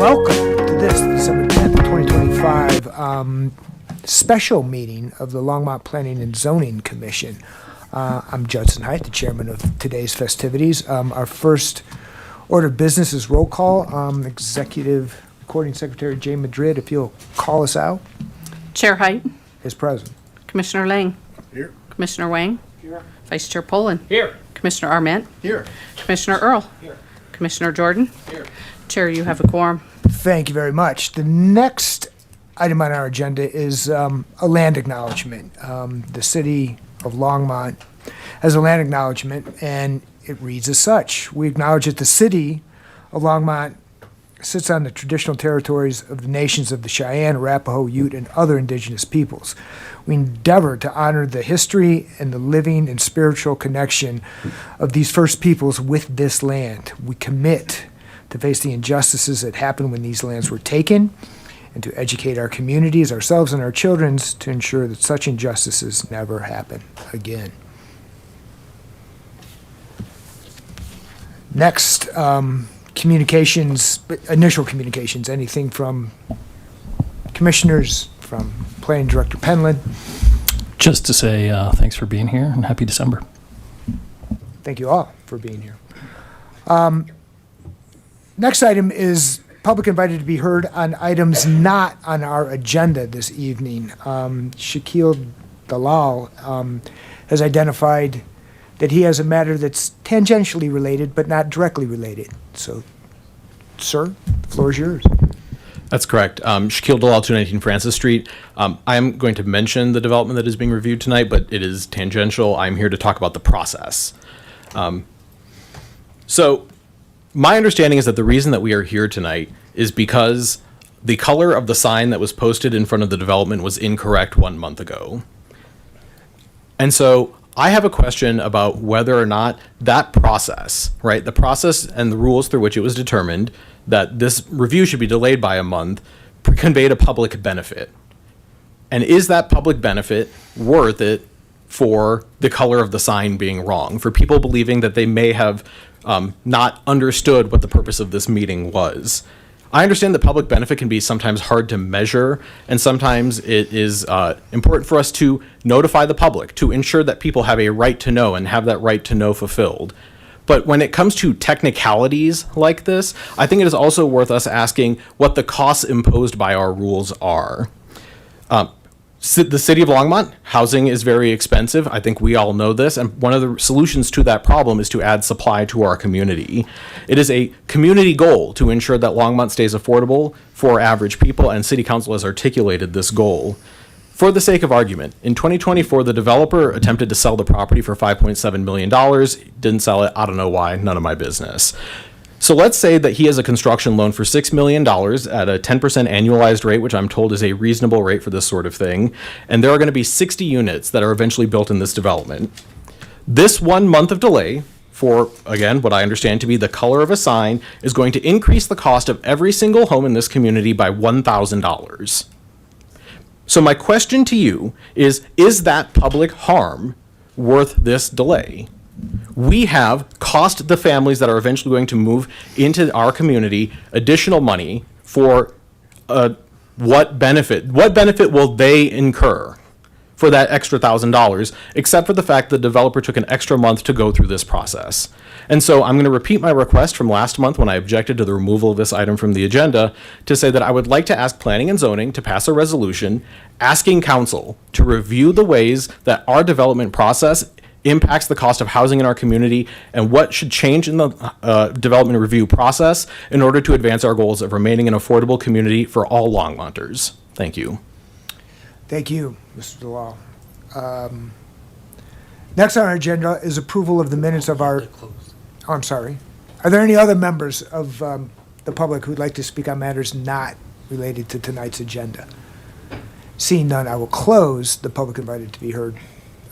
Welcome to this December 10th, 2025 special meeting of the Longmont Planning and Zoning Commission. I'm Judson Height, the chairman of today's festivities. Our first order of business is roll call. Executive Recording Secretary Jay Madrid, if you'll call us out. Chair Height. Is present. Commissioner Lang. Here. Commissioner Wang. Here. Vice Chair Poland. Here. Commissioner Arment. Here. Commissioner Earl. Here. Commissioner Jordan. Here. Chair, you have a quorum. Thank you very much. The next item on our agenda is a land acknowledgement. The city of Longmont has a land acknowledgement, and it reads as such. We acknowledge that the city of Longmont sits on the traditional territories of the nations of the Cheyenne, Arapaho, Ute, and other indigenous peoples. We endeavor to honor the history and the living and spiritual connection of these first peoples with this land. We commit to face the injustices that happened when these lands were taken, and to educate our communities, ourselves, and our children to ensure that such injustices never happen again. Next, communications, initial communications, anything from commissioners, from Planning Director Penland. Just to say thanks for being here and happy December. Thank you all for being here. Next item is public invited to be heard on items not on our agenda this evening. Shaquille Dalal has identified that he has a matter that's tangentially related but not directly related. So, sir, the floor is yours. That's correct. Shaquille Dalal, 219 Francis Street. I am going to mention the development that is being reviewed tonight, but it is tangential. I'm here to talk about the process. So my understanding is that the reason that we are here tonight is because the color of the sign that was posted in front of the development was incorrect 1 month ago. And so I have a question about whether or not that process, right, the process and the rules through which it was determined that this review should be delayed by a month, conveyed a public benefit. And is that public benefit worth it for the color of the sign being wrong, for people believing that they may have not understood what the purpose of this meeting was? I understand that public benefit can be sometimes hard to measure, and sometimes it is important for us to notify the public, to ensure that people have a right to know and have that right to know fulfilled. But when it comes to technicalities like this, I think it is also worth us asking what the costs imposed by our rules are. The city of Longmont, housing is very expensive. I think we all know this, and one of the solutions to that problem is to add supply to our community. It is a community goal to ensure that Longmont stays affordable for average people, and City Council has articulated this goal. For the sake of argument, in 2024, the developer attempted to sell the property for $5.7 million. Didn't sell it. I don't know why. None of my business. So let's say that he has a construction loan for $6 million at a 10% annualized rate, which I'm told is a reasonable rate for this sort of thing. And there are going to be 60 units that are eventually built in this development. This 1 month of delay for, again, what I understand to be the color of a sign is going to increase the cost of every single home in this community by $1,000. So my question to you is that public harm worth this delay? We have cost the families that are eventually going to move into our community additional money for what benefit? What benefit will they incur for that extra $1,000, except for the fact the developer took an extra month to go through this process? And so I'm going to repeat my request from last month when I objected to the removal of this item from the agenda to say that I would like to ask Planning and Zoning to pass a resolution asking council to review the ways that our development process impacts the cost of housing in our community and what should change in the development review process in order to advance our goals of remaining an affordable community for all Longmonters. Thank you. Thank you, Mr. Dalal. Next on our agenda is approval of the minutes of our... Oh, I'm sorry. Are there any other members of the public who'd like to speak on matters not related to tonight's agenda? Seeing none, I will close the public invited to be heard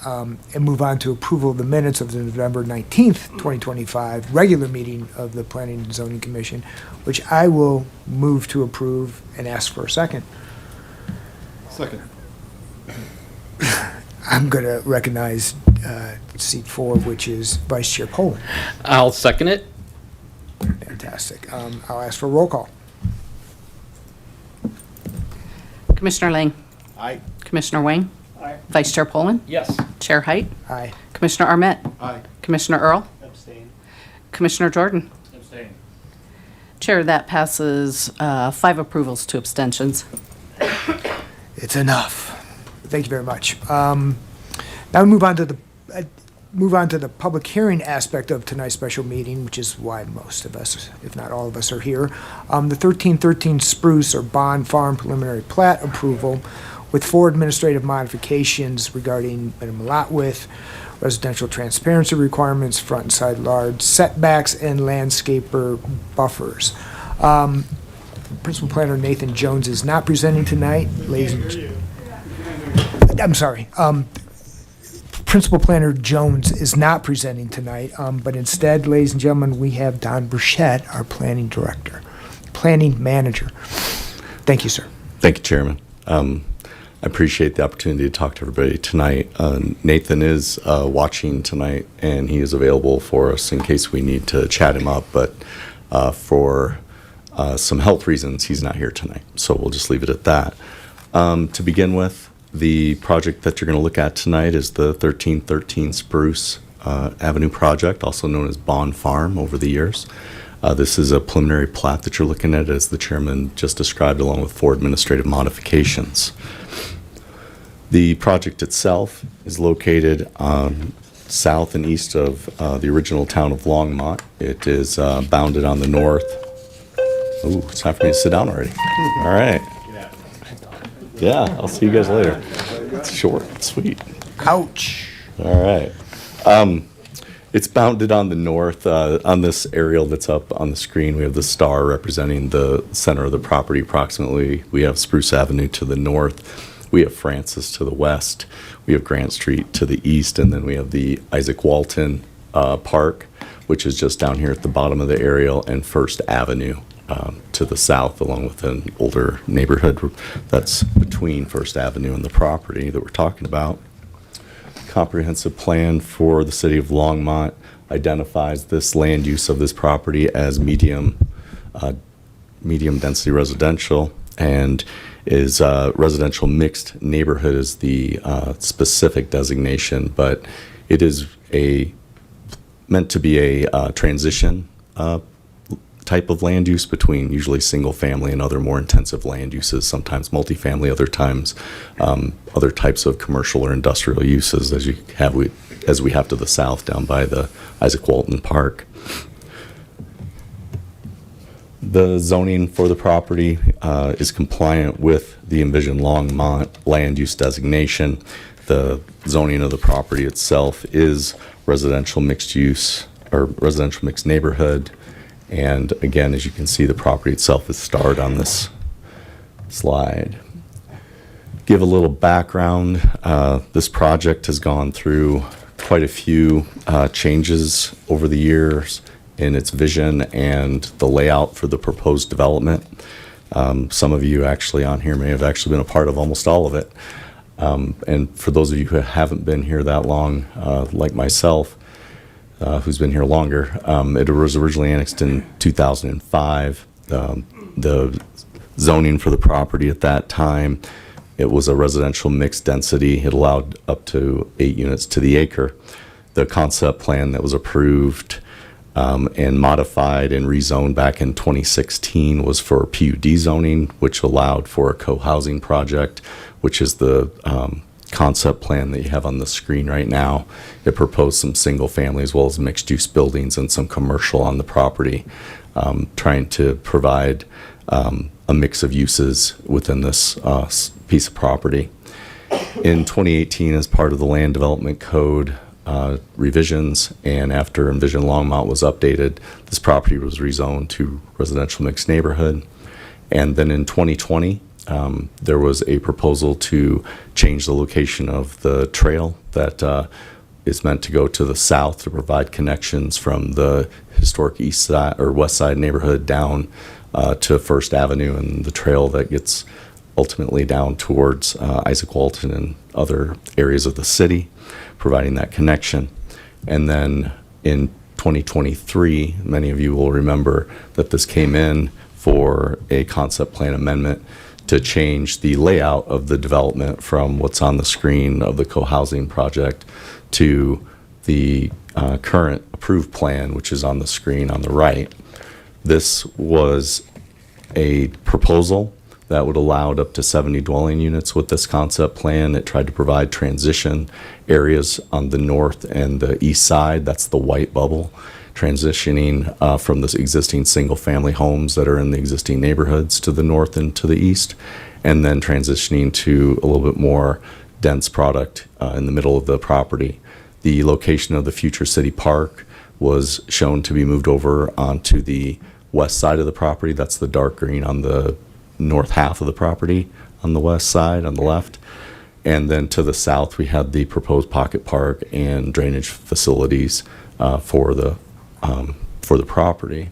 and move on to approval of the minutes of the November 19th, 2025 regular meeting of the Planning and Zoning Commission, which I will move to approve and ask for a second. Second. I'm going to recognize seat 4, which is Vice Chair Poland. I'll second it. Fantastic. I'll ask for a roll call. Commissioner Lang, Aye. Commissioner Wayne, Aye. Vice Chair Poland, Yes. Chair Height, Aye. Commissioner Arment, Aye. Commissioner Earl, Abstain. Commissioner Jordan. Abstain. Chair, that passes 5 approvals, 2 abstentions. It's enough. Thank you very much. Now we move on to the public hearing aspect of tonight's special meeting, which is why most of us, if not all of us, are here. The 1313 Spruce or Bond Farm preliminary plat approval with 4 administrative modifications regarding minimum lot width, residential transparency requirements, front and side yard setbacks, and landscaper buffers. Principal Planner Nathan Jones is not presenting tonight. I'm sorry. Principal Planner Jones is not presenting tonight, but instead, ladies and gentlemen, we have Don Burchett, our planning manager. Thank you, sir. Thank you, Chairman. I appreciate the opportunity to talk to everybody tonight. Nathan is watching tonight, and he is available for us in case we need to chat him up, but for some health reasons, he's not here tonight. So we'll just leave it at that. To begin with, the project that you're going to look at tonight is the 1313 Spruce Avenue project, also known as Bond Farm over the years. This is a preliminary plat that you're looking at, as the chairman just described, along with 4 administrative modifications. The project itself is located south and east of the original town of Longmont. It is bounded on the north. Ooh, it's time for me to sit down already. All right. Yeah, I'll see you guys later. It's short and sweet. Ouch. All right. It's bounded on the north. On this aerial that's up on the screen, we have the star representing the center of the property approximately. We have Spruce Avenue to the north. We have Francis to the west. We have Grant Street to the east. And then we have the Isaac Walton Park, which is just down here at the bottom of the aerial, and First Avenue to the south, along with an older neighborhood that's between First Avenue and the property that we're talking about. Comprehensive plan for the city of Longmont identifies this land use of this property as medium density residential, and is residential mixed neighborhood is the specific designation, but it is meant to be a transition type of land use between usually single family and other more intensive land uses, sometimes multifamily, other times other types of commercial or industrial uses, as we have to the south down by the Isaac Walton Park. The zoning for the property is compliant with the Envision Longmont land use designation. The zoning of the property itself is residential mixed use or residential mixed neighborhood. And again, as you can see, the property itself is starred on this slide. Give a little background. This project has gone through quite a few changes over the years in its vision and the layout for the proposed development. Some of you actually on here may have actually been a part of almost all of it. And for those of you who haven't been here that long, like myself, who's been here longer, it was originally annexed in 2005. The zoning for the property at that time, it was a residential mixed density. It allowed up to 8 units to the acre. The concept plan that was approved and modified and rezoned back in 2016 was for PUD zoning, which allowed for a co-housing project, which is the concept plan that you have on the screen right now. It proposed some single family as well as mixed use buildings and some commercial on the property, trying to provide a mix of uses within this piece of property. In 2018, as part of the Land Development Code revisions, and after Envision Longmont was updated, this property was rezoned to residential mixed neighborhood. And then in 2020, there was a proposal to change the location of the trail that is meant to go to the south to provide connections from the historic east side or west side neighborhood down to First Avenue, and the trail that gets ultimately down towards Isaac Walton and other areas of the city, providing that connection. And then in 2023, many of you will remember that this came in for a concept plan amendment to change the layout of the development from what's on the screen of the co-housing project to the current approved plan, which is on the screen on the right. This was a proposal that would allow up to 70 dwelling units with this concept plan. It tried to provide transition areas on the north and the east side. That's the white bubble, transitioning from the existing single-family homes that are in the existing neighborhoods to the north and to the east, and then transitioning to a little bit more dense product in the middle of the property. The location of the future city park was shown to be moved over onto the west side of the property. That's the dark green on the north half of the property on the west side on the left. And then to the south, we had the proposed pocket park and drainage facilities for the property.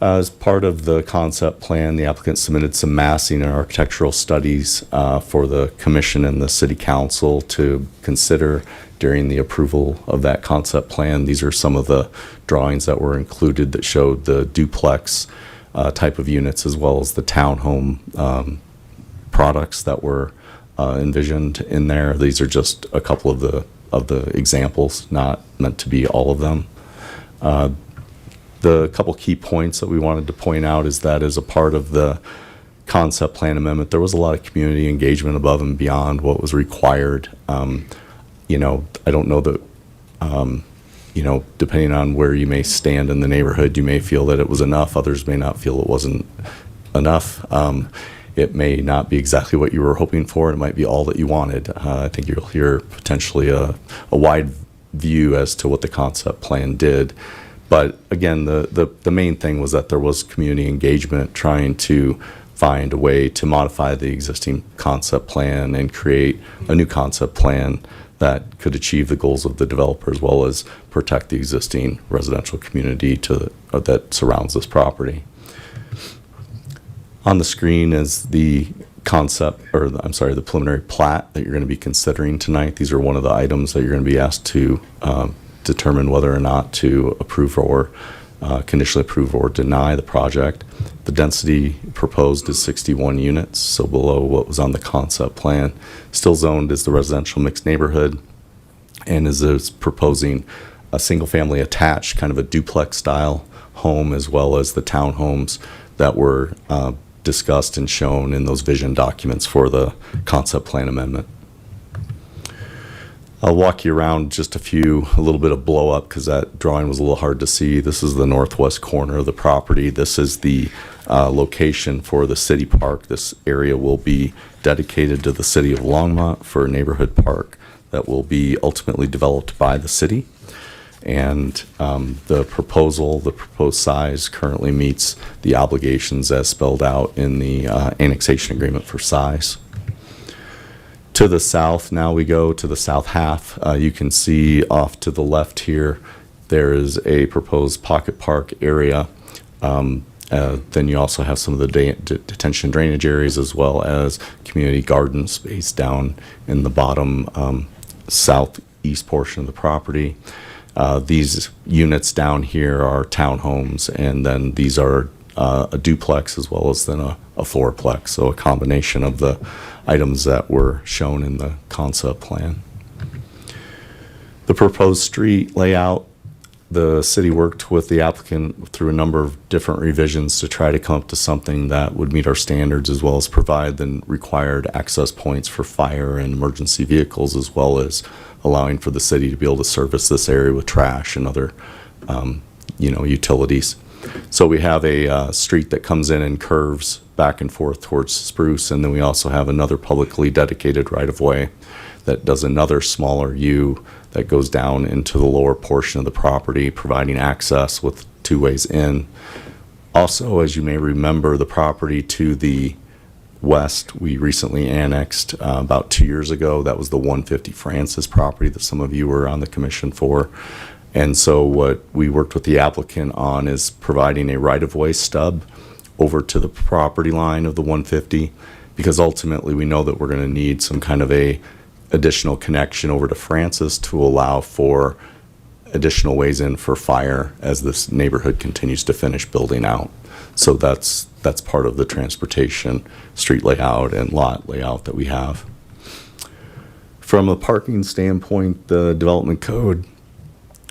As part of the concept plan, the applicant submitted some massing and architectural studies for the commission and the city council to consider during the approval of that concept plan. These are some of the drawings that were included that showed the duplex type of units as well as the townhome products that were envisioned in there. These are just a couple of the examples, not meant to be all of them. The couple key points that we wanted to point out is that as a part of the concept plan amendment, there was a lot of community engagement above and beyond what was required. I don't know that, depending on where you may stand in the neighborhood, you may feel that it was enough. Others may not feel it wasn't enough. It may not be exactly what you were hoping for. It might be all that you wanted. I think you'll hear potentially a wide view as to what the concept plan did. But again, the main thing was that there was community engagement trying to find a way to modify the existing concept plan and create a new concept plan that could achieve the goals of the developer as well as protect the existing residential community that surrounds this property. On the screen is the the preliminary plat that you're going to be considering tonight. These are one of the items that you're going to be asked to determine whether or not to approve or conditionally approve or deny the project. The density proposed is 61 units, so below what was on the concept plan. Still zoned is the residential mixed neighborhood, and is proposing a single-family attached, kind of a duplex-style home, as well as the townhomes that were discussed and shown in those vision documents for the concept plan amendment. I'll walk you around just a little bit of blow up because that drawing was a little hard to see. This is the northwest corner of the property. This is the location for the city park. This area will be dedicated to the city of Longmont for a neighborhood park that will be ultimately developed by the city. And the proposed size currently meets the obligations as spelled out in the annexation agreement for size. To the south, now we go to the south half. You can see off to the left here, there is a proposed pocket park area. Then you also have some of the detention drainage areas as well as community garden space down in the bottom southeast portion of the property. These units down here are townhomes, and then these are a duplex as well as then a fourplex, so a combination of the items that were shown in the concept plan. The proposed street layout, the city worked with the applicant through a number of different revisions to try to come up to something that would meet our standards as well as provide the required access points for fire and emergency vehicles, as well as allowing for the city to be able to service this area with trash and other utilities. So we have a street that comes in and curves back and forth towards Spruce, and then we also have another publicly dedicated right-of-way that does another smaller U that goes down into the lower portion of the property, providing access with two ways in. Also, as you may remember, the property to the west, we recently annexed about 2 years ago. That was the 150 Francis property that some of you were on the commission for. And so what we worked with the applicant on is providing a right-of-way stub over to the property line of the 150, because ultimately we know that we're going to need some kind of a additional connection over to Francis to allow for additional ways in for fire as this neighborhood continues to finish building out. So that's part of the transportation, street layout, and lot layout that we have. From a parking standpoint, the development code,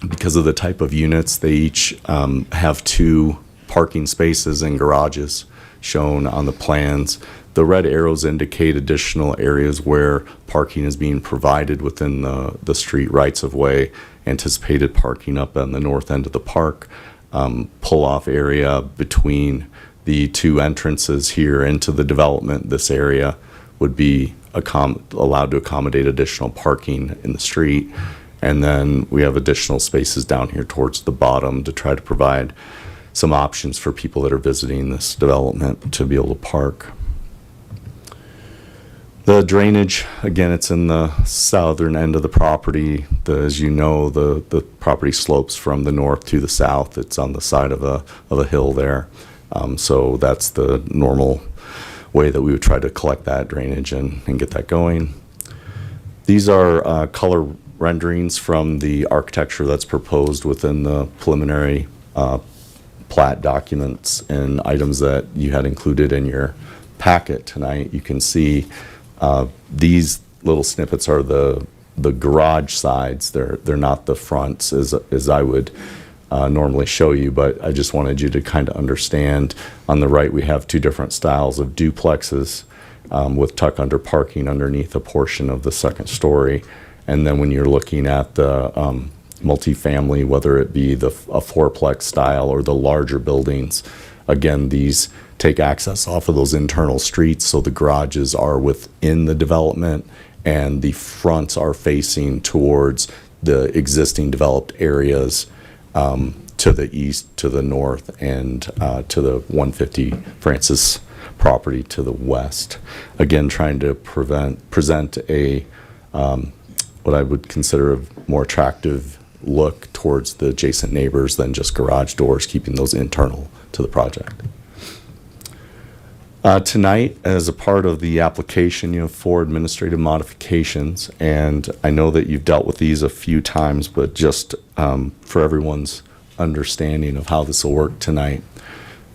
because of the type of units, they each have 2 parking spaces and garages shown on the plans. The red arrows indicate additional areas where parking is being provided within the street rights of way. Anticipated parking up on the north end of the park. Pull-off area between the 2 entrances here into the development. This area would be allowed to accommodate additional parking in the street. And then we have additional spaces down here towards the bottom to try to provide some options for people that are visiting this development to be able to park. The drainage, again, it's in the southern end of the property. As you know, the property slopes from the north to the south. It's on the side of a hill there. So that's the normal way that we would try to collect that drainage and get that going. These are color renderings from the architecture that's proposed within the preliminary plat documents and items that you had included in your packet tonight. You can see these little snippets are the garage sides. They're not the fronts as I would normally show you, but I just wanted you to kind of understand. On the right, we have 2 different styles of duplexes with tuck under parking underneath a portion of the second story. And then when you're looking at the multifamily, whether it be a fourplex style or the larger buildings, again, these take access off of those internal streets, so the garages are within the development and the fronts are facing towards the existing developed areas to the east, to the north, and to the 150 Francis property to the west. Again, trying to present a what I would consider a more attractive look towards the adjacent neighbors than just garage doors, keeping those internal to the project. Tonight, as a part of the application, you have 4 administrative modifications, and I know that you've dealt with these a few times, but just for everyone's understanding of how this will work tonight.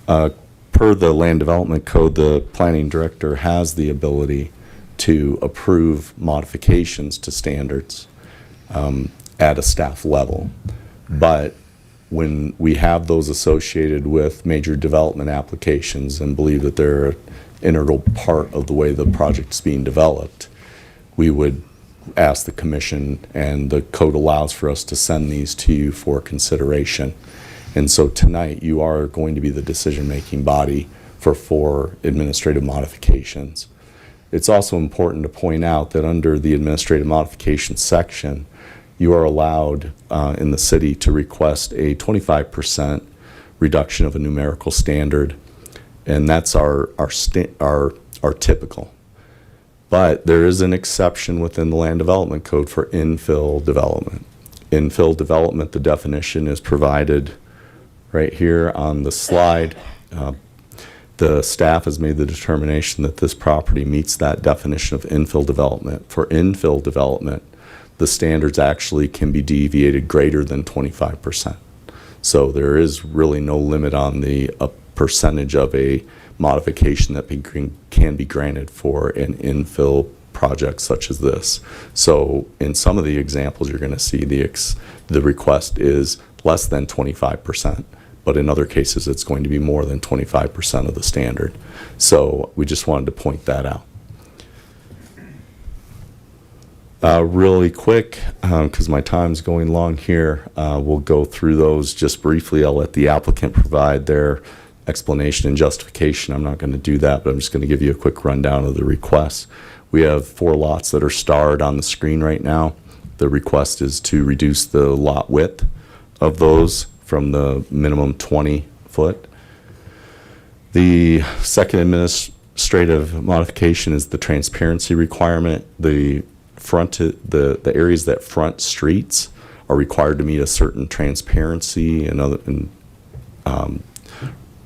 Per the Land Development Code, the planning director has the ability to approve modifications to standards at a staff level. But when we have those associated with major development applications and believe that they're an integral part of the way the project is being developed, we would ask the commission, and the code allows for us to send these to you for consideration. And so tonight you are going to be the decision-making body for 4 administrative modifications. It's also important to point out that under the administrative modification section, you are allowed in the city to request a 25% reduction of a numerical standard, and that's our typical. But there is an exception within the Land Development Code for infill development. Infill development, the definition is provided right here on the slide. The staff has made the determination that this property meets that definition of infill development. For infill development, the standards actually can be deviated greater than 25%. So there is really no limit on the percentage of a modification that can be granted for an infill project such as this. So in some of the examples, you're going to see the request is less than 25%. But in other cases, it's going to be more than 25% of the standard. So we just wanted to point that out. Really quick, because my time's going long here, we'll go through those just briefly. I'll let the applicant provide their explanation and justification. I'm not going to do that, but I'm just going to give you a quick rundown of the requests. We have 4 lots that are starred on the screen right now. The request is to reduce the lot width of those from the minimum 20 foot. The second administrative modification is the transparency requirement. The areas that front streets are required to meet a certain transparency and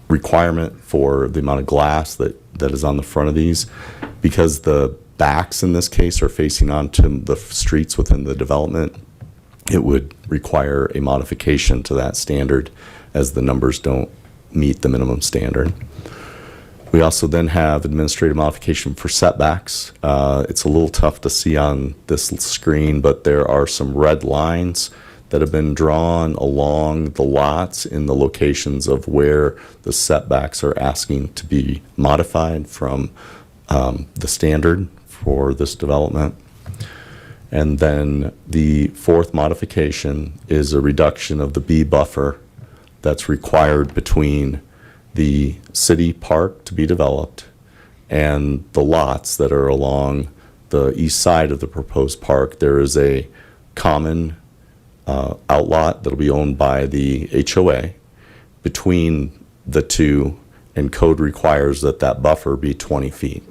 requirement for the amount of glass that is on the front of these, because the backs in this case are facing onto the streets within the development. it would require a modification to that standard as the numbers don't meet the minimum standard. We also then have administrative modification for setbacks. It's a little tough to see on this screen, but there are some red lines that have been drawn along the lots in the locations of where the setbacks are asking to be modified from the standard for this development. And then the fourth modification is a reduction of the B buffer that's required between the city park to be developed and the lots that are along the east side of the proposed park. There is a common outlot that'll be owned by the HOA between the two, and code requires that that buffer be 20 feet.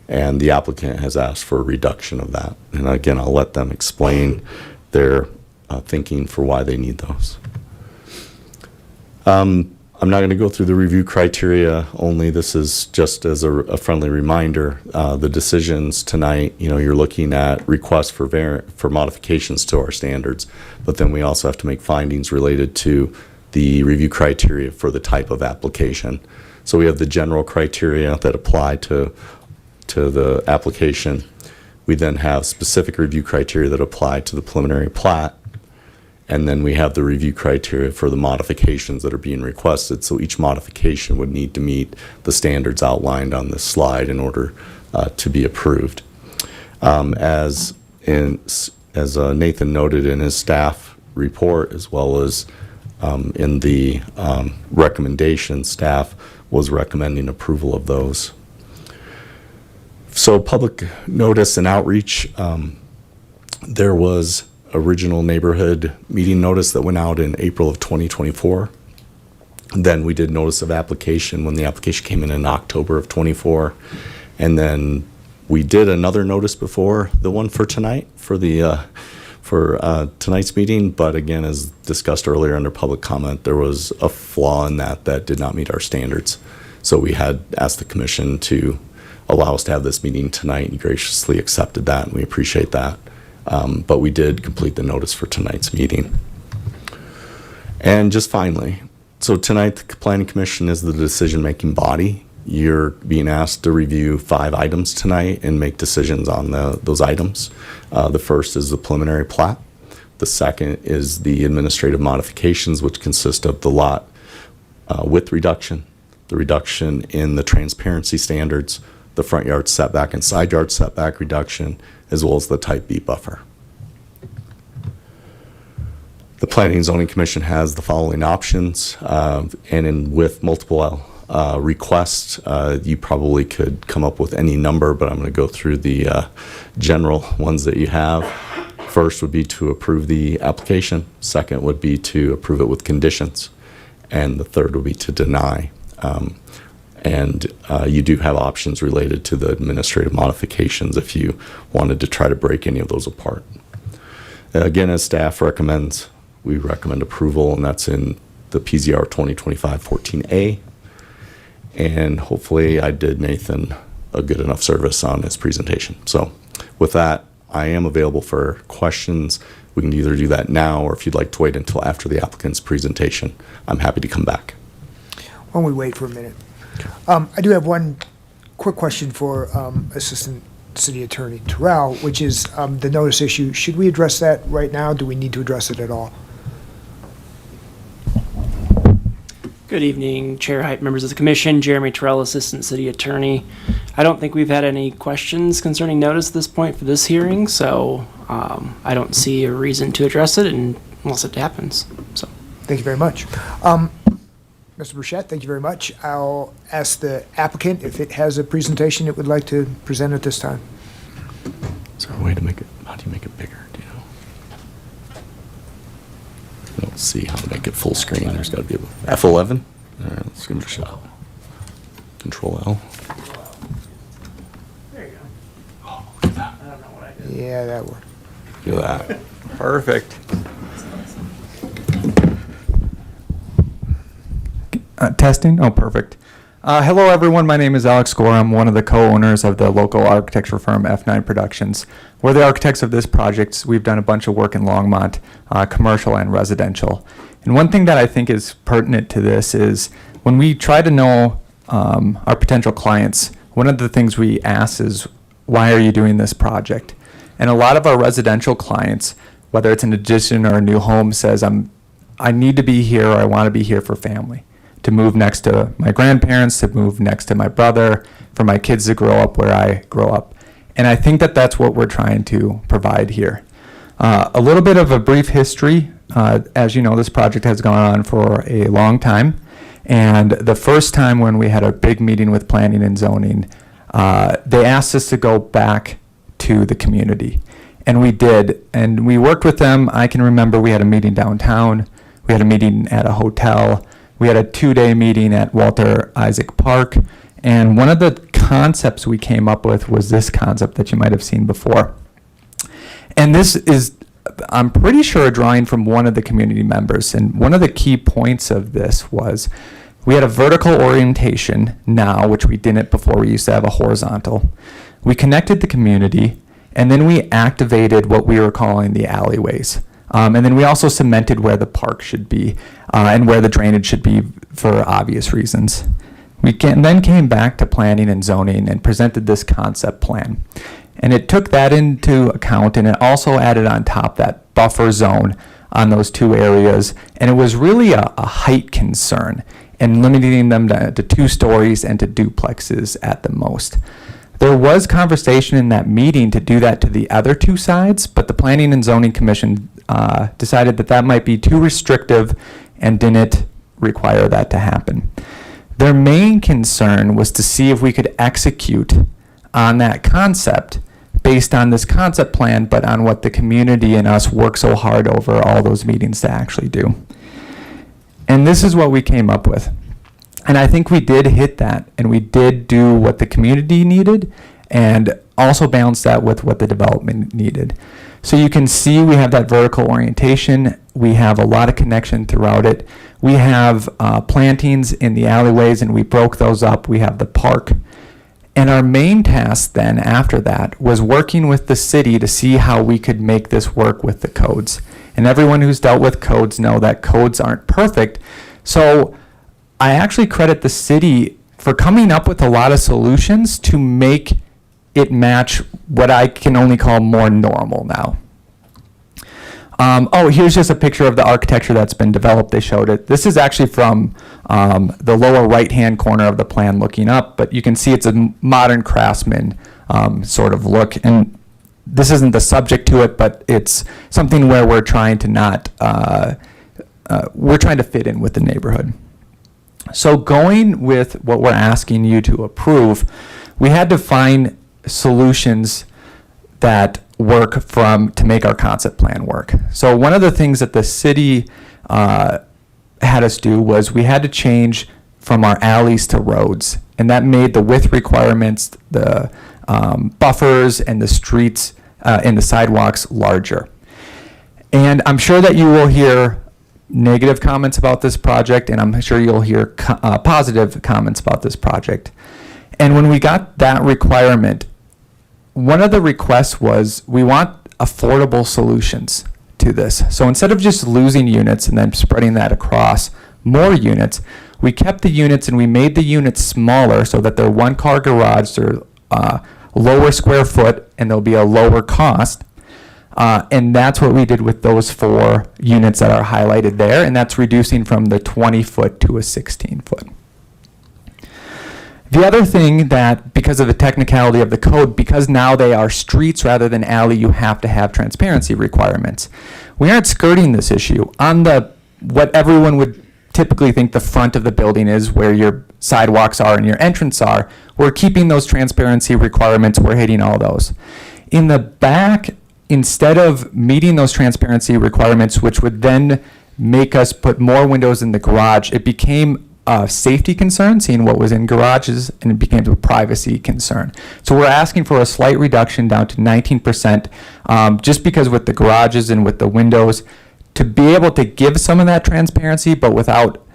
And the applicant has asked for a reduction of that. And again, I'll let them explain their thinking for why they need those. I'm not going to go through the review criteria, only this is just as a friendly reminder. The decisions tonight, you're looking at requests for modifications to our standards, but then we also have to make findings related to the review criteria for the type of application. So we have the general criteria that apply to the application. We then have specific review criteria that apply to the preliminary plat. And then we have the review criteria for the modifications that are being requested. So each modification would need to meet the standards outlined on this slide in order to be approved. As Nathan noted in his staff report, as well as in the recommendation, staff was recommending approval of those. So public notice and outreach, there was original neighborhood meeting notice that went out in April of 2024. Then we did notice of application when the application came in October of 24. And then we did another notice before the one for tonight, for tonight's meeting. But again, as discussed earlier under public comment, there was a flaw in that did not meet our standards. So we had asked the commission to allow us to have this meeting tonight, and graciously accepted that, and we appreciate that. But we did complete the notice for tonight's meeting. And just finally, so tonight the Planning Commission is the decision-making body. You're being asked to review 5 items tonight and make decisions on those items. The first is the preliminary plat. The second is the administrative modifications, which consist of the lot width reduction, the reduction in the transparency standards, the front yard setback and side yard setback reduction, as well as the type B buffer. The Planning and Zoning Commission has the following options, with multiple requests, you probably could come up with any number, but I'm going to go through the general ones that you have. First would be to approve the application. Second would be to approve it with conditions. And the third would be to deny. You do have options related to the administrative modifications if you wanted to try to break any of those apart. Again, as staff recommends, we recommend approval, and that's in the PZR 2025-14A. And hopefully I did Nathan a good enough service on his presentation. So with that, I am available for questions. We can either do that now, or if you'd like to wait until after the applicant's presentation, I'm happy to come back. Why don't we wait for a minute? I do have one quick question for Assistant City Attorney Terrell, which is the notice issue. Should we address that right now? Do we need to address it at all? Good evening, Chair Height, members of the Commission. Jeremy Terrell, Assistant City Attorney. I don't think we've had any questions concerning notice at this point for this hearing, so I don't see a reason to address it unless it happens. So, Thank you very much. Mr. Burchett, thank you very much. I'll ask the applicant if it has a presentation it would like to present at this time. Is there a way to make it, how do you make it bigger, do you know? I don't see how to make it full screen. There's got to be a F11. All right, let's give it a shot. Control L. there you go. Oh, look at that. I don't know what I did. Yeah, that worked. Look at that. Perfect. Testing? Oh, perfect. Hello, everyone. My name is Alex Gore. I'm one of the co-owners of the local architecture firm F9 Productions. We're the architects of this project. We've done a bunch of work in Longmont, commercial and residential. And one thing that I think is pertinent to this is when we try to know our potential clients, one of the things we ask is, why are you doing this project? And a lot of our residential clients, whether it's an addition or a new home, says, I need to be here, or I want to be here for family, to move next to my grandparents, to move next to my brother, for my kids to grow up where I grow up. And I think that that's what we're trying to provide here. A little bit of a brief history. As you know, this project has gone on for a long time. And the first time when we had a big meeting with planning and zoning, they asked us to go back to the community. And we did. And we worked with them. I can remember we had a meeting downtown. We had a meeting at a hotel. We had a 2-day meeting at Walter Isaac Park. And one of the concepts we came up with was this concept that you might have seen before. And this is, I'm pretty sure, a drawing from one of the community members. And one of the key points of this was we had a vertical orientation now, which we didn't before. We used to have a horizontal. We connected the community, and then we activated what we were calling the alleyways. And then we also cemented where the park should be and where the drainage should be for obvious reasons. We then came back to planning and zoning and presented this concept plan. And it took that into account, and it also added on top that buffer zone on those two areas. And it was really a height concern and limiting them to 2 stories and to duplexes at the most. There was conversation in that meeting to do that to the other 2 sides, but the Planning and Zoning Commission decided that that might be too restrictive and didn't require that to happen. Their main concern was to see if we could execute on that concept based on this concept plan, but on what the community and us worked so hard over all those meetings to actually do. And this is what we came up with. And I think we did hit that, and we did do what the community needed and also balance that with what the development needed. So you can see we have that vertical orientation. We have a lot of connection throughout it. We have plantings in the alleyways, and we broke those up. We have the park. And our main task then after that was working with the city to see how we could make this work with the codes. And everyone who's dealt with codes know that codes aren't perfect. So I actually credit the city for coming up with a lot of solutions to make it match what I can only call more normal now. Here's just a picture of the architecture that's been developed. They showed it. This is actually from the lower right-hand corner of the plan looking up, but you can see it's a modern craftsman sort of look. And this isn't the subject to it, but it's something where we're trying to we're trying to fit in with the neighborhood. So going with what we're asking you to approve, we had to find solutions that work to make our concept plan work. So one of the things that the city had us do was we had to change from our alleys to roads, and that made the width requirements, the buffers, and the streets and the sidewalks larger. And I'm sure that you will hear negative comments about this project, and I'm sure you'll hear positive comments about this project. And when we got that requirement, one of the requests was we want affordable solutions to this. So instead of just losing units and then spreading that across more units, we kept the units and we made the units smaller so that they're 1-car garage, they're lower square foot, and there'll be a lower cost. And that's what we did with those 4 units that are highlighted there, and that's reducing from the 20-foot to a 16-foot. The other thing that, because of the technicality of the code, because now they are streets rather than alley, you have to have transparency requirements. We aren't skirting this issue. On what everyone would typically think the front of the building is, where your sidewalks are and your entrance are, we're keeping those transparency requirements, we're hitting all those. In the back, instead of meeting those transparency requirements, which would then make us put more windows in the garage, it became a safety concern, seeing what was in garages, and it became a privacy concern. So we're asking for a slight reduction down to 19%, just because with the garages and with the windows, to be able to give some of that transparency, but without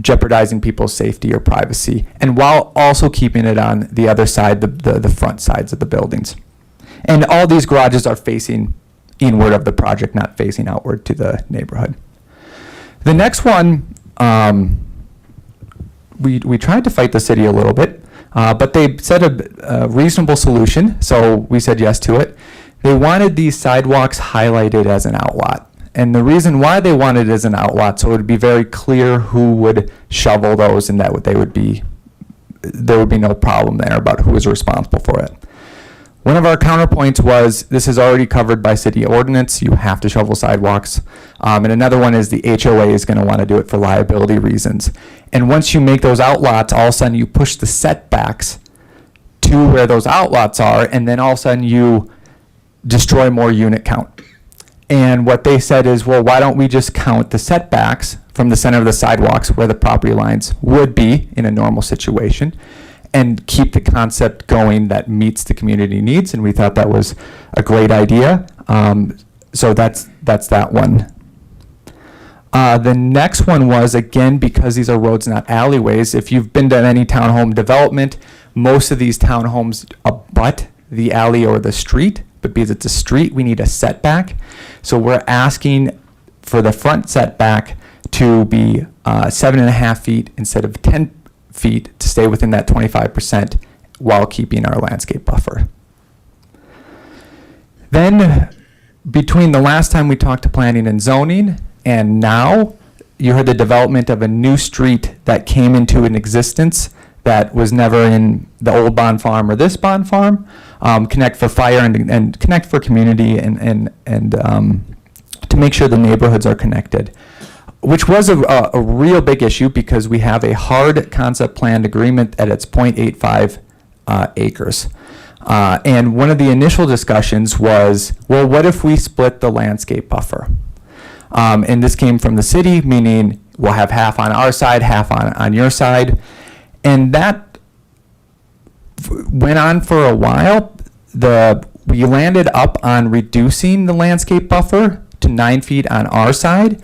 jeopardizing people's safety or privacy, and while also keeping it on the other side, the front sides of the buildings. And all these garages are facing inward of the project, not facing outward to the neighborhood. The next one, we tried to fight the city a little bit, but they said a reasonable solution, so we said yes to it. They wanted these sidewalks highlighted as an outlot. And the reason why they wanted it as an outlot, so it would be very clear who would shovel those, and that there would be no problem there about who was responsible for it. One of our counterpoints was, this is already covered by city ordinance, you have to shovel sidewalks. And another one is the HOA is going to want to do it for liability reasons. And once you make those outlots, all of a sudden you push the setbacks to where those outlots are, and then all of a sudden you destroy more unit count. And what they said is, well, why don't we just count the setbacks from the center of the sidewalks where the property lines would be in a normal situation, and keep the concept going that meets the community needs. And we thought that was a great idea. So that's that one. The next one was, again, because these are roads, not alleyways. If you've been to any townhome development, most of these townhomes abut the alley or the street, but because it's a street, we need a setback. So we're asking for the front setback to be 7.5 feet instead of 10 feet to stay within that 25% while keeping our landscape buffer. Then, between the last time we talked to planning and zoning and now, you heard the development of a new street that came into an existence that was never in the old Bond Farm or this Bond Farm. Connect for Fire and Connect for Community, and to make sure the neighborhoods are connected, which was a real big issue because we have a hard concept planned agreement at its 0.85 acres. And one of the initial discussions was, well, what if we split the landscape buffer? And this came from the city, meaning we'll have half on our side, half on your side. And that went on for a while. We landed up on reducing the landscape buffer to 9 feet on our side,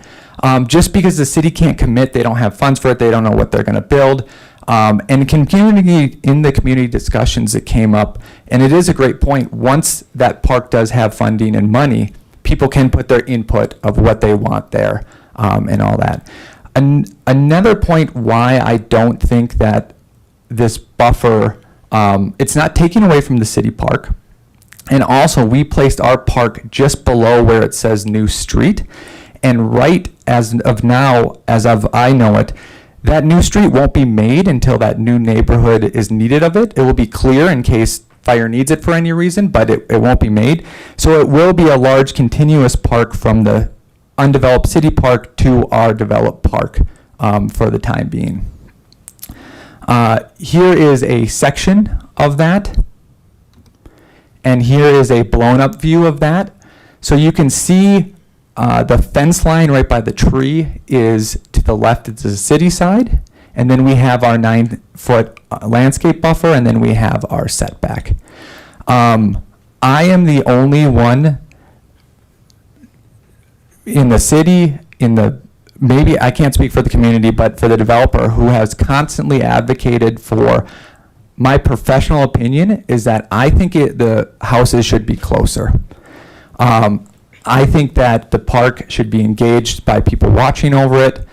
just because the city can't commit, they don't have funds for it, they don't know what they're going to build. And in the community discussions that came up, and it is a great point, once that park does have funding and money, people can put their input of what they want there, and all that. Another point why I don't think that this buffer, it's not taken away from the city park. And also, we placed our park just below where it says new street. And right as of now, as of I know it, that new street won't be made until that new neighborhood is needed of it. It will be clear in case fire needs it for any reason, but it won't be made. So it will be a large continuous park from the undeveloped city park to our developed park for the time being. Here is a section of that. And here is a blown up view of that. So you can see the fence line right by the tree is to the left, it's the city side. And then we have our 9-foot landscape buffer, and then we have our setback. I am the only one in the city, maybe I can't speak for the community, but for the developer who has constantly advocated for, my professional opinion is that I think the houses should be closer. I think that the park should be engaged by people watching over it.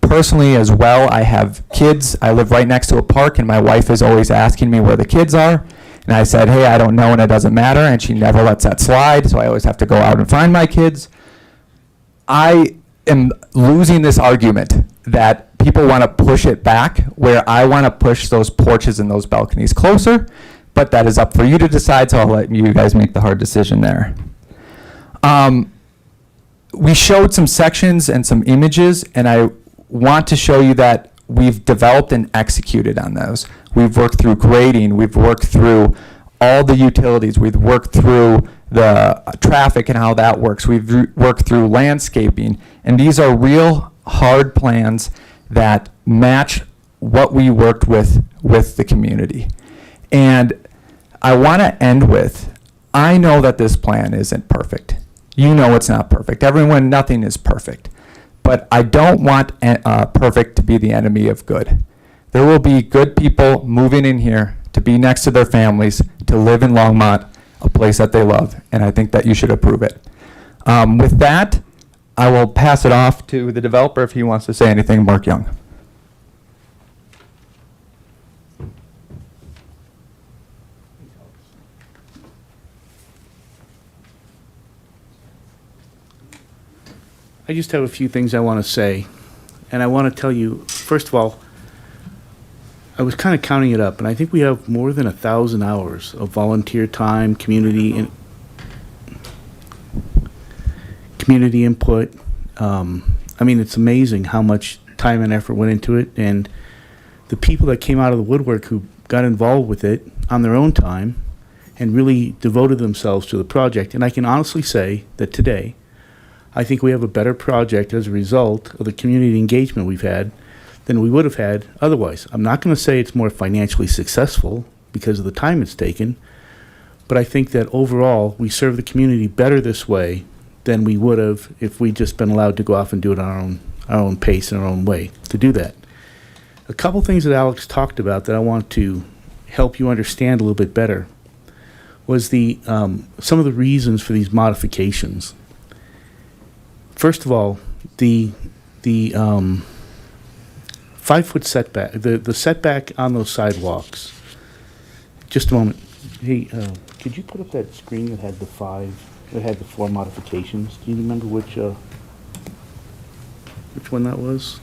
Personally as well, I have kids. I live right next to a park, and my wife is always asking me where the kids are. And I said, hey, I don't know, and it doesn't matter. And she never lets that slide, so I always have to go out and find my kids. I am losing this argument that people want to push it back, where I want to push those porches and those balconies closer, but that is up for you to decide, so I'll let you guys make the hard decision there. We showed some sections and some images, and I want to show you that we've developed and executed on those. We've worked through grading, we've worked through all the utilities, we've worked through the traffic and how that works, we've worked through landscaping, and these are real hard plans that match what we worked with the community. And I want to end with, I know that this plan isn't perfect. You know it's not perfect. Nothing is perfect. but I don't want perfect to be the enemy of good. There will be good people moving in here to be next to their families, to live in Longmont, a place that they love, and I think that you should approve it. With that, I will pass it off to the developer if he wants to say anything, Mark Young. I just have a few things I want to say. And I want to tell you, first of all, I was kind of counting it up, and I think we have more than 1,000 hours of volunteer time, community input. I mean, it's amazing how much time and effort went into it, and the people that came out of the woodwork who got involved with it on their own time and really devoted themselves to the project. And I can honestly say that today, I think we have a better project as a result of the community engagement we've had than we would have had otherwise. I'm not going to say it's more financially successful because of the time it's taken, but I think that overall we serve the community better this way than we would have if we'd just been allowed to go off and do it on our own pace and our own way to do that. A couple things that Alex talked about that I want to help you understand a little bit better was some of the reasons for these modifications. First of all, the 5-foot setback, the setback on those sidewalks. Just a moment. Hey, could you put up that screen that had the 4 modifications? Do you remember which one that was?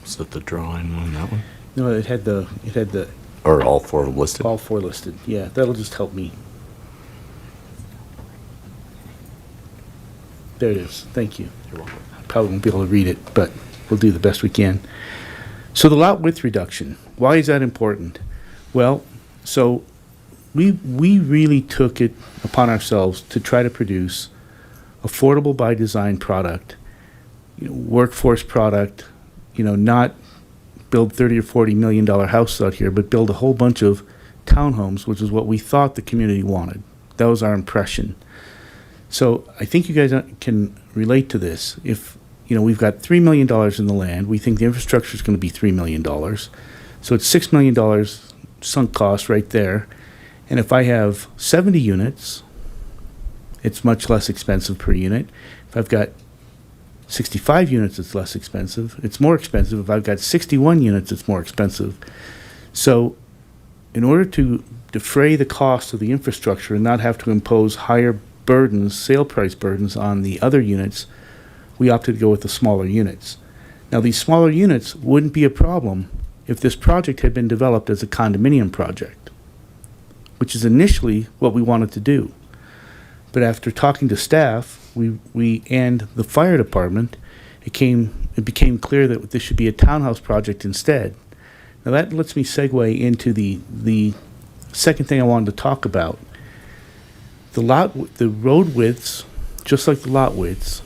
Is it the drawing one, that one? No, it had the Or all 4 listed? all 4 listed. Yeah, that'll just help me. There it is. Thank you. Probably won't be able to read it, but we'll do the best we can. So the lot width reduction, why is that important? Well, so we really took it upon ourselves to try to produce affordable by design product, workforce product, not build $30 or $40 million houses out here, but build a whole bunch of townhomes, which is what we thought the community wanted. That was our impression. So I think you guys can relate to this. If, we've got $3 million in the land, we think the infrastructure is going to be $3 million. So it's $6 million sunk cost right there. And if I have 70 units, it's much less expensive per unit. If I've got 65 units, it's less expensive. It's more expensive. If I've got 61 units, it's more expensive. So in order to defray the cost of the infrastructure and not have to impose higher burdens, sale price burdens on the other units, we opted to go with the smaller units. Now, these smaller units wouldn't be a problem if this project had been developed as a condominium project, which is initially what we wanted to do. But after talking to staff, we and the fire department, it became clear that this should be a townhouse project instead. Now that lets me segue into the second thing I wanted to talk about. The road widths, just like the lot widths,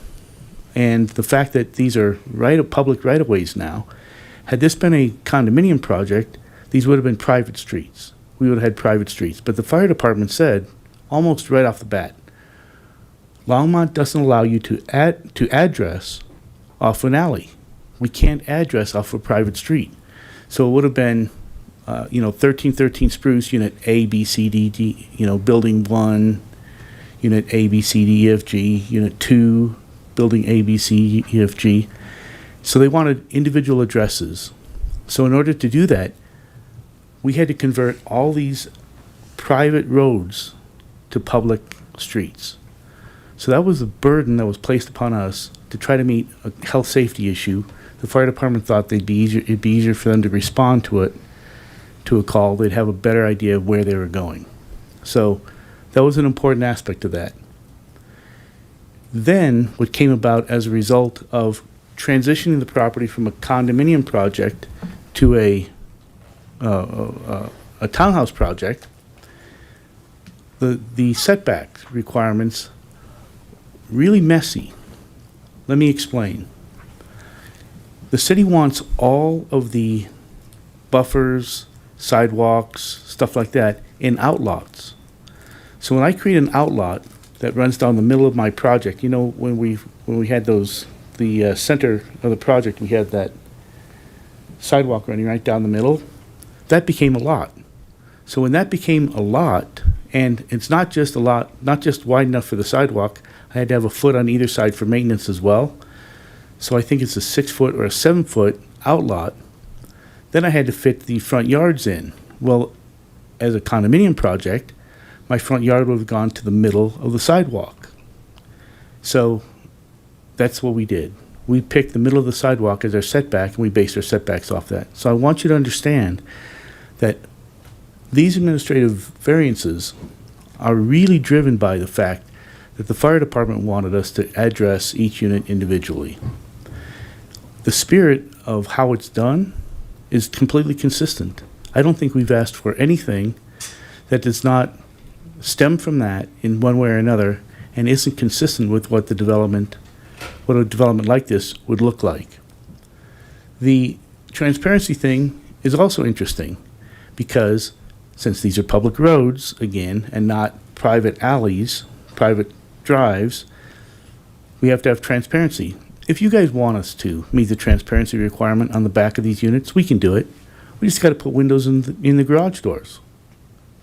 and the fact that these are public right-of-ways now. Had this been a condominium project, these would have been private streets. We would have had private streets. But the fire department said, almost right off the bat, Longmont doesn't allow you to address off an alley. We can't address off a private street. So it would have been, 1313 Spruce, Unit A, B, C, D, D, Building 1, Unit A, B, C, D, E, F, G, Unit 2, Building A, B, C, E, F, G. So they wanted individual addresses. So in order to do that, we had to convert all these private roads to public streets. So that was the burden that was placed upon us to try to meet a health safety issue. The fire department thought it'd be easier for them to respond to a call. They'd have a better idea of where they were going. So that was an important aspect of that. Then what came about as a result of transitioning the property from a condominium project to a townhouse project, the setback requirements really messy. Let me explain. The city wants all of the buffers, sidewalks, stuff like that in outlots. So when I create an outlot that runs down the middle of my project, you know, when we had the center of the project, we had that sidewalk running right down the middle, that became a lot. So when that became a lot, and it's not just a lot, not just wide enough for the sidewalk, I had to have a foot on either side for maintenance as well. So I think it's a 6 foot or a 7 foot outlot. Then I had to fit the front yards in. Well, as a condominium project, my front yard would have gone to the middle of the sidewalk. So that's what we did. We picked the middle of the sidewalk as our setback, and we based our setbacks off that. So I want you to understand that these administrative variances are really driven by the fact that the fire department wanted us to address each unit individually. The spirit of how it's done is completely consistent. I don't think we've asked for anything that does not stem from that in one way or another and isn't consistent with what a development like this would look like. The transparency thing is also interesting because since these are public roads, again, and not private alleys, private drives, we have to have transparency. If you guys want us to meet the transparency requirement on the back of these units, we can do it. We just got to put windows in the garage doors.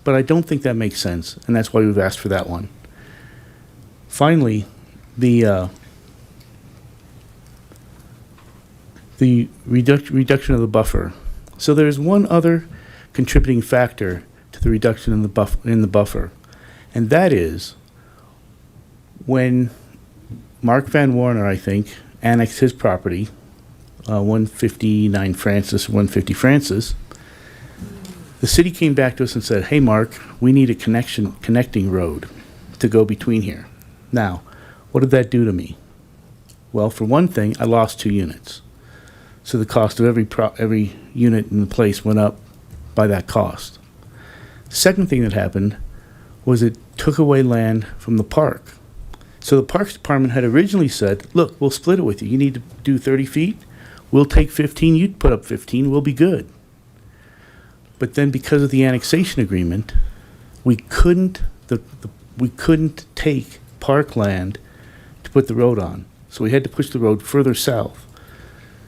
But I don't think that makes sense, and that's why we've asked for that one. Finally, the reduction of the buffer. So there's one other contributing factor to the reduction in the buffer, and that is when Mark Van Warner, I think, annexed his property, 159 Francis, 150 Francis, the city came back to us and said, hey, Mark, we need a connecting road to go between here. Now, what did that do to me? Well, for one thing, I lost 2 units. So the cost of every unit in the place went up by that cost. Second thing that happened was it took away land from the park. So the Parks Department had originally said, look, we'll split it with you. You need to do 30 feet. We'll take 15. You put up 15. We'll be good. But then because of the annexation agreement, we couldn't take parkland to put the road on. So we had to push the road further south.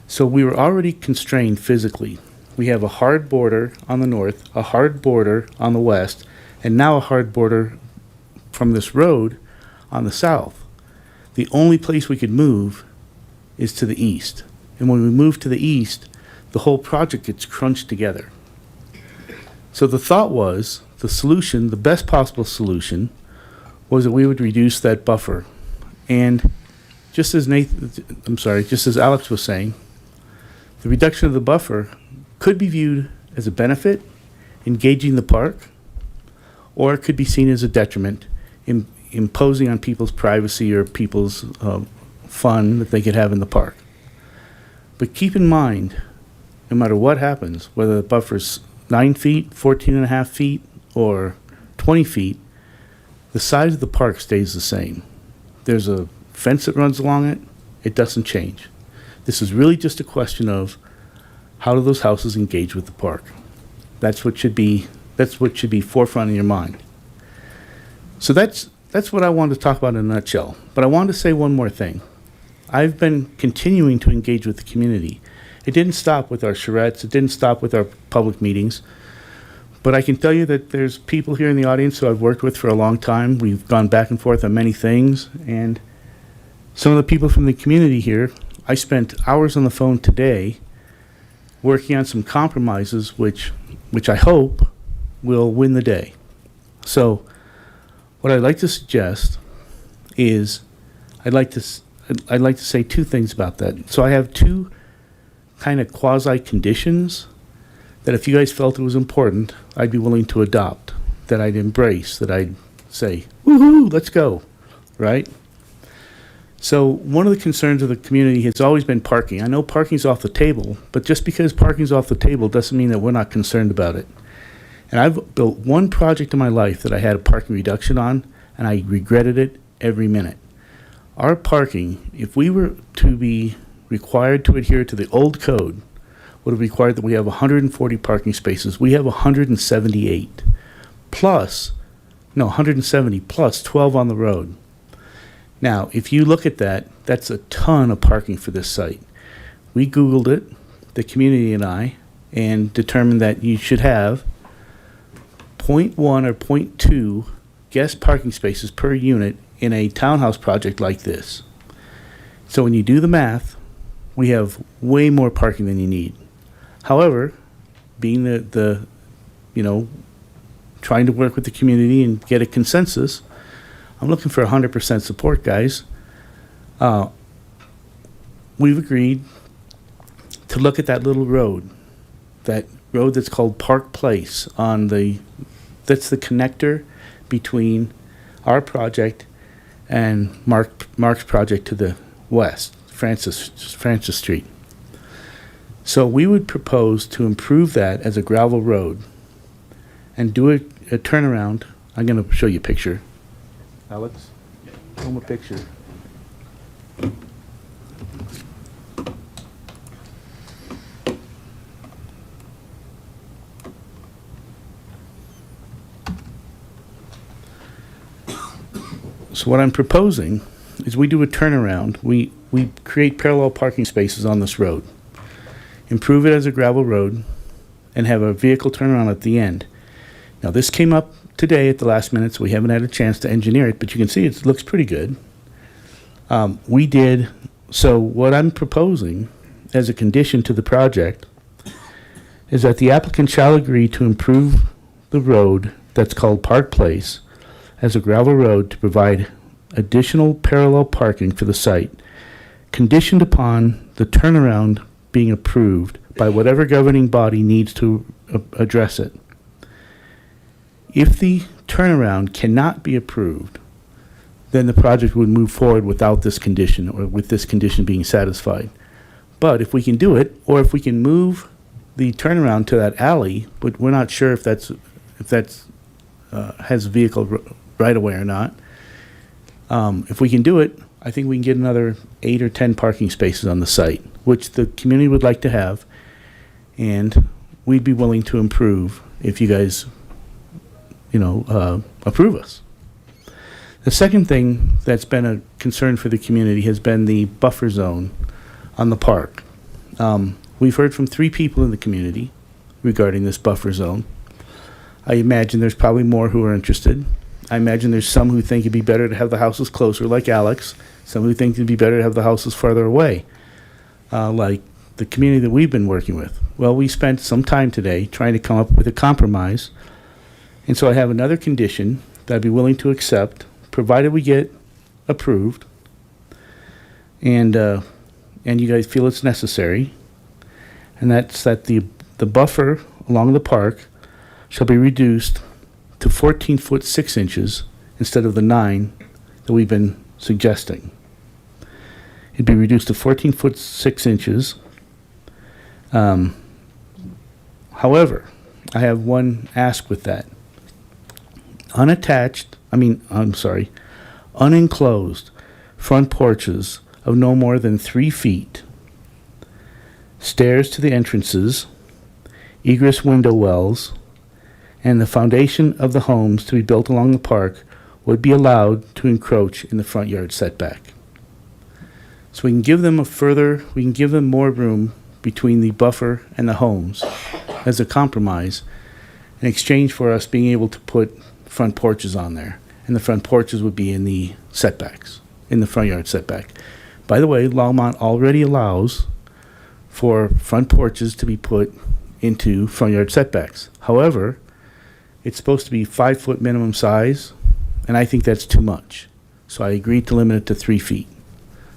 So we were already constrained physically. We have a hard border on the north, a hard border on the west, and now a hard border from this road on the south. The only place we could move is to the east. And when we move to the east, the whole project gets crunched together. So the thought was, the solution, the best possible solution, was that we would reduce that buffer. And just as Alex was saying, the reduction of the buffer could be viewed as a benefit, engaging the park, or it could be seen as a detriment, imposing on people's privacy or people's fun that they could have in the park. But keep in mind, no matter what happens, whether the buffer's 9 feet, 14.5 feet, or 20 feet, the size of the park stays the same. There's a fence that runs along it. It doesn't change. This is really just a question of how do those houses engage with the park. That's what should be forefront in your mind. So that's what I wanted to talk about in a nutshell. But I wanted to say one more thing. I've been continuing to engage with the community. It didn't stop with our charrettes. It didn't stop with our public meetings. But I can tell you that there's people here in the audience who I've worked with for a long time. We've gone back and forth on many things. And some of the people from the community here, I spent hours on the phone today working on some compromises which I hope will win the day. So what I'd like to suggest is I'd like to say 2 things about that. So I have 2 kind of quasi-conditions that if you guys felt it was important, I'd be willing to adopt, that I'd embrace, that I'd say, woohoo, let's go, right? So one of the concerns of the community has always been parking. I know parking's off the table, but just because parking's off the table doesn't mean that we're not concerned about it. And I've built one project in my life that I had a parking reduction on, and I regretted it every minute. Our parking, if we were to be required to adhere to the old code, would have required that we have 140 parking spaces. We have 178 plus, no, 170 plus 12 on the road. Now, if you look at that, that's a ton of parking for this site. We Googled it, the community and I, and determined that you should have 0.1 or 0.2 guest parking spaces per unit in a townhouse project like this. So when you do the math, we have way more parking than you need. However, being the trying to work with the community and get a consensus, I'm looking for 100% support, guys. We've agreed to look at that little road, that's called Park Place that's the connector between our project and Mark's project to the west, Francis Street. So we would propose to improve that as a gravel road and do a turnaround. I'm going to show you a picture. Alex, show him a picture. So what I'm proposing is we do a turnaround. We create parallel parking spaces on this road, improve it as a gravel road, and have a vehicle turnaround at the end. Now, this came up today at the last minute, so we haven't had a chance to engineer it, but you can see it looks pretty good. So what I'm proposing as a condition to the project is that the applicant shall agree to improve the road that's called Park Place as a gravel road to provide additional parallel parking for the site, conditioned upon the turnaround being approved by whatever governing body needs to address it. If the turnaround cannot be approved, then the project would move forward without this condition, or with this condition being satisfied. But if we can do it, or if we can move the turnaround to that alley, but we're not sure if that's has vehicle right away or not. If we can do it, I think we can get another 8 or 10 parking spaces on the site, which the community would like to have, and we'd be willing to improve if you guys, approve us. The second thing that's been a concern for the community has been the buffer zone on the park. We've heard from 3 people in the community regarding this buffer zone. I imagine there's probably more who are interested. I imagine there's some who think it'd be better to have the houses closer, like Alex. Some who think it'd be better to have the houses farther away, like the community that we've been working with. Well, we spent some time today trying to come up with a compromise. And so I have another condition that I'd be willing to accept, provided we get approved, and you guys feel it's necessary. And that's that the buffer along the park shall be reduced to 14 foot 6 inches instead of the 9 that we've been suggesting. It'd be reduced to 14 foot 6 inches. However, I have one ask with that. Unenclosed front porches of no more than 3 feet, stairs to the entrances, egress window wells, and the foundation of the homes to be built along the park would be allowed to encroach in the front yard setback. So we can give them more room between the buffer and the homes as a compromise in exchange for us being able to put front porches on there. And the front porches would be in the setbacks, in the front yard setback. By the way, Longmont already allows for front porches to be put into front yard setbacks. However, it's supposed to be 5 foot minimum size, and I think that's too much. So I agreed to limit it to 3 feet.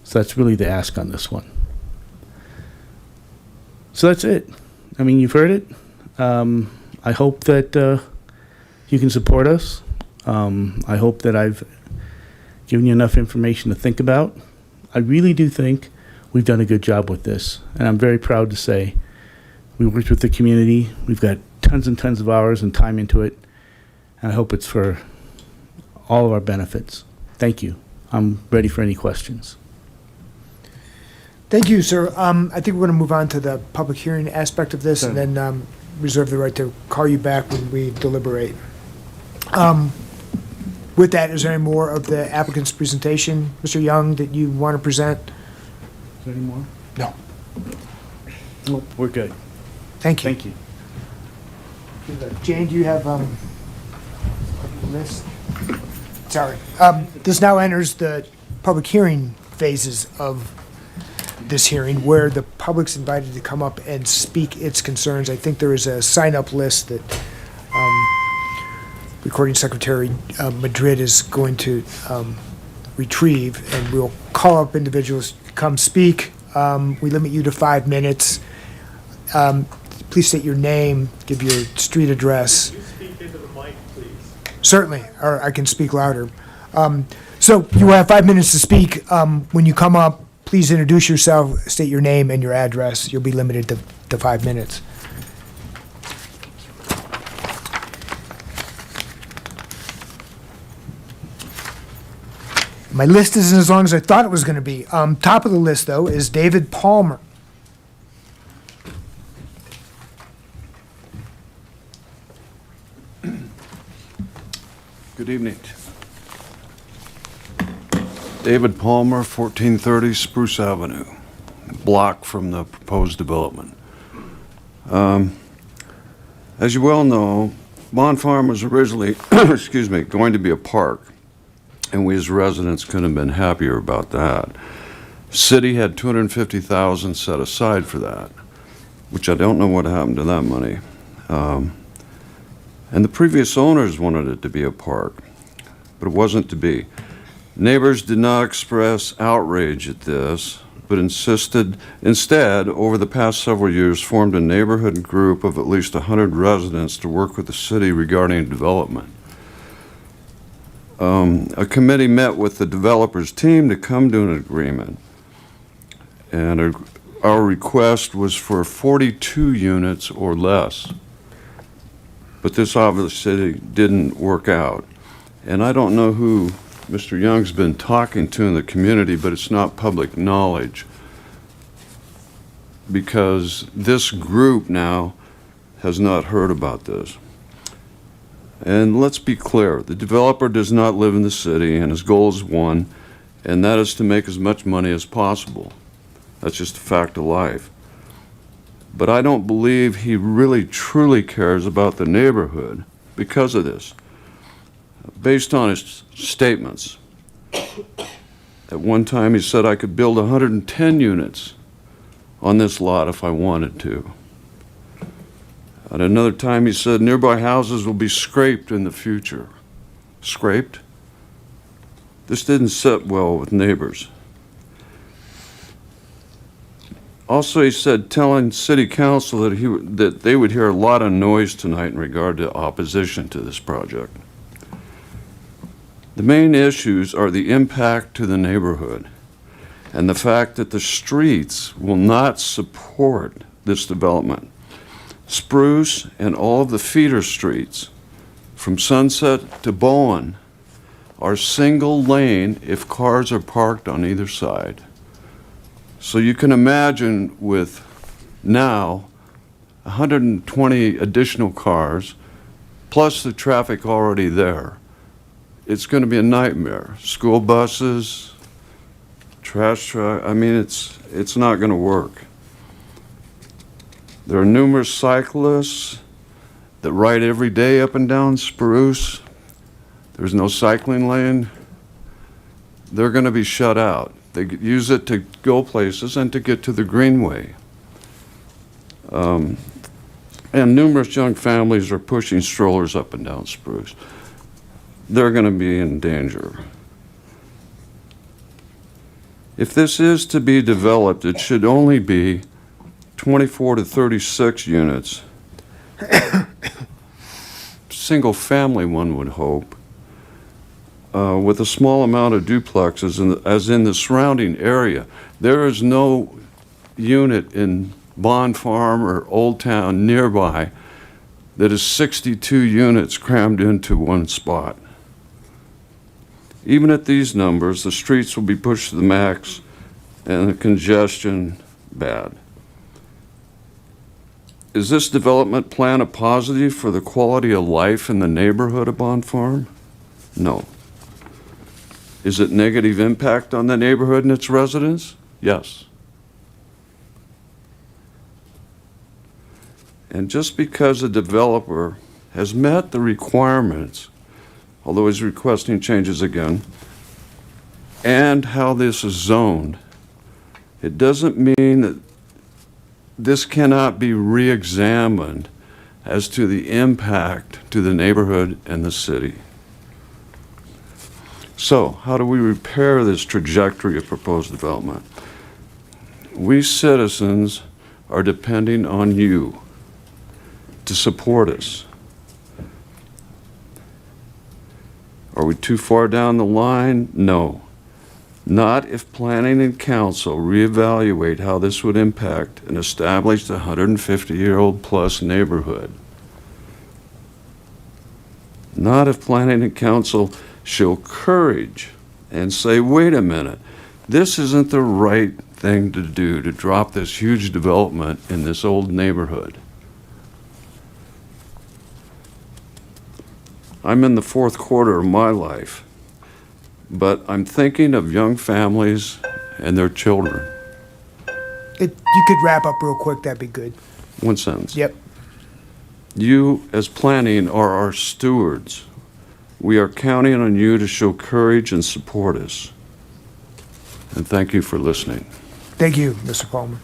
So that's really the ask on this one. So that's it. I mean, you've heard it. I hope that you can support us. I hope that I've given you enough information to think about. I really do think we've done a good job with this, and I'm very proud to say we worked with the community. We've got tons and tons of hours and time into it, and I hope it's for all of our benefits. Thank you. I'm ready for any questions. Thank you, sir. I think we're going to move on to the public hearing aspect of this and then reserve the right to call you back when we deliberate. With that, is there any more of the applicant's presentation, Mr. Young, that you want to present? Is there any more? No. Nope, we're good. Thank you. Thank you. Jane, do you have a list? Sorry. This now enters the public hearing phases of this hearing where the public's invited to come up and speak its concerns. I think there is a sign-up list that Recording Secretary Madrid is going to retrieve, and we'll call up individuals to come speak. We limit you to 5 minutes. Please state your name, give your street address. Can you speak into the mic, please? Certainly, or I can speak louder. So you will have 5 minutes to speak. When you come up, please introduce yourself, state your name and your address. You'll be limited to 5 minutes. My list isn't as long as I thought it was going to be. Top of the list, though, is David Palmer. Good evening. David Palmer, 1430 Spruce Avenue, block from the proposed development. As you well know, Bond Farm was originally, excuse me, going to be a park, and we as residents couldn't have been happier about that. City had $250,000 set aside for that, which I don't know what happened to that money. And the previous owners wanted it to be a park, but it wasn't to be. Neighbors did not express outrage at this, but instead, over the past several years, formed a neighborhood group of at least 100 residents to work with the city regarding development. A committee met with the developer's team to come to an agreement, and our request was for 42 units or less. But this obviously didn't work out. And I don't know who Mr. Young's been talking to in the community, but it's not public knowledge, because this group now has not heard about this. And let's be clear, the developer does not live in the city, and his goal is one, and that is to make as much money as possible. That's just a fact of life. But I don't believe he really truly cares about the neighborhood because of this. Based on his statements, at one time he said I could build 110 units on this lot if I wanted to. At another time he said nearby houses will be scraped in the future. Scraped? This didn't sit well with neighbors. Also, he said, telling city council that they would hear a lot of noise tonight in regard to opposition to this project. The main issues are the impact to the neighborhood and the fact that the streets will not support this development. Spruce and all of the feeder streets from Sunset to Bowen are single lane if cars are parked on either side. So you can imagine with now 120 additional cars, plus the traffic already there, it's going to be a nightmare. School buses, trash truck, I mean, it's not going to work. There are numerous cyclists that ride every day up and down Spruce. There's no cycling lane. They're going to be shut out. They use it to go places and to get to the greenway. And numerous young families are pushing strollers up and down Spruce. They're going to be in danger. If this is to be developed, it should only be 24 to 36 units. Single family, one would hope. With a small amount of duplexes as in the surrounding area. There is no unit in Bond Farm or Old Town nearby that is 62 units crammed into one spot. Even at these numbers, the streets will be pushed to the max and the congestion bad. Is this development plan a positive for the quality of life in the neighborhood of Bond Farm? No. Is it negative impact on the neighborhood and its residents? Yes. And just because a developer has met the requirements, although he's requesting changes again, and how this is zoned, it doesn't mean that this cannot be re-examined as to the impact to the neighborhood and the city. So, how do we repair this trajectory of proposed development? We citizens are depending on you to support us. Are we too far down the line? No. Not if planning and council reevaluate how this would impact an established 150-year-old plus neighborhood. Not if planning and council show courage and say, wait a minute, this isn't the right thing to do to drop this huge development in this old neighborhood. I'm in the fourth quarter of my life, but I'm thinking of young families and their children. You could wrap up real quick, that'd be good. One sentence. Yep. You, as planning, are our stewards. We are counting on you to show courage and support us. And thank you for listening. Thank you, Mr. Palmer.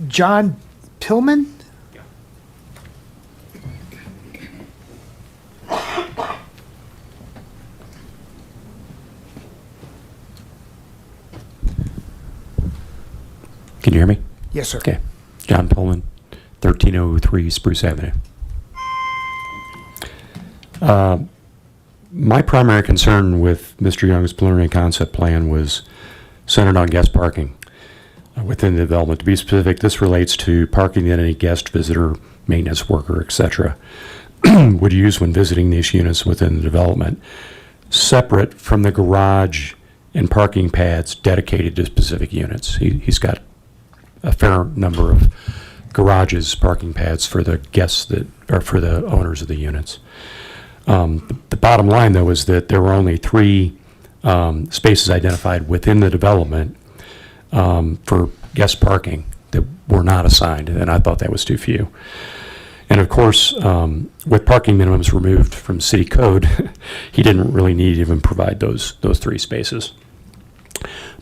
John Pillman? Can you hear me? Yes, sir. Okay. John Pullman, 1303 Spruce Avenue. My primary concern with Mr. Young's preliminary concept plan was centered on guest parking within the development. To be specific, this relates to parking that any guest, visitor, maintenance worker, etc. would use when visiting these units within the development, separate from the garage and parking pads dedicated to specific units. He's got a fair number of garages, parking pads for the guests that are for the owners of the units. The bottom line, though, is that there were only 3 spaces identified within the development for guest parking that were not assigned, and I thought that was too few. And of course, with parking minimums removed from city code, he didn't really need to even provide those 3 spaces.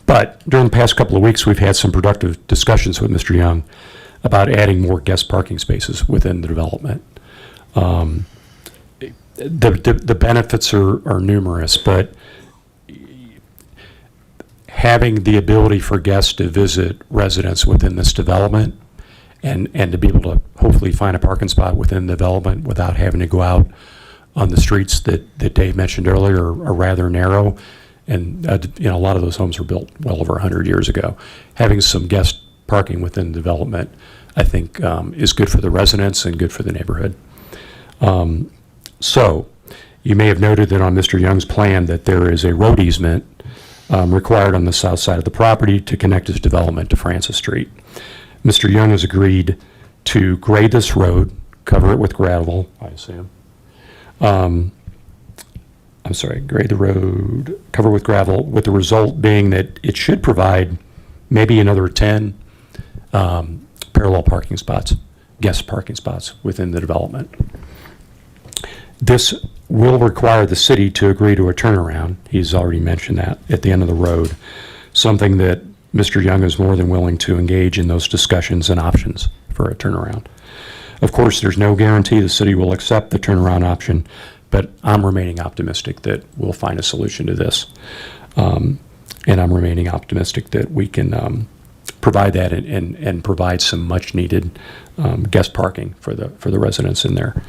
But during the past couple of weeks, we've had some productive discussions with Mr. Young about adding more guest parking spaces within the development. The benefits are numerous, but having the ability for guests to visit residents within this development and to be able to hopefully find a parking spot within the development without having to go out on the streets that Dave mentioned earlier are rather narrow. And a lot of those homes were built well over 100 years ago. Having some guest parking within the development, I think, is good for the residents and good for the neighborhood. So, you may have noted that on Mr. Young's plan that there is a road easement required on the south side of the property to connect his development to Francis Street. Mr. Young has agreed to grade this road, cover it with gravel, I assume. Grade the road, cover with gravel, with the result being that it should provide maybe another 10 parallel parking spots, guest parking spots within the development. This will require the city to agree to a turnaround. He's already mentioned that at the end of the road, something that Mr. Young is more than willing to engage in those discussions and options for a turnaround. Of course, there's no guarantee the city will accept the turnaround option, but I'm remaining optimistic that we'll find a solution to this. And I'm remaining optimistic that we can provide that and provide some much needed guest parking for the residents in there.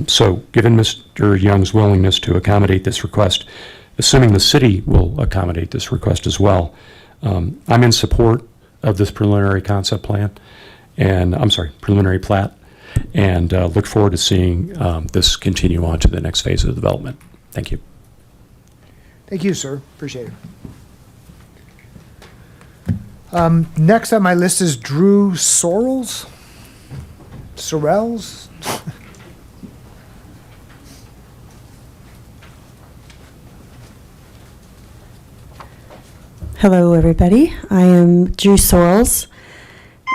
So given Mr. Young's willingness to accommodate this request, assuming the city will accommodate this request as well, I'm in support of this preliminary concept plan, and preliminary plat, and look forward to seeing this continue on to the next phase of development. Thank you. Thank you, sir. Appreciate it. Next on my list is Drew Sorrells. Sorrells? Hello, everybody. I am Drew Sorrells,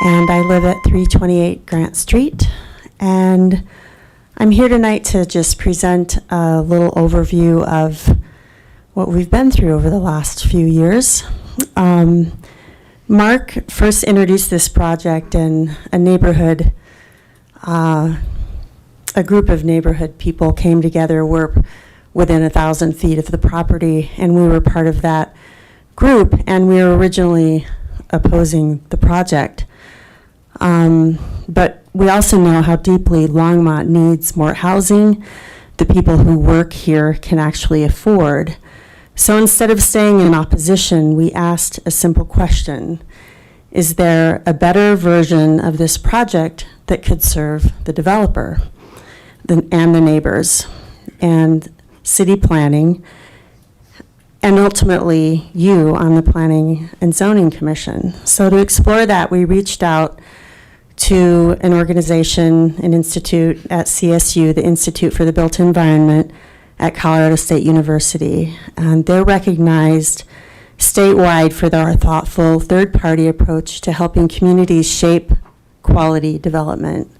and I live at 328 Grant Street. And I'm here tonight to just present a little overview of what we've been through over the last few years. Mark first introduced this project in a neighborhood, a group of neighborhood people came together. We're within 1,000 feet of the property, and we were part of that group, and we were originally opposing the project. But we also know how deeply Longmont needs more housing. The people who work here can actually afford. So instead of staying in opposition, we asked a simple question. Is there a better version of this project that could serve the developer and the neighbors and city planning, and ultimately you on the Planning and Zoning Commission? So to explore that, we reached out to an organization, an institute at CSU, the Institute for the Built Environment at Colorado State University. And they're recognized statewide for their thoughtful third-party approach to helping communities shape quality development.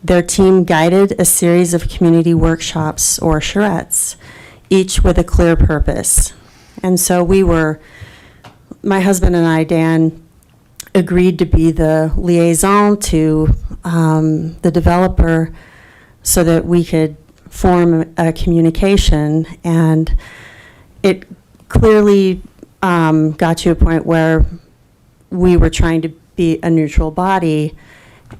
Their team guided a series of community workshops, or charrettes, each with a clear purpose. And so my husband and I, Dan, agreed to be the liaison to the developer so that we could form a communication. And it clearly got to a point where we were trying to be a neutral body,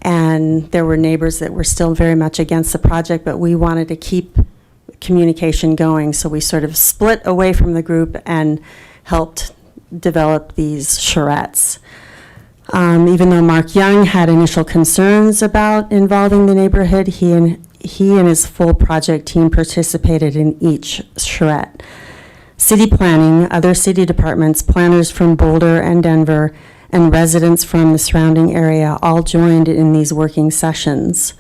and there were neighbors that were still very much against the project, but we wanted to keep communication going. So we sort of split away from the group and helped develop these charrettes. Even though Mark Young had initial concerns about involving the neighborhood, he and his full project team participated in each charrette. City planning, other city departments, planners from Boulder and Denver, and residents from the surrounding area all joined in these working sessions.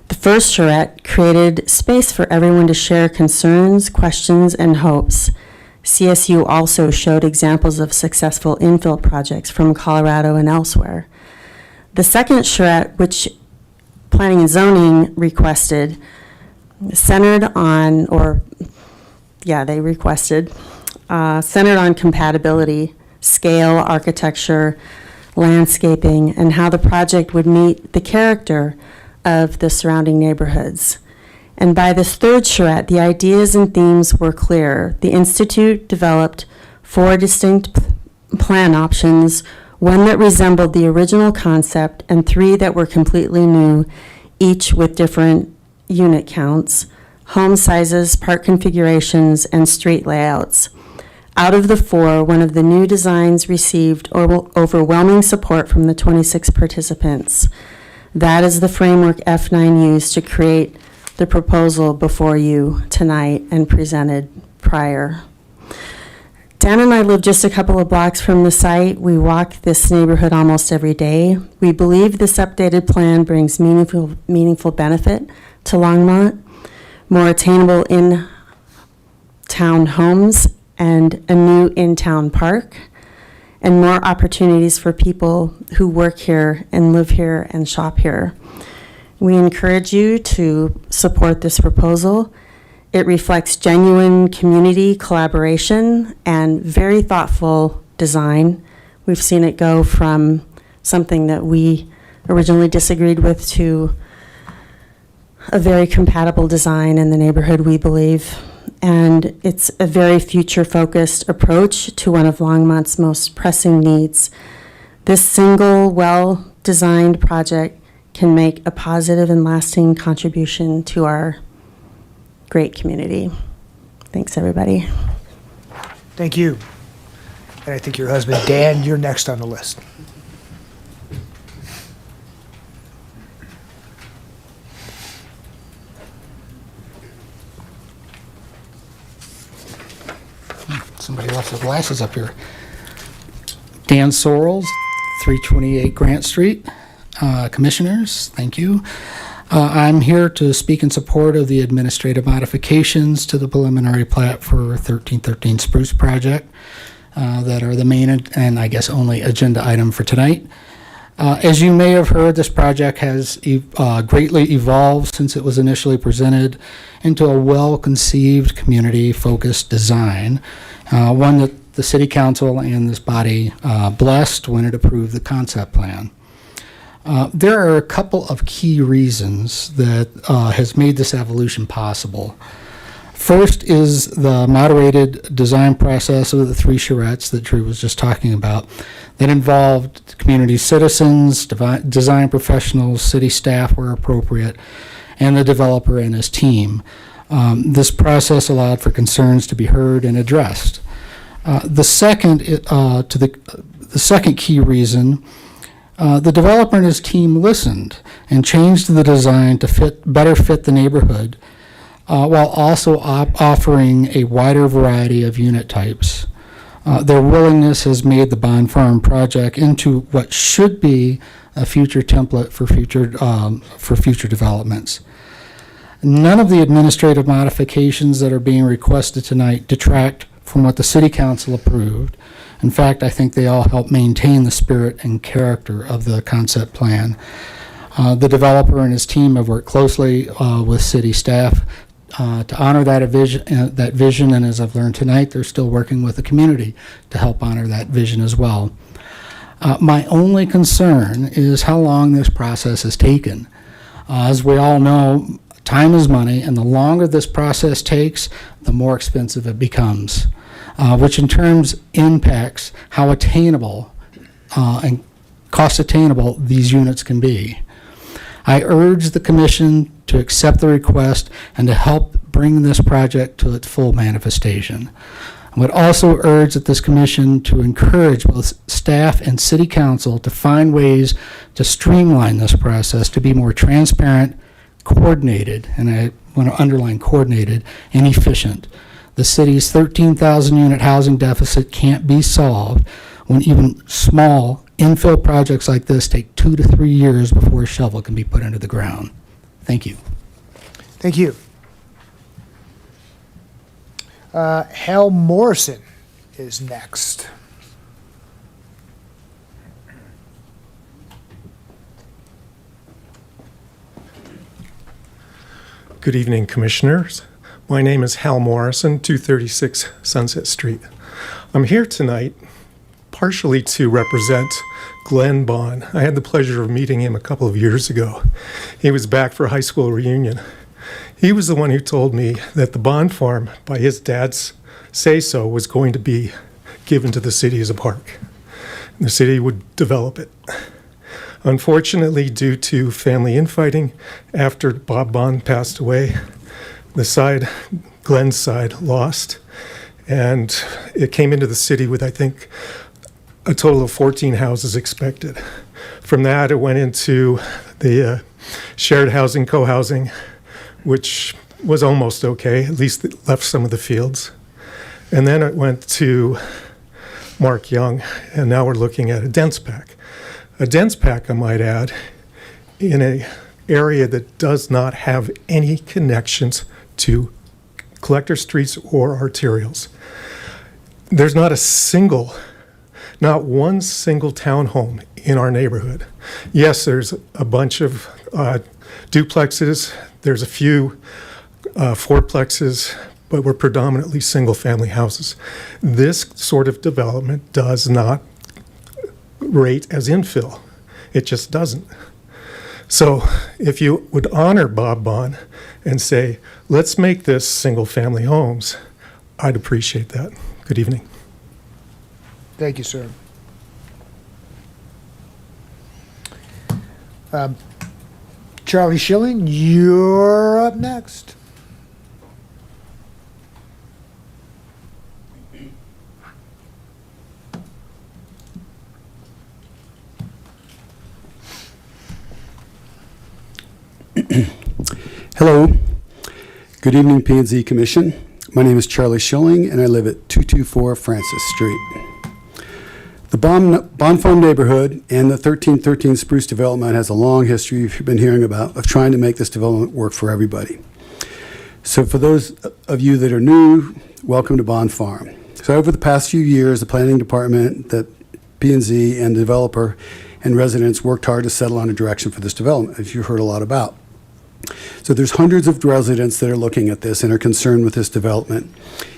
The first charrette created space for everyone to share concerns, questions, and hopes. CSU also showed examples of successful infill projects from Colorado and elsewhere. The second charrette, which Planning and Zoning requested, centered on compatibility, scale, architecture, landscaping, and how the project would meet the character of the surrounding neighborhoods. And by this third charrette, the ideas and themes were clear. The Institute developed 4 distinct plan options, one that resembled the original concept, and 3 that were completely new, each with different unit counts, home sizes, park configurations, and street layouts. Out of the 4, one of the new designs received overwhelming support from the 26 participants. That is the framework F9 used to create the proposal before you tonight and presented prior. Dan and I live just a couple of blocks from the site. We walk this neighborhood almost every day. We believe this updated plan brings meaningful benefit to Longmont, more attainable in-town homes and a new in-town park, and more opportunities for people who work here and live here and shop here. We encourage you to support this proposal. It reflects genuine community collaboration and very thoughtful design. We've seen it go from something that we originally disagreed with to a very compatible design in the neighborhood, we believe. And it's a very future-focused approach to one of Longmont's most pressing needs. This single, well-designed project can make a positive and lasting contribution to our great community. Thanks, everybody. Thank you. And I think your husband, Dan, you're next on the list. lost his glasses up here. Dan Sorrells, 328 Grant Street. Commissioners, thank you. I'm here to speak in support of the administrative modifications to the preliminary plat for 1313 Spruce Project that are the main and I guess only agenda item for tonight. As you may have heard, this project has greatly evolved since it was initially presented into a well-conceived, community-focused design, one that the City Council and this body blessed when it approved the concept plan. There are a couple of key reasons that has made this evolution possible. First is the moderated design process of the 3 charrettes that Drew was just talking about that involved community citizens, design professionals, city staff where appropriate, and the developer and his team. This process allowed for concerns to be heard and addressed. The second key reason, the developer and his team listened and changed the design to better fit the neighborhood, while also offering a wider variety of unit types. Their willingness has made the Bond Farm project into what should be a future template for future developments. None of the administrative modifications that are being requested tonight detract from what the City Council approved. In fact, I think they all help maintain the spirit and character of the concept plan. The developer and his team have worked closely with city staff to honor that vision, and as I've learned tonight, they're still working with the community to help honor that vision as well. My only concern is how long this process has taken. As we all know, time is money, and the longer this process takes, the more expensive it becomes, which in terms impacts how attainable and cost attainable these units can be. I urge the Commission to accept the request and to help bring this project to its full manifestation. I would also urge that this Commission to encourage both staff and City Council to find ways to streamline this process to be more transparent, coordinated, and I want to underline coordinated, and efficient. The city's 13,000 unit housing deficit can't be solved when even small infill projects like this take 2 to 3 years before a shovel can be put into the ground. Thank you. Thank you. Hal Morrison is next. Good evening, Commissioners. My name is Hal Morrison, 236 Sunset Street. I'm here tonight partially to represent Glenn Bond. I had the pleasure of meeting him a couple of years ago. He was back for a high school reunion. He was the one who told me that the Bond Farm, by his dad's say-so, was going to be given to the city as a park. The city would develop it. Unfortunately, due to family infighting, after Bob Bond passed away, Glenn's side lost, and it came into the city with, I think, a total of 14 houses expected. From that, it went into the shared housing, co-housing, which was almost okay, at least it left some of the fields. And then it went to Mark Young, and now we're looking at a dense pack. A dense pack, I might add, in an area that does not have any connections to collector streets or arterials. There's not one single townhome in our neighborhood. Yes, there's a bunch of duplexes, there's a few fourplexes, but we're predominantly single-family houses. This sort of development does not rate as infill. It just doesn't. So if you would honor Bob Bond and say, let's make this single-family homes, I'd appreciate that. Good evening. Thank you, sir. Charlie Schilling, you're up next. Hello. Good evening, P&Z Commission. My name is Charlie Schilling, and I live at 224 Francis Street. The Bond Farm neighborhood and the 1313 Spruce development has a long history you've been hearing about of trying to make this development work for everybody. So for those of you that are new, welcome to Bond Farm. So over the past few years, the planning department, the P&Z, and the developer and residents worked hard to settle on a direction for this development, as you've heard a lot about. So there's hundreds of residents that are looking at this and are concerned with this development.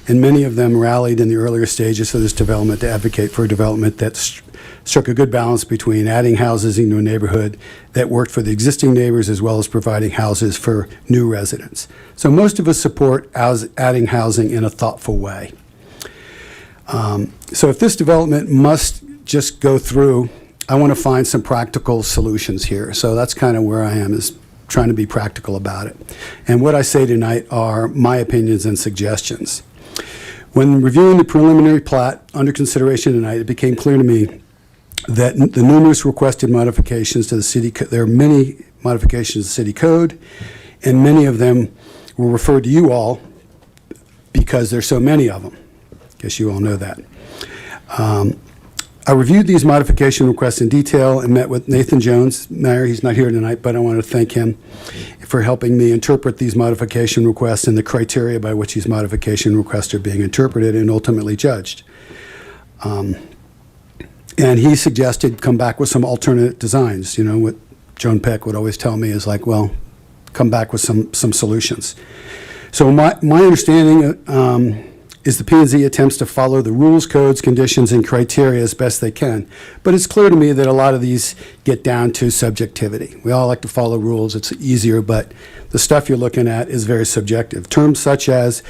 And many of them rallied in the earlier stages of this development to advocate for a development that struck a good balance between adding houses into a neighborhood that worked for the existing neighbors as well as providing houses for new residents. So most of us support adding housing in a thoughtful way. So if this development must just go through, I want to find some practical solutions here. So that's kind of where I am, is trying to be practical about it. And what I say tonight are my opinions and suggestions. When reviewing the preliminary plat under consideration tonight, it became clear to me that the numerous requested modifications to the city, there are many modifications to the city code, and many of them were referred to you all because there's so many of them. Guess you all know that. I reviewed these modification requests in detail and met with Nathan Jones, Mayor. He's not here tonight, but I want to thank him for helping me interpret these modification requests and the criteria by which these modification requests are being interpreted and ultimately judged. And he suggested come back with some alternate designs. You know, what Joan Peck would always tell me is like, well, come back with some solutions. So my understanding is the P&Z attempts to follow the rules, codes, conditions, and criteria as best they can. But it's clear to me that a lot of these get down to subjectivity. We all like to follow rules, it's easier, but the stuff you're looking at is very subjective. Terms such as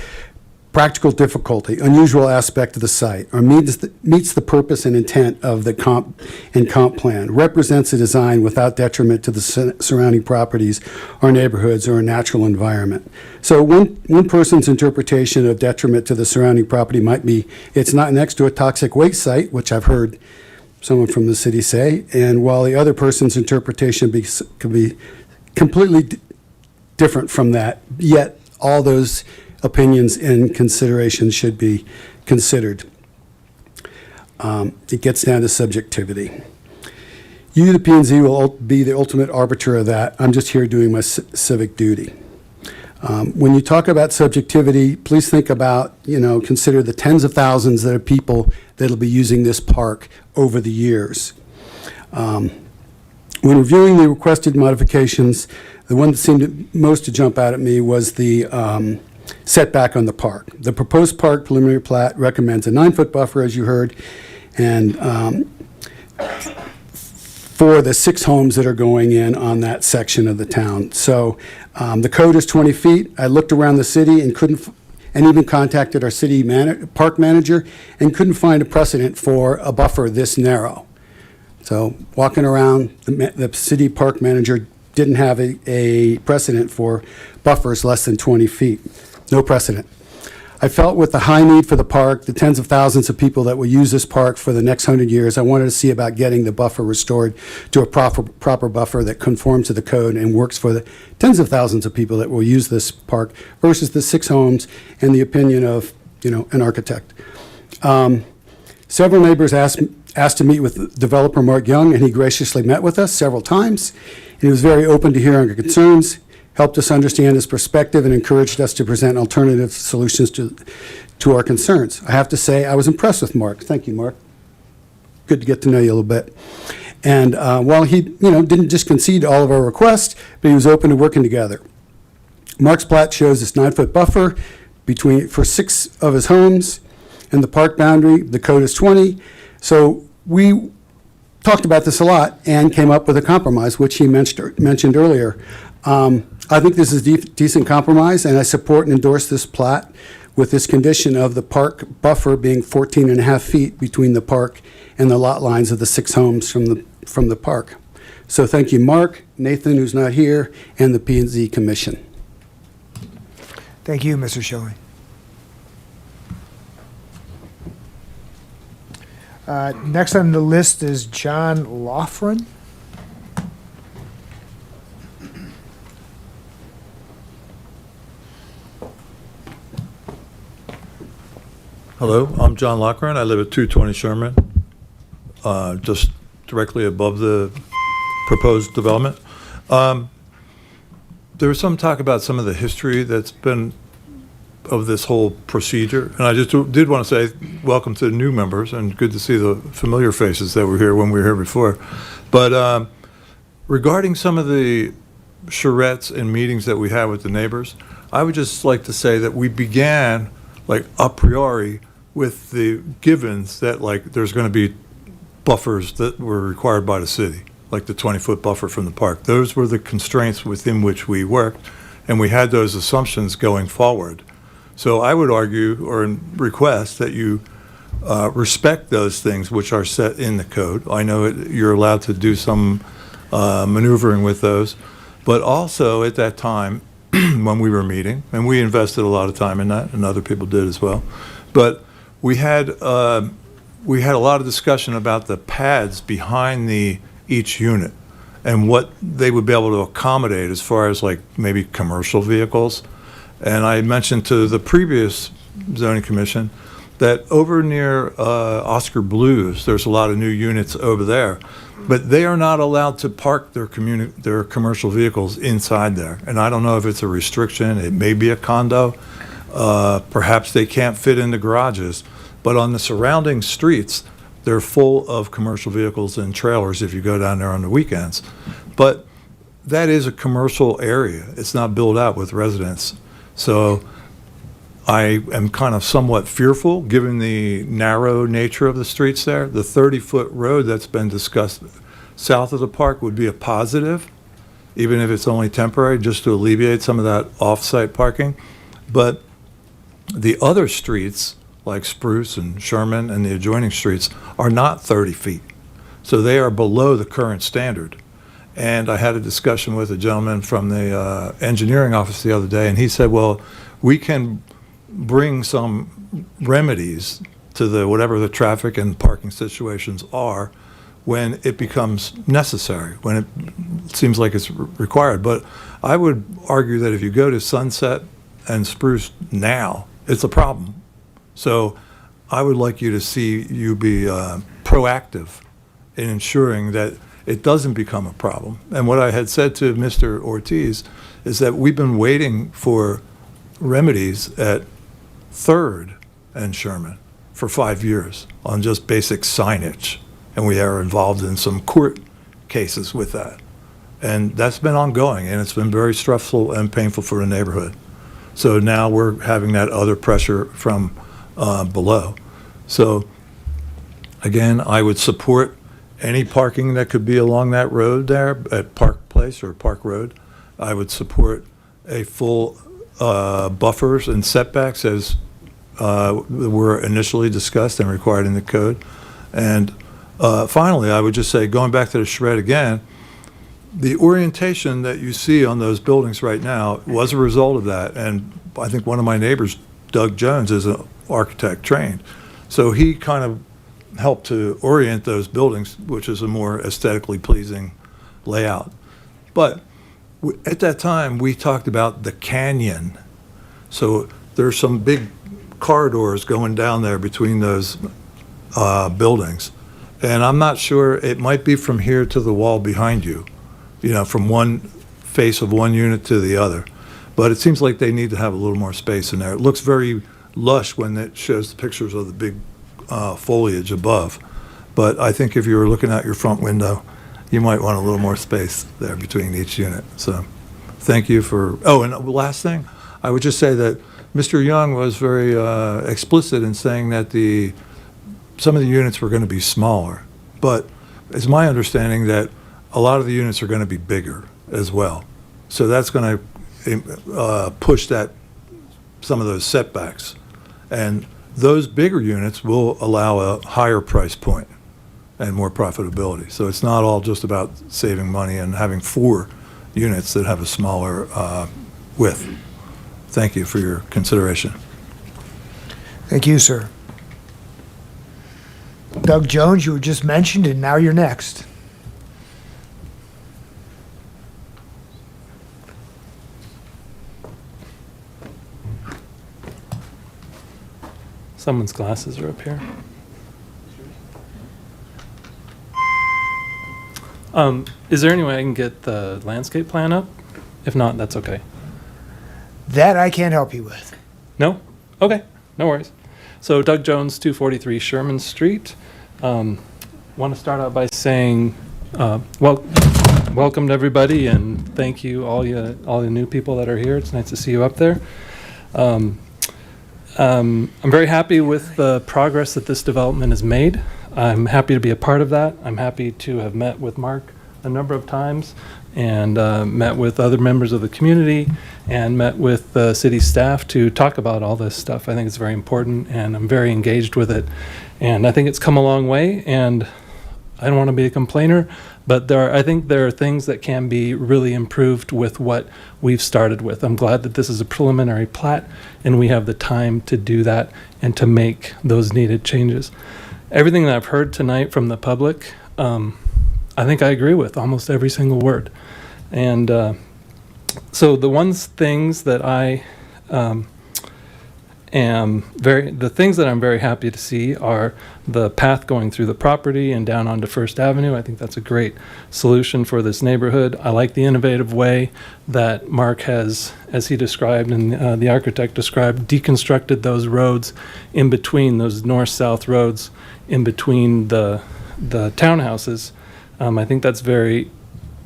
practical difficulty, unusual aspect of the site, or meets the purpose and intent of the comp plan, represents a design without detriment to the surrounding properties or neighborhoods or a natural environment. So one person's interpretation of detriment to the surrounding property might be it's not next to a toxic waste site, which I've heard someone from the city say, and while the other person's interpretation could be completely different from that, yet all those opinions and considerations should be considered. It gets down to subjectivity. You, the P&Z, will be the ultimate arbiter of that. I'm just here doing my civic duty. When you talk about subjectivity, please think about, consider the tens of thousands that are people that'll be using this park over the years. When reviewing the requested modifications, the one that seemed most to jump out at me was the setback on the park. The proposed park preliminary plat recommends a 9-foot buffer, as you heard, and for the 6 homes that are going in on that section of the town. So the code is 20 feet. I looked around the city and even contacted our city park manager and couldn't find a precedent for a buffer this narrow. So walking around, the city park manager didn't have a precedent for buffers less than 20 feet. No precedent. I felt with the high need for the park, the tens of thousands of people that will use this park for the next 100 years, I wanted to see about getting the buffer restored to a proper buffer that conforms to the code and works for the tens of thousands of people that will use this park versus the 6 homes and the opinion of, an architect. Several neighbors asked to meet with developer Mark Young, and he graciously met with us several times. He was very open to hearing our concerns, helped us understand his perspective, and encouraged us to present alternative solutions to our concerns. I have to say, I was impressed with Mark. Thank you, Mark. Good to get to know you a little bit. And while he, didn't just concede all of our requests, but he was open to working together. Mark's plat shows this 9-foot buffer for 6 of his homes, and the park boundary, the code is 20. So we talked about this a lot and came up with a compromise, which he mentioned earlier. I think this is a decent compromise, and I support and endorse this plat with this condition of the park buffer being 14 and a half feet between the park and the lot lines of the 6 homes from the park. So thank you, Mark, Nathan, who's not here, and the P&Z Commission. Thank you, Mr. Schilling. Next on the list is John Loughran. Hello, I'm John Lochran. I live at 220 Sherman, just directly above the proposed development. There was some talk about some of the history that's been of this whole procedure, and I just did want to say welcome to the new members, and good to see the familiar faces that were here when we were here before. But regarding some of the charrettes and meetings that we had with the neighbors, I would just like to say that we began like a priori with the givens that like there's going to be buffers that were required by the city, like the 20-foot buffer from the park. Those were the constraints within which we worked, and we had those assumptions going forward. So I would argue or request that you respect those things which are set in the code. I know you're allowed to do some maneuvering with those, but also at that time when we were meeting, and we invested a lot of time in that, and other people did as well, but we had a lot of discussion about the pads behind each unit and what they would be able to accommodate as far as like maybe commercial vehicles. And I mentioned to the previous zoning commission that over near Oscar Blues, there's a lot of new units over there, but they are not allowed to park their commercial vehicles inside there. And I don't know if it's a restriction. It may be a condo. Perhaps they can't fit in the garages, but on the surrounding streets, they're full of commercial vehicles and trailers if you go down there on the weekends. But that is a commercial area. It's not built out with residents. So I am kind of somewhat fearful, given the narrow nature of the streets there. The 30-foot road that's been discussed south of the park would be a positive, even if it's only temporary, just to alleviate some of that off-site parking. But the other streets, like Spruce and Sherman and the adjoining streets, are not 30 feet. So they are below the current standard. And I had a discussion with a gentleman from the engineering office the other day, and he said, well, we can bring some remedies to the whatever the traffic and parking situations are when it becomes necessary, when it seems like it's required. But I would argue that if you go to Sunset and Spruce now, it's a problem. So I would like you to see you be proactive in ensuring that it doesn't become a problem. And what I had said to Mr. Ortiz is that we've been waiting for remedies at 3rd and Sherman for 5 years on just basic signage. And we are involved in some court cases with that. And that's been ongoing, and it's been very stressful and painful for the neighborhood. So now we're having that other pressure from below. So again, I would support any parking that could be along that road there at Park Place or Park Road. I would support a full buffers and setbacks as were initially discussed and required in the code. And finally, I would just say, going back to the charrette again, the orientation that you see on those buildings right now was a result of that. And I think one of my neighbors, Doug Jones, is an architect trained. So he kind of helped to orient those buildings, which is a more aesthetically pleasing layout. But at that time, we talked about the canyon. So there's some big corridors going down there between those buildings. And I'm not sure, it might be from here to the wall behind you, you know, from one face of one unit to the other. But it seems like they need to have a little more space in there. It looks very lush when it shows the pictures of the big foliage above. But I think if you were looking out your front window, you might want a little more space there between each unit. So thank you for, oh, and the last thing, I would just say that Mr. Young was very explicit in saying that some of the units were going to be smaller. But it's my understanding that a lot of the units are going to be bigger as well. So that's going to push some of those setbacks. And those bigger units will allow a higher price point and more profitability. So it's not all just about saving money and having 4 units that have a smaller width. Thank you for your consideration. Thank you, sir. Doug Jones, you were just mentioned, and now you're next. Someone's glasses are up here. Is there any way I can get the landscape plan up? If not, that's okay. That I can't help you with. No? Okay, no worries. So Doug Jones, 243 Sherman Street. Want to start out by saying, welcome to everybody, and thank you all the new people that are here. It's nice to see you up there. I'm very happy with the progress that this development has made. I'm happy to be a part of that. I'm happy to have met with Mark a number of times and met with other members of the community and met with the city staff to talk about all this stuff. I think it's very important, and I'm very engaged with it. And I think it's come a long way, and I don't want to be a complainer, but I think there are things that can be really improved with what we've started with. I'm glad that this is a preliminary plat, and we have the time to do that and to make those needed changes. Everything that I've heard tonight from the public, I think I agree with almost every single word. And so the things that I'm very happy to see are the path going through the property and down onto First Avenue. I think that's a great solution for this neighborhood. I like the innovative way that Mark has, as he described and the architect described, deconstructed those roads in between, those north-south roads in between the townhouses. I think that's very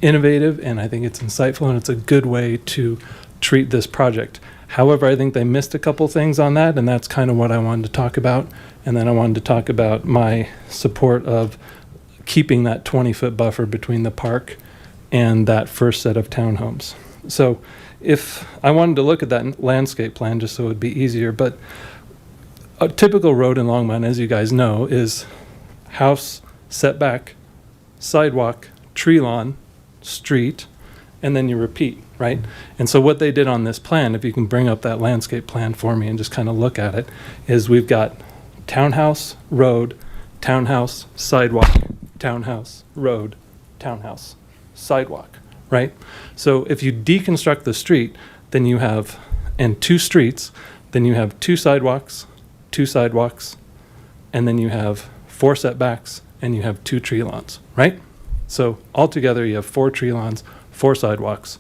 innovative, and I think it's insightful, and it's a good way to treat this project. However, I think they missed a couple things on that, and that's kind of what I wanted to talk about. And then I wanted to talk about my support of keeping that 20-foot buffer between the park and that first set of townhomes. So if I wanted to look at that landscape plan just so it would be easier, but a typical road in Longmont, as you guys know, is house, setback, sidewalk, tree lawn, street, and then you repeat, right? And so what they did on this plan, if you can bring up that landscape plan for me and just kind of look at it, is we've got townhouse, road, townhouse, sidewalk, townhouse, road, townhouse, sidewalk, right? So if you deconstruct the street, then you have, and two streets, then you have two sidewalks, and then you have 4 setbacks, and you have 2 tree lawns, right? So altogether you have 4 tree lawns, 4 sidewalks.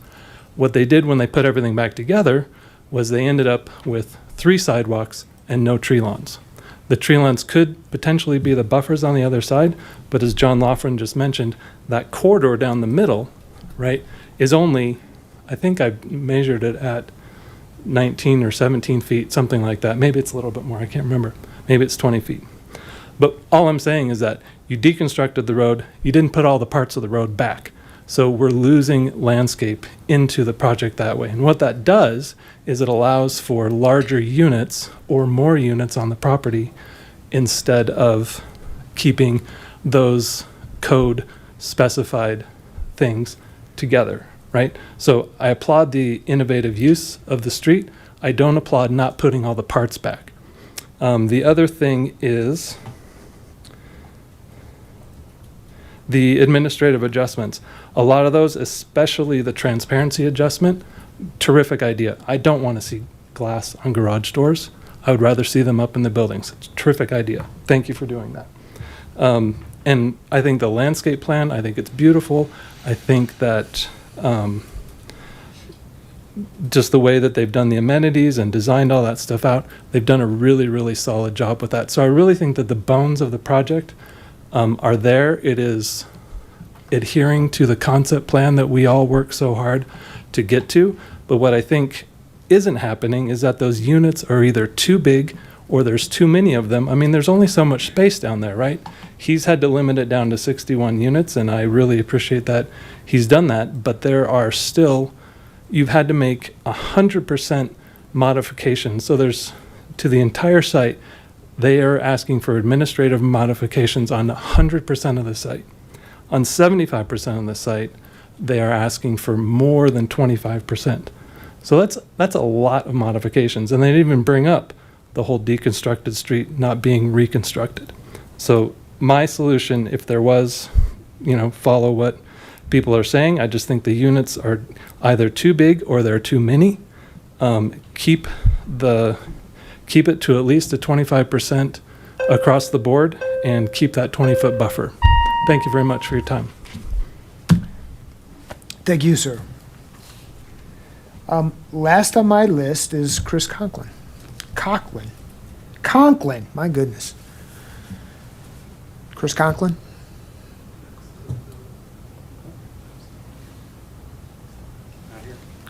What they did when they put everything back together was they ended up with 3 sidewalks and no tree lawns. The tree lawns could potentially be the buffers on the other side, but as John Loughran just mentioned, that corridor down the middle, right, is only, I think I measured it at 19 or 17 feet, something like that. Maybe it's a little bit more, I can't remember. Maybe it's 20 feet. But all I'm saying is that you deconstructed the road, you didn't put all the parts of the road back. So we're losing landscape into the project that way. And what that does is it allows for larger units or more units on the property instead of keeping those code specified things together, right? So I applaud the innovative use of the street. I don't applaud not putting all the parts back. The other thing is the administrative adjustments. A lot of those, especially the transparency adjustment, terrific idea. I don't want to see glass on garage doors. I would rather see them up in the buildings. It's a terrific idea. Thank you for doing that. And I think the landscape plan, I think it's beautiful. I think that just the way that they've done the amenities and designed all that stuff out, they've done a really, really solid job with that. So I really think that the bones of the project are there. It is adhering to the concept plan that we all work so hard to get to. But what I think isn't happening is that those units are either too big or there's too many of them. I mean, there's only so much space down there, right? He's had to limit it down to 61 units, and I really appreciate that he's done that. But there are still, you've had to make 100% modifications. So there's, to the entire site, they are asking for administrative modifications on 100% of the site. On 75% of the site, they are asking for more than 25%. So that's a lot of modifications. And they didn't even bring up the whole deconstructed street not being reconstructed. So my solution, if there was, follow what people are saying, I just think the units are either too big or they're too many. Keep keep it to at least a 25% across the board and keep that 20-foot buffer. Thank you very much for your time. Thank you, sir. Last on my list is Chris Conklin. Conklin, my goodness. Chris Conklin?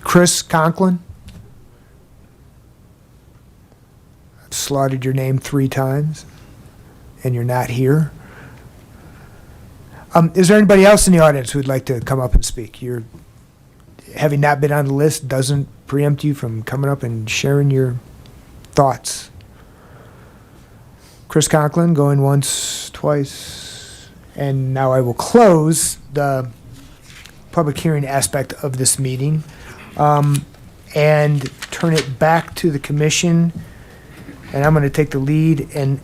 Chris Conklin? I've slaughtered your name 3 times, and you're not here. Is there anybody else in the audience who'd like to come up and speak? Having not been on the list doesn't preempt you from coming up and sharing your thoughts. Chris Conklin, going once, twice, and now I will close the public hearing aspect of this meeting and turn it back to the commission. And I'm going to take the lead and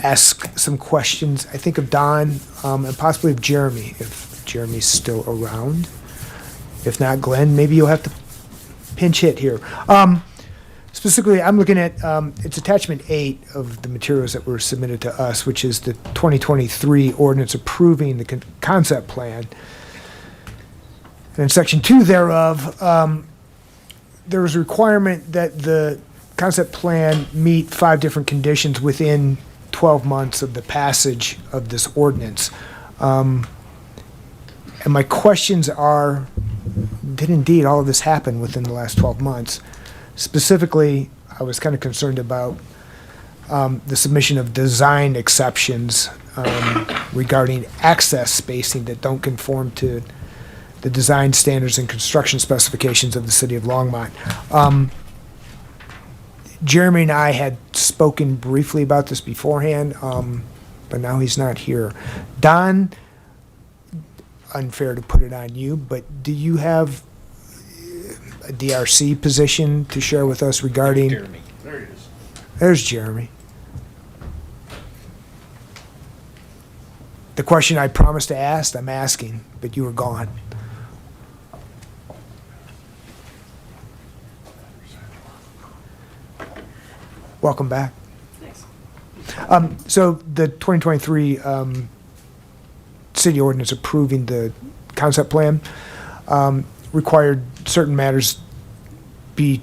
ask some questions, I think, of Don and possibly of Jeremy, if Jeremy's still around. If not, Glenn, maybe you'll have to pinch hit here. Specifically, I'm looking at, it's attachment 8 of the materials that were submitted to us, which is the 2023 ordinance approving the concept plan. And in section 2 thereof, there was a requirement that the concept plan meet 5 different conditions within 12 months of the passage of this ordinance. And my questions are, did indeed all of this happen within the last 12 months? Specifically, I was kind of concerned about the submission of design exceptions regarding access spacing that don't conform to the design standards and construction specifications of the city of Longmont. Jeremy and I had spoken briefly about this beforehand, but now he's not here. Don, unfair to put it on you, but do you have a DRC position to share with us regarding? Jeremy. There he is. There's Jeremy. The question I promised to ask, I'm asking, but you were gone. Welcome back. Thanks. So the 2023 city ordinance approving the concept plan required certain matters be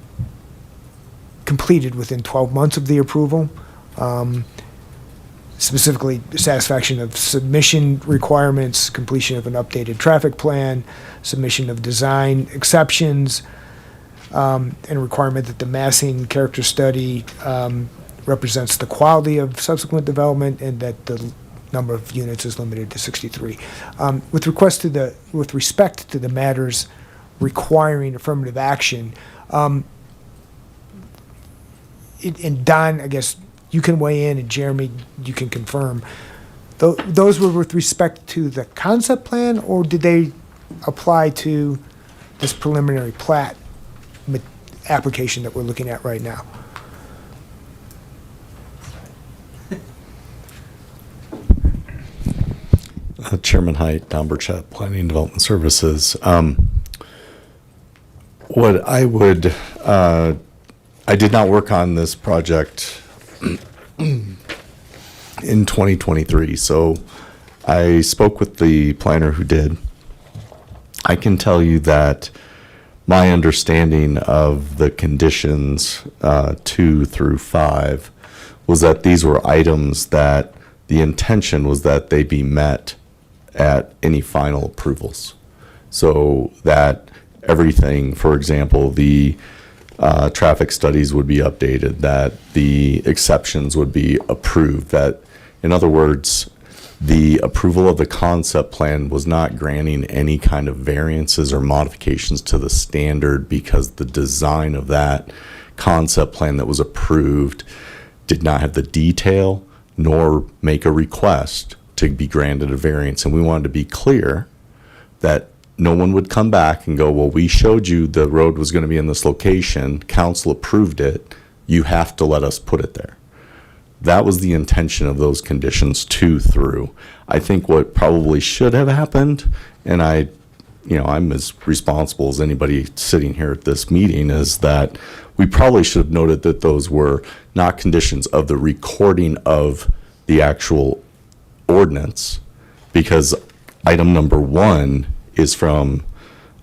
completed within 12 months of the approval. Specifically, satisfaction of submission requirements, completion of an updated traffic plan, submission of design exceptions, and a requirement that the massing character study represents the quality of subsequent development and that the number of units is limited to 63. With respect to the matters requiring affirmative action, and Don, I guess you can weigh in, and Jeremy, you can confirm. Those were with respect to the concept plan, or did they apply to this preliminary plat application that we're looking at right now? Chairman Height, Don Burchett, Planning and Development Services. What I would, I did not work on this project in 2023, so I spoke with the planner who did. I can tell you that my understanding of the conditions 2 through 5 was that these were items that the intention was that they be met at any final approvals. So that everything, for example, the traffic studies would be updated, that the exceptions would be approved, that, in other words, the approval of the concept plan was not granting any kind of variances or modifications to the standard because the design of that concept plan that was approved did not have the detail nor make a request to be granted a variance. And we wanted to be clear that no one would come back and go, well, we showed you the road was going to be in this location, council approved it, you have to let us put it there. That was the intention of those conditions 2 through. I think what probably should have happened, and I I'm as responsible as anybody sitting here at this meeting, is that we probably should have noted that those were not conditions of the recording of the actual ordinance, because item number 1 is from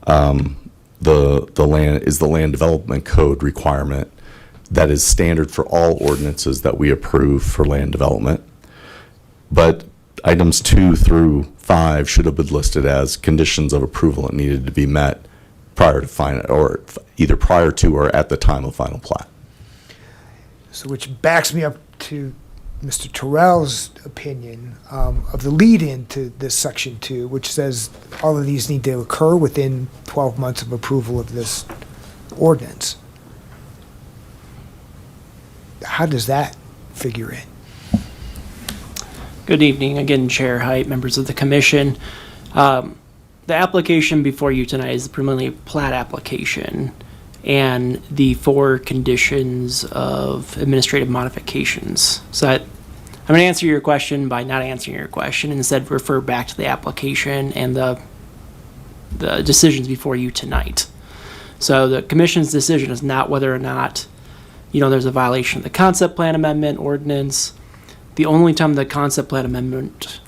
the land development code requirement that is standard for all ordinances that we approve for land development. But items 2 through 5 should have been listed as conditions of approval that needed to be met prior to final, or either prior to or at the time of final plat. So which backs me up to Mr. Terrell's opinion of the lead-in to this section 2, which says all of these need to occur within 12 months of approval of this ordinance. How does that figure in? Good evening, again, Chair Height, members of the commission. The application before you tonight is the preliminary plat application and the 4 conditions of administrative modifications. So I'm going to answer your question by not answering your question, and instead refer back to the application and the decisions before you tonight. So the commission's decision is not whether or not there's a violation of the concept plan amendment ordinance. The only time the concept plan amendment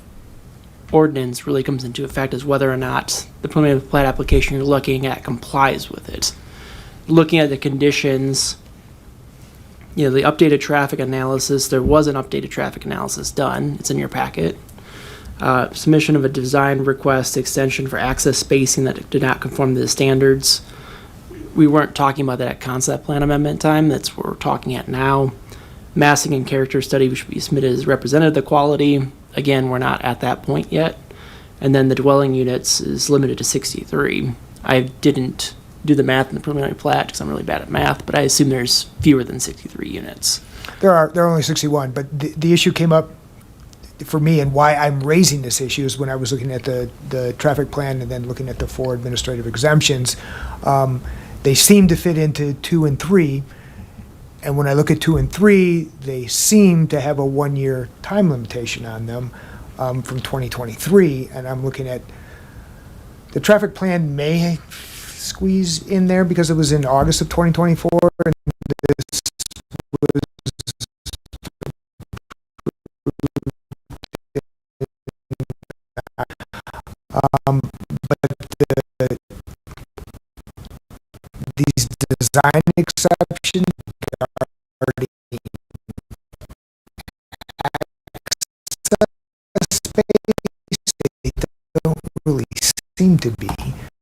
ordinance really comes into effect is whether or not the preliminary plat application you're looking at complies with it. Looking at the conditions, the updated traffic analysis, there was an updated traffic analysis done. It's in your packet. Submission of a design request extension for access spacing that did not conform to the standards. We weren't talking about that at concept plan amendment time. That's what we're talking at now. Massing and character study, which we submitted as representative of the quality. Again, we're not at that point yet. And then the dwelling units is limited to 63. I didn't do the math in the preliminary plat because I'm really bad at math, but I assume there's fewer than 63 units. There are only 61, but the issue came up for me, and why I'm raising this issue is when I was looking at the traffic plan and then looking at the 4 administrative exemptions. They seem to fit into 2 and 3. And when I look at 2 and 3, they seem to have a 1-year time limitation on them from 2023. And I'm looking at the traffic plan may squeeze in there because it was in August of 2024. And this was but these design exceptions regarding access space, they don't really seem to be,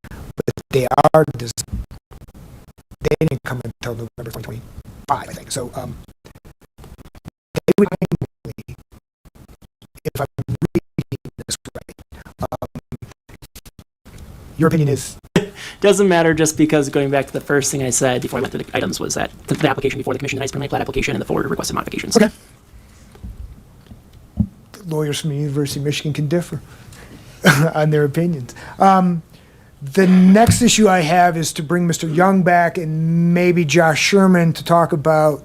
but they are, they didn't come until November 2025, I think. So they would mainly, if I'm reading this right, your opinion is? Doesn't matter, just because going back to the first thing I said before I went through the items was that the application before the commission, the preliminary plat application, and the 4 requested modifications. Okay. Lawyers from the University of Michigan can differ on their opinions. The next issue I have is to bring Mr. Young back and maybe Josh Sherman to talk about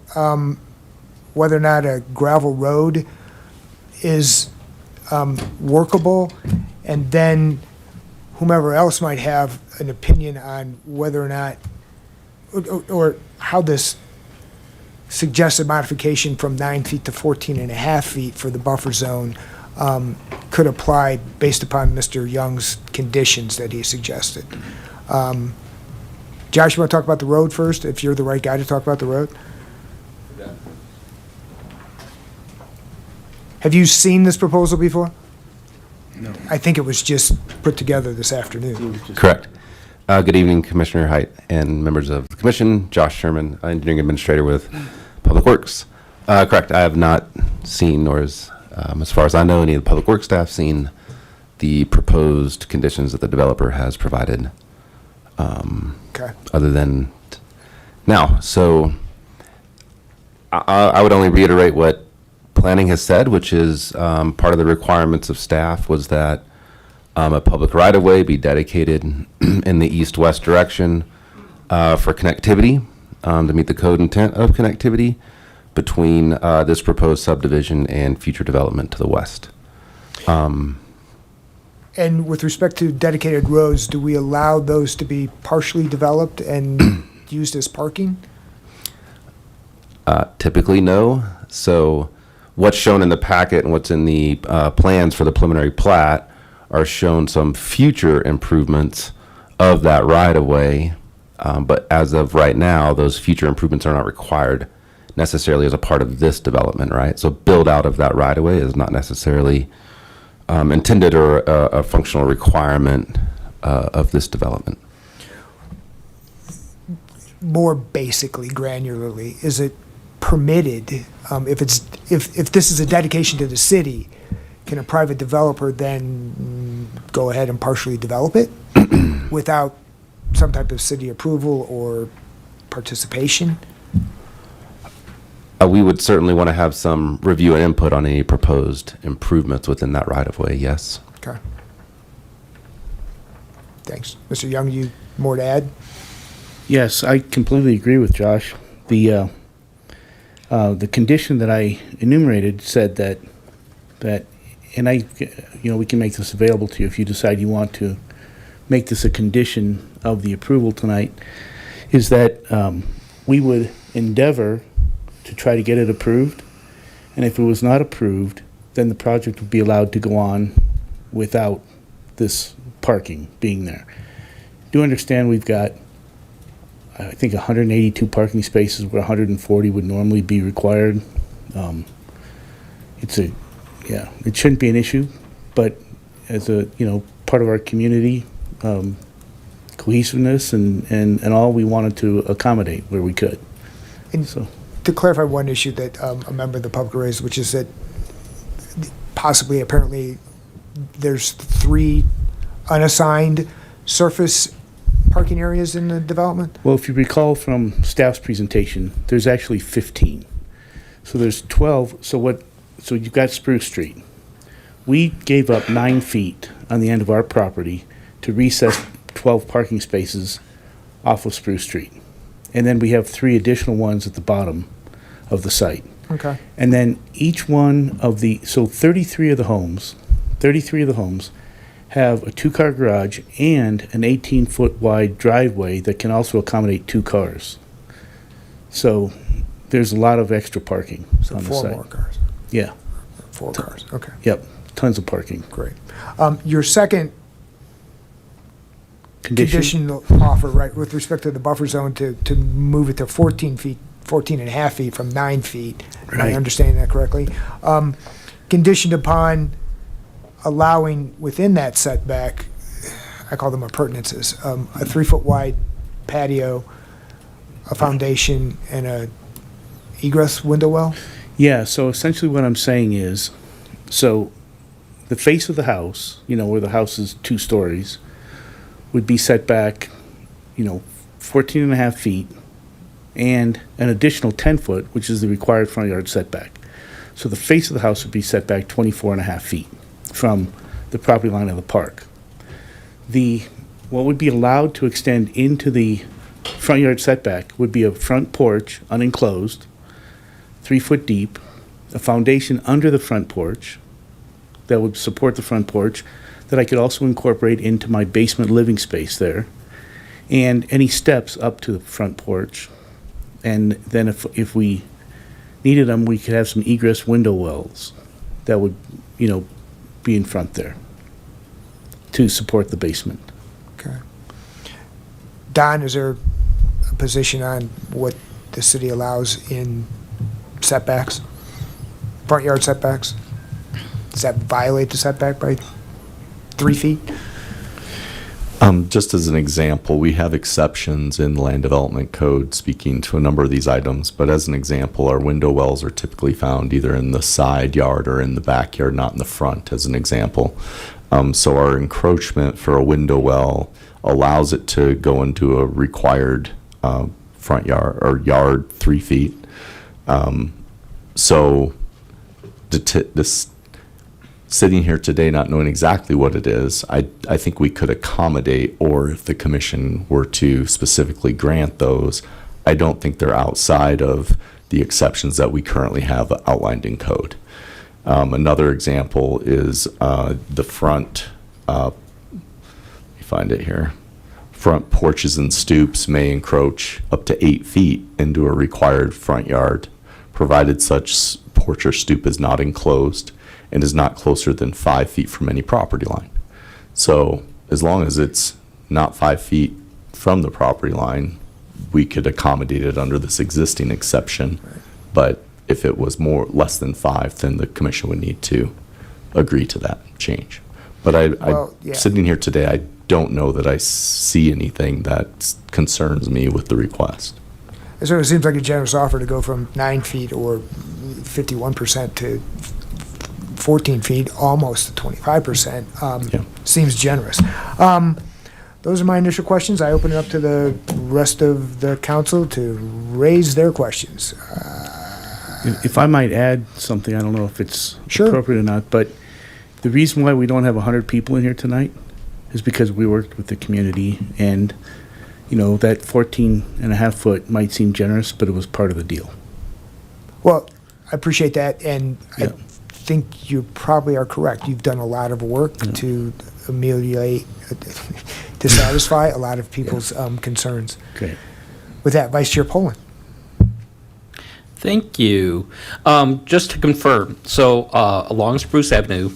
whether or not a gravel road is workable, and then whomever else might have an opinion on whether or not, or how this suggested modification from 9 feet to 14.5 feet for the buffer zone could apply based upon Mr. Young's conditions that he suggested. Josh, you want to talk about the road first, if you're the right guy to talk about the road? Have you seen this proposal before? No. I think it was just put together this afternoon. Correct. Good evening, Commissioner Height and members of the Commission. Josh Sherman, Engineering Administrator with Public Works. Correct. I have not seen, nor as far as I know, any of the Public Works staff seen the proposed conditions that the developer has provided. Okay. Other than now, so I would only reiterate what planning has said, which is part of the requirements of staff was that a public right-of-way be dedicated in the east-west direction for connectivity, to meet the code intent of connectivity between this proposed subdivision and future development to the west. And with respect to dedicated roads, do we allow those to be partially developed and used as parking? Typically, no. So what's shown in the packet and what's in the plans for the preliminary plat are shown some future improvements of that right-of-way. But as of right now, those future improvements are not required necessarily as a part of this development, right? So build out of that right-of-way is not necessarily intended or a functional requirement of this development. More basically, granularly, is it permitted, if this is a dedication to the city, can a private developer then go ahead and partially develop it without some type of city approval or participation? We would certainly want to have some review and input on any proposed improvements within that right-of-way, yes. Okay. Thanks. Mr. Young, you more to add? Yes, I completely agree with Josh. The condition that I enumerated said that, and we can make this available to you if you decide you want to make this a condition of the approval tonight, is that we would endeavor to try to get it approved. And if it was not approved, then the project would be allowed to go on without this parking being there. Do understand we've got, I think, 182 parking spaces where 140 would normally be required. It shouldn't be an issue, but as a, part of our community, cohesiveness and all, we wanted to accommodate where we could. And so, to clarify one issue that a member of the public raised, which is that possibly, apparently, there's 3 unassigned surface parking areas in the development? well, if you recall from staff's presentation, there's actually 15. So there's 12. So you've got Spruce Street. We gave up 9 feet on the end of our property to recess 12 parking spaces off of Spruce Street. And then we have 3 additional ones at the bottom of the site. Okay. And then each one of so 33 of the homes have a 2-car garage and an 18-foot wide driveway that can also accommodate 2 cars. So there's a lot of extra parking So on the 4 site. more cars. Yeah. 4 cars, okay. Yep. Tons of parking. Great. Your second Condition? conditional offer, right, with respect to the buffer zone to move it to 14 and a half feet from 9 feet. Am I Right. understanding that correctly? Conditioned upon allowing within that setback, I call them appurtenances, a 3-foot wide patio, a foundation, and a egress window well? Yeah, so essentially what I'm saying is, so the face of the house, where the house is 2 stories, would be set back, 14 and a half feet, and an additional 10 foot, which is the required front yard setback. So the face of the house would be set back 24 and a half feet from the property line of the park. What would be allowed to extend into the front yard setback would be a front porch, unenclosed, 3 foot deep, a foundation under the front porch that would support the front porch that I could also incorporate into my basement living space there, and any steps up to the front porch. And then if we needed them, we could have some egress window wells that would, be in front there to support the basement. Okay. Don, is there a position on what the city allows in setbacks, front yard setbacks? Does that violate the setback by 3 feet? Just as an example, we have exceptions in the land development code speaking to a number of these items, but as an example, our window wells are typically found either in the side yard or in the backyard, not in the front, as an example. So our encroachment for a window well allows it to go into a required front yard or yard 3 feet. So this sitting here today not knowing exactly what it is, I think we could accommodate, or if the commission were to specifically grant those, I don't think they're outside of the exceptions that we currently have outlined in code. Another example is the front let me find it here. Front porches and stoops may encroach up to 8 feet into a required front yard, provided such porch or stoop is not enclosed and is not closer than 5 feet from any property line. So as long as it's not 5 feet from the property line, we could accommodate it under this existing exception. But if it was less than 5, then the commission would need to agree to that change. But Well, yeah. sitting here today, I don't know that I see anything that concerns me with the request. It sort of seems like a generous offer to go from 9 feet or 51% to 14 feet, almost to 25%. Yeah. Seems generous. Those are my initial questions. I open it up to the rest of the council to raise their questions. If I might add something, I don't know if it's Sure. appropriate or not, but the reason why we don't have 100 people in here tonight is because we worked with the community, and, you know, that 14 and a half foot might seem generous, but it was part of the deal. Well, I appreciate that, and Yeah. I think you probably are correct. You've done a lot of work to ameliorate, to satisfy a lot of people's concerns. Okay. With that, Vice Chair Poland. Thank you. Just to confirm, so along Spruce Avenue,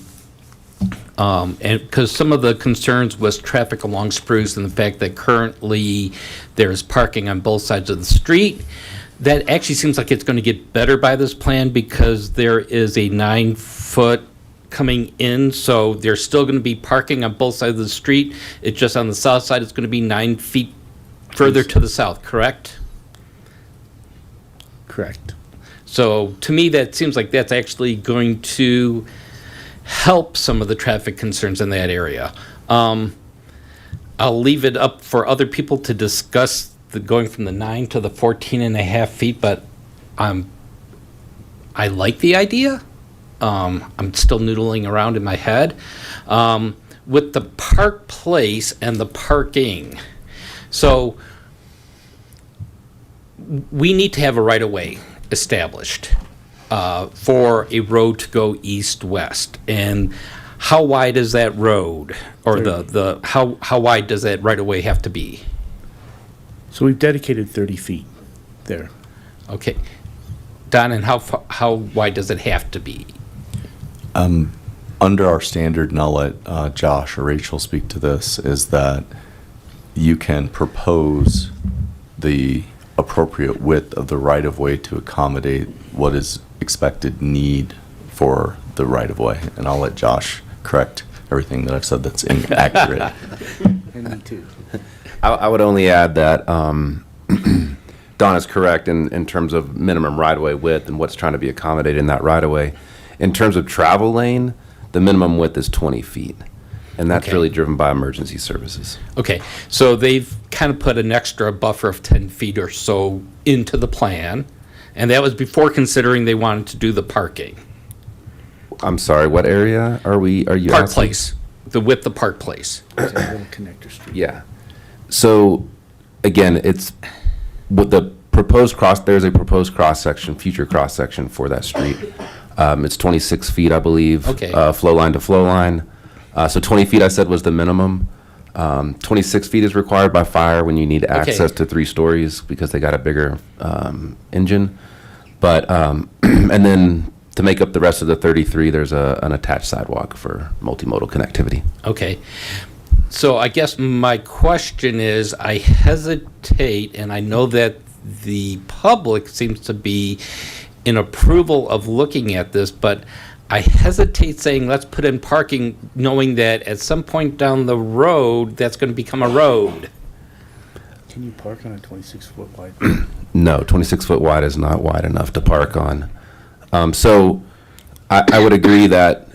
and because some of the concerns was traffic along Spruce and the fact that currently there's parking on both sides of the street, that actually seems like it's going to get better by this plan because there is a 9-foot coming in, so there's still going to be parking on both sides of the street. It's just on the south side, it's going to be 9 feet further to the south, correct? Correct. So to me, that seems like that's actually going to help some of the traffic concerns in that area. I'll leave it up for other people to discuss the going from the 9 to the 14 and a half feet, but I like the idea. I'm still noodling around in my head. With the Park Place and the parking, so we need to have a right-of-way established for a road to go east-west. And how wide is that road? Or how wide does that right-of-way have to be? So we've dedicated 30 feet there. Okay. Don, and how wide does it have to be? Under our standard, and I'll let Josh or Rachel speak to this, is that you can propose the appropriate width of the right-of-way to accommodate what is expected need for the right-of-way. And I'll let Josh correct everything that I've said that's inaccurate. And me too. I would only add that Don is correct in terms of minimum right-of-way width and what's trying to be accommodated in that right-of-way. In terms of travel lane, the minimum width is 20 feet, and that's Okay. really driven by emergency services. Okay, so they've kind of put an extra buffer of 10 feet or so into the plan, and that was before considering they wanted to do the parking. I'm sorry, what area are you Park asking? Place, the width of Park Place. There's a little connector street. Yeah. So, again, it's with the proposed there's a proposed cross-section, future cross-section for that street. It's 26 feet, I believe. Okay. Flow line to flow line. So 20 feet, I said, was the minimum. 26 feet is required by fire when you need access to 3 stories because they got a bigger engine. But, and then to make up the rest of the 33, there's an attached sidewalk for multimodal connectivity. Okay. So I guess my question is, I hesitate, and I know that the public seems to be in approval of looking at this, but I hesitate saying let's put in parking knowing that at some point down the road, that's going to become a road. Can you park on a 26-foot wide? No, 26 foot wide is not wide enough to park on. So I would agree that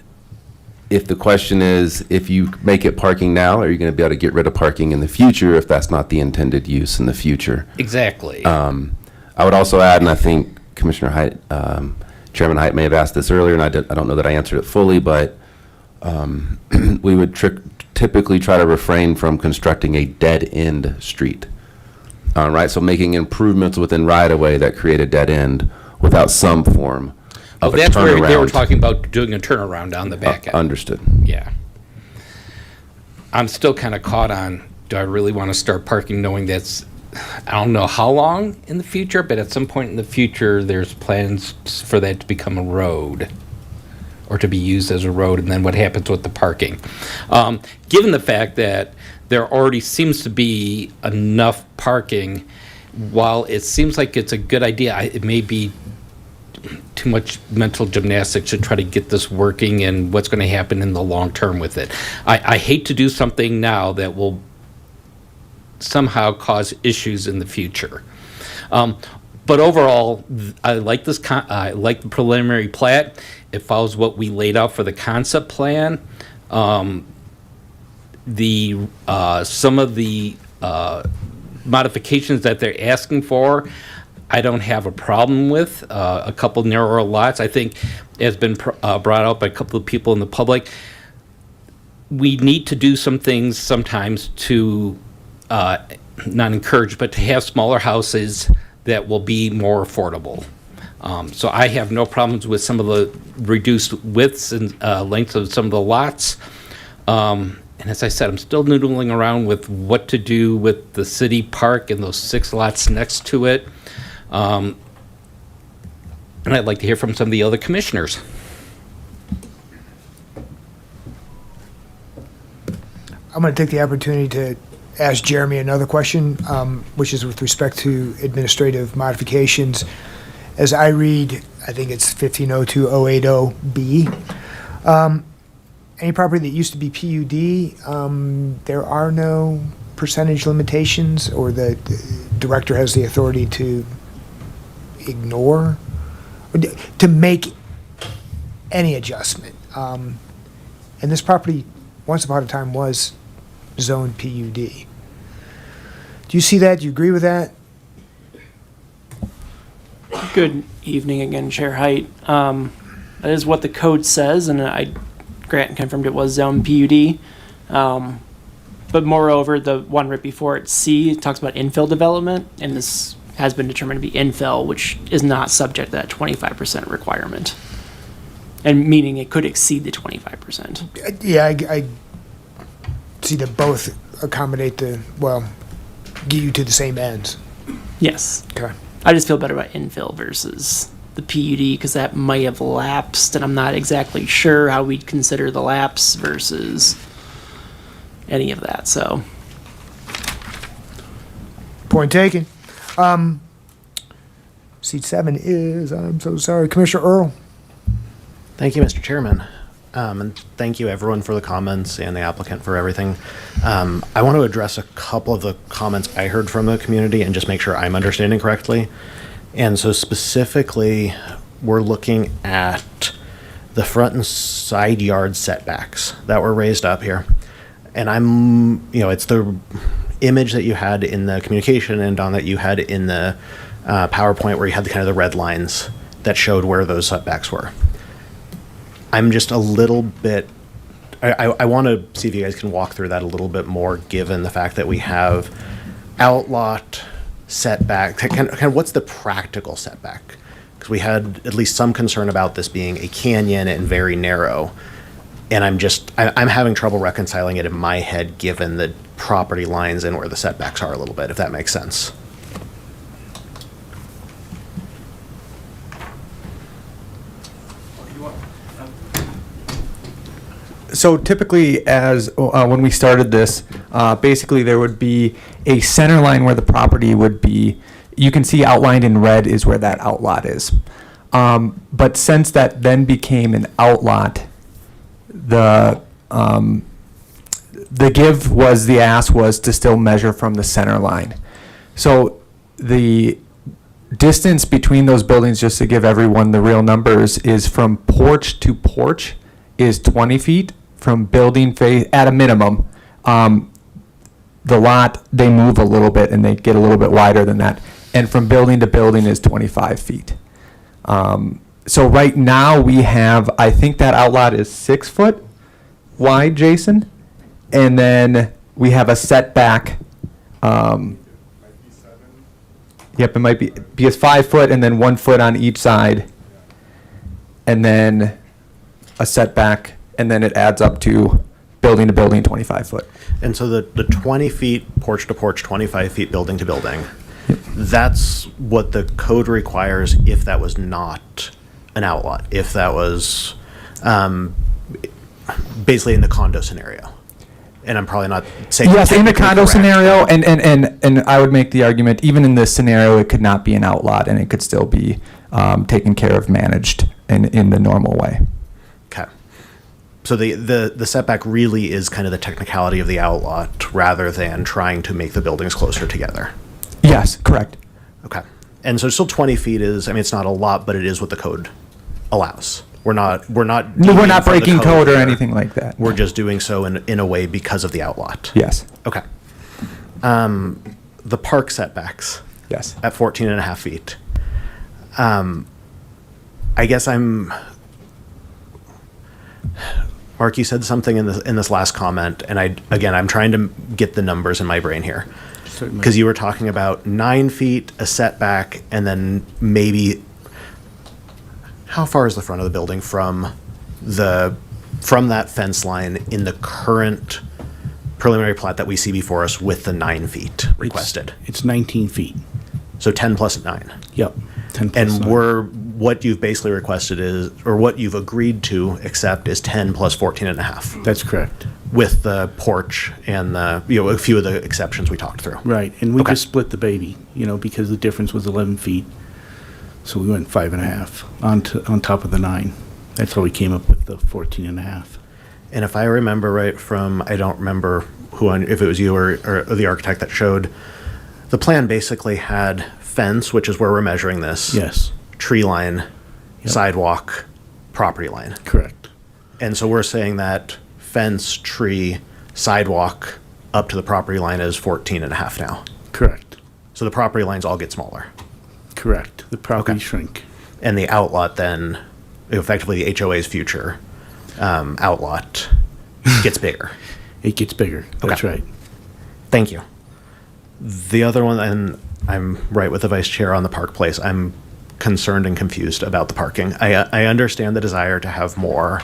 if the question is, if you make it parking now, are you going to be able to get rid of parking in the future if that's not the intended use in the future? Exactly. I would also add, and I think Commissioner Height, Chairman Height may have asked this earlier, and I don't know that I answered it fully, but we would typically try to refrain from constructing a dead-end street. Right, so making improvements within right-of-way that create a dead end without some form Oh, of a that's where they were turnaround. talking about doing a turnaround on the back end. Understood. Yeah. I'm still kind of caught on, do I really want to start parking knowing that's, I don't know how long in the future, but at some point in the future, there's plans for that to become a road or to be used as a road, and then what happens with the parking? Given the fact that there already seems to be enough parking, while it seems like it's a good idea, it may be too much mental gymnastics to try to get this working and what's going to happen in the long term with it. I hate to do something now that will somehow cause issues in the future. But overall, I like this. I like the preliminary plat. It follows what we laid out for the concept plan. Some of the modifications that they're asking for, I don't have a problem with. A couple narrower lots, I think, has been brought up by a couple of people in the public. We need to do some things sometimes to not encourage, but to have smaller houses that will be more affordable. So I have no problems with some of the reduced widths and lengths of some of the lots. And as I said, I'm still noodling around with what to do with the city park and those 6 lots next to it. And I'd like to hear from some of the other commissioners. I'm going to take the opportunity to ask Jeremy another question, which is with respect to administrative modifications. As I read, I think it's 1502-080B. Any property that used to be PUD, there are no percentage limitations, or the director has the authority to ignore, to make any adjustment. And this property, once upon a time, was zoned PUD. Do you see that? Do you agree with that? Good evening again, Chair Height. That is what the code says, and Grant confirmed it was zone PUD. But moreover, the one right before it, C, it talks about infill development, and this has been determined to be infill, which is not subject to that 25% requirement. And meaning it could exceed the 25%. Yeah, I see that both accommodate get you to the same ends. Yes. Okay. I just feel better about infill versus the PUD because that might have lapsed, and I'm not exactly sure how we'd consider the lapse versus any of that. So, Point taken. Seat 7 is, I'm so sorry, Commissioner Earl. Thank you, Mr. Chairman. And thank you, everyone, for the comments and the applicant for everything. I want to address a couple of the comments I heard from the community and just make sure I'm understanding correctly. And so specifically, we're looking at the front and side yard setbacks that were raised up here. And it's the image that you had in the communication and Don that you had in the PowerPoint where you had the kind of the red lines that showed where those setbacks were. I'm just a little bit, I want to see if you guys can walk through that a little bit more, given the fact that we have outlot setback, kind of what's the practical setback? Because we had at least some concern about this being a canyon and very narrow. And I'm having trouble reconciling it in my head, given the property lines and where the setbacks are a little bit, if that makes sense. So typically, when we started this, basically there would be a center line where the property would be. You can see outlined in red is where that outlot is. But since that then became an outlot, the give was, the ask was to still measure from the center line. So the distance between those buildings, just to give everyone the real numbers, is from porch to porch is 20 feet. From building face, at a minimum, the lot, they move a little bit and they get a little bit wider than that. And from building to building is 25 feet. So right now we have, I think that outlot is 6 foot wide, Jason. And then we have a setback. Yep, it might be, because 5 foot and then 1 foot on each side. And then a setback, and then it adds up to building to building, 25 foot. And so the 20 feet porch to porch, 25 feet building to building, that's what the code requires if that was not an outlot, if that was basically in the condo scenario. And I'm probably not saying. Yes, in the technically condo correct. scenario, and I would make the argument, even in this scenario, it could not be an outlot, and it could still be taken care of, managed in the normal way. Okay. So the setback really is kind of the technicality of the outlot rather than trying to make the buildings closer together. Yes, correct. Okay. And so still 20 feet is, I mean, it's not a lot, but it is what the code allows. We're not No, we're deviating not from the breaking code or here. anything like that. We're just doing so in a way because of the outlot. Yes. Okay. The park setbacks. Yes. At 14 and a half feet. I guess Mark, you said something in this last comment, and I'm trying to get the numbers in my brain here. Certainly. Because you were talking about 9 feet, a setback, and then maybe, how far is the front of the building from that fence line in the current preliminary plat that we see before us with the 9 feet requested? It's 19 feet. So 10 plus 9. Yep. 10 plus And 9. what you've basically requested is, or what you've agreed to accept is 10 plus 14 and a half. That's correct. With the porch and a few of the exceptions we talked through. Right, and we Okay. just split the baby, because the difference was 11 feet. So we went 5.5 on top of the 9. That's how we came up with the 14 and a half. And if I remember right from, I don't remember if it was you or the architect that showed, the plan basically had fence, which is where we're measuring this. Yes. Tree line, Yep. sidewalk, property line. Correct. And so we're saying that fence, tree, sidewalk up to the property line is 14 and a half now. Correct. So the property lines all get smaller. Correct. The property Okay. shrink. And the outlot then, effectively the HOA's future outlot gets bigger. It gets bigger. That's Okay. right. Thank you. The other one, and I'm right with the vice chair on the Park Place, I'm concerned and confused about the parking. I understand the desire to have more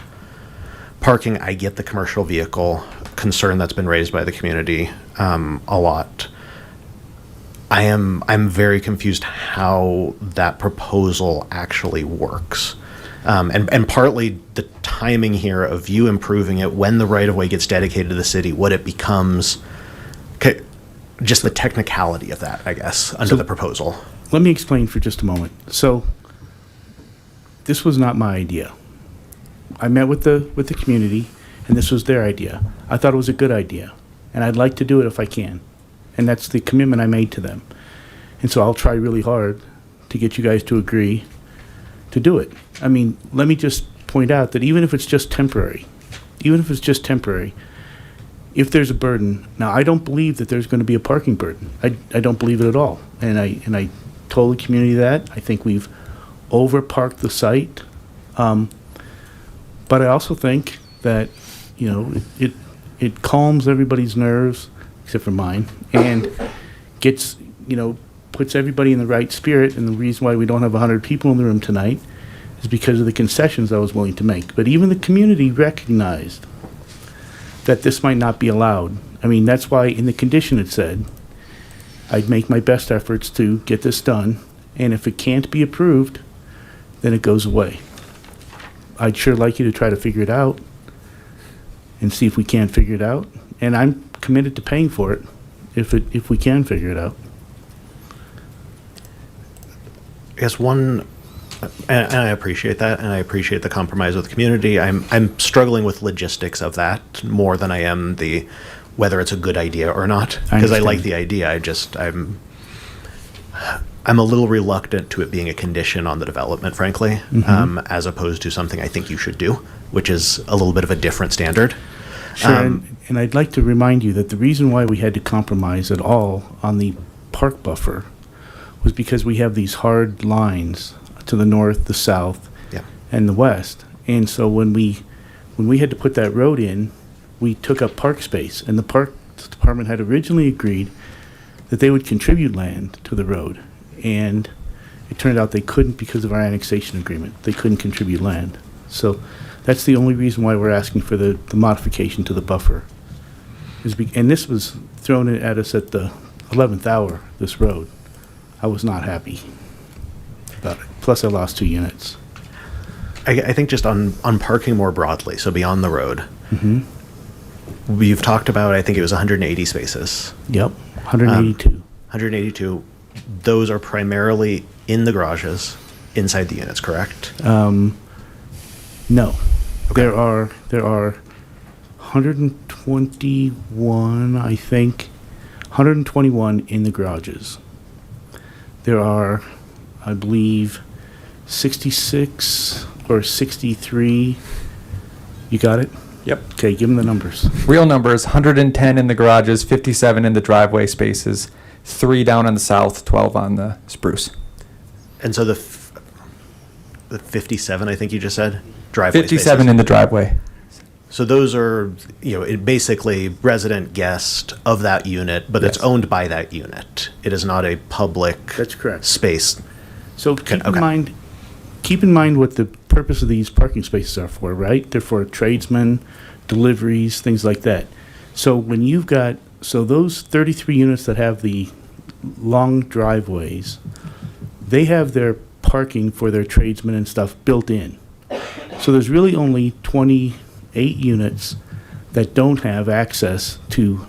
parking. I get the commercial vehicle concern that's been raised by the community a lot. I'm very confused how that proposal actually works. And partly the timing here of you improving it when the right-of-way gets dedicated to the city, what it becomes, just the technicality of that, I guess, under the proposal. Let me explain for just a moment. So, this was not my idea. I met with the community, and this was their idea. I thought it was a good idea, and I'd like to do it if I can. And that's the commitment I made to them. And so I'll try really hard to get you guys to agree to do it. I mean, let me just point out that even if it's just temporary, if there's a burden, now I don't believe that there's going to be a parking burden. I don't believe it at all. And I told the community that. I think we've over-parked the site. But I also think that, it calms everybody's nerves, except for mine, and gets, puts everybody in the right spirit. And the reason why we don't have 100 people in the room tonight is because of the concessions I was willing to make. But even the community recognized that this might not be allowed. I mean, that's why in the condition it said, I'd make my best efforts to get this done, and if it can't be approved, then it goes away. I'd sure like you to try to figure it out and see if we can figure it out, and I'm committed to paying for it if we can figure it out. I guess and I appreciate that, and I appreciate the compromise with the community. I'm struggling with logistics of that more than I am whether it's a good idea or not. Because I like the idea. I'm a little reluctant to it being a condition on the development, frankly, as opposed to something I think you should do, which is a little bit of a different standard. Sure, and I'd like to remind you that the reason why we had to compromise at all on the park buffer was because we have these hard lines to the north, the south, and the west. And so when we had to put that road in, we took up park space, and the park department had originally agreed that they would contribute land to the road. And it turned out they couldn't because of our annexation agreement. They couldn't contribute land. So That's the only reason why we're asking for the modification to the buffer. And this was thrown at us at the 11th hour, this road. I was not happy about it. Plus, I lost 2 units. I think just on parking more broadly, so beyond the road, we've talked about, I think it was 180 spaces. Yep, 182. 182. Those are primarily in the garages, inside the units, correct? No. There are 121, I think, 121 in the garages. There are, I believe, 66 or 63. You got it? Yep. Okay, give them the numbers. Real numbers, 110 in the garages, 57 in the driveway spaces, 3 down on the south, 12 on the spruce. And so the 57, I think you just said, driveway 57 spaces. in the driveway. So those are, basically resident guest of that unit, but it's Yes. owned by that unit. It is not a public. That's correct. Space. So keep in mind what the purpose of these parking spaces are for, right? They're for tradesmen, deliveries, things like that. So when you've got, so those 33 units that have the long driveways, they have their parking for their tradesmen and stuff built in. So there's really only 28 units that don't have access to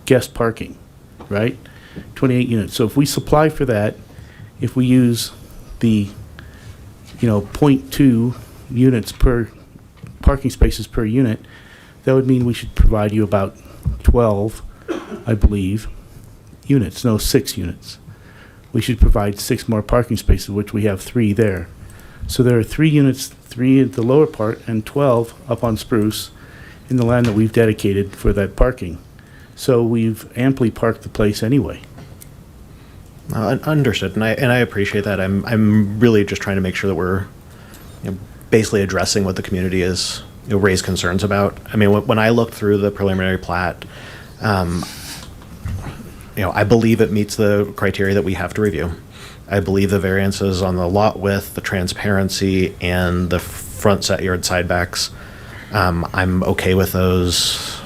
guest parking, right? 28 units. So if we supply for that, if we use the 0.2 units per parking spaces per unit, that would mean we should provide you about 12, I believe, units, no, 6 units. We should provide 6 more parking spaces, which we have 3 there. So there are 3 units, 3 at the lower part and 12 up on Spruce in the land that we've dedicated for that parking. So we've amply parked the place anyway. Understood, and I appreciate that. I'm really just trying to make sure that we're basically addressing what the community has raised concerns about. I mean, when I looked through the preliminary plat, I believe it meets the criteria that we have to review. I believe the variances on the lot width, the transparency, and the front set yard side backs, I'm okay with those.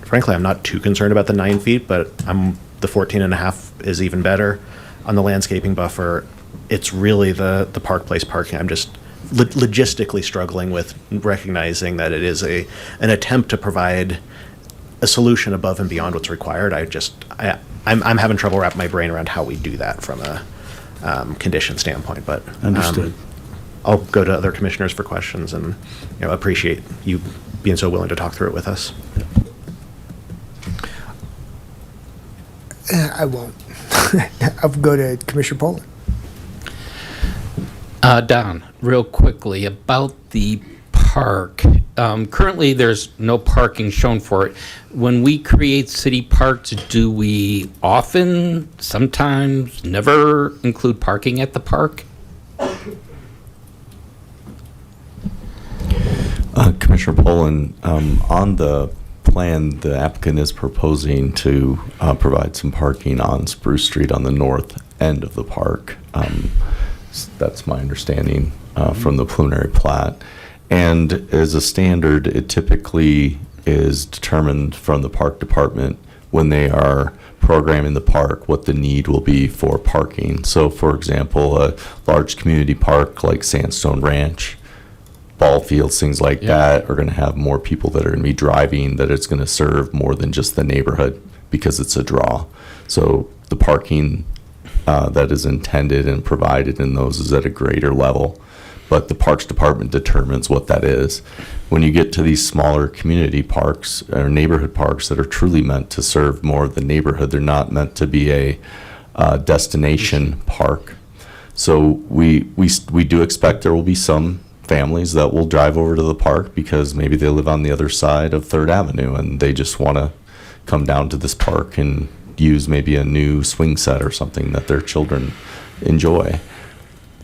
Frankly, I'm not too concerned about the 9 feet, but the 14.5 is even better. On the landscaping buffer, it's really the Park Place parking. I'm just logistically struggling with recognizing that it is an attempt to provide a solution above and beyond what's required. I'm having trouble wrapping my brain around how we do that from a condition standpoint. But Understood. I'll go to other commissioners for questions and appreciate you being so willing to talk through it with us. I won't. I'll go to Commissioner Poland. Don, real quickly about the park. Currently, there's no parking shown for it. When we create city parks, do we often, sometimes, never include parking at the park? Commissioner Poland, on the plan, the applicant is proposing to provide some parking on Spruce Street on the north end of the park. That's my understanding from the preliminary plat. And as a standard, it typically is determined from the park department when they are programming the park what the need will be for parking. So, for example, a large community park like Sandstone Ranch, ball fields, things like that are going to have more people that are going to be driving, that it's going to serve more than just the neighborhood because it's a draw. So the parking that is intended and provided in those is at a greater level, but the Parks Department determines what that is. When you get to these smaller community parks or neighborhood parks that are truly meant to serve more of the neighborhood, they're not meant to be a destination park. So we do expect there will be some families that will drive over to the park because maybe they live on the other side of 3rd Avenue and they just want to come down to this park and use maybe a new swing set or something that their children enjoy.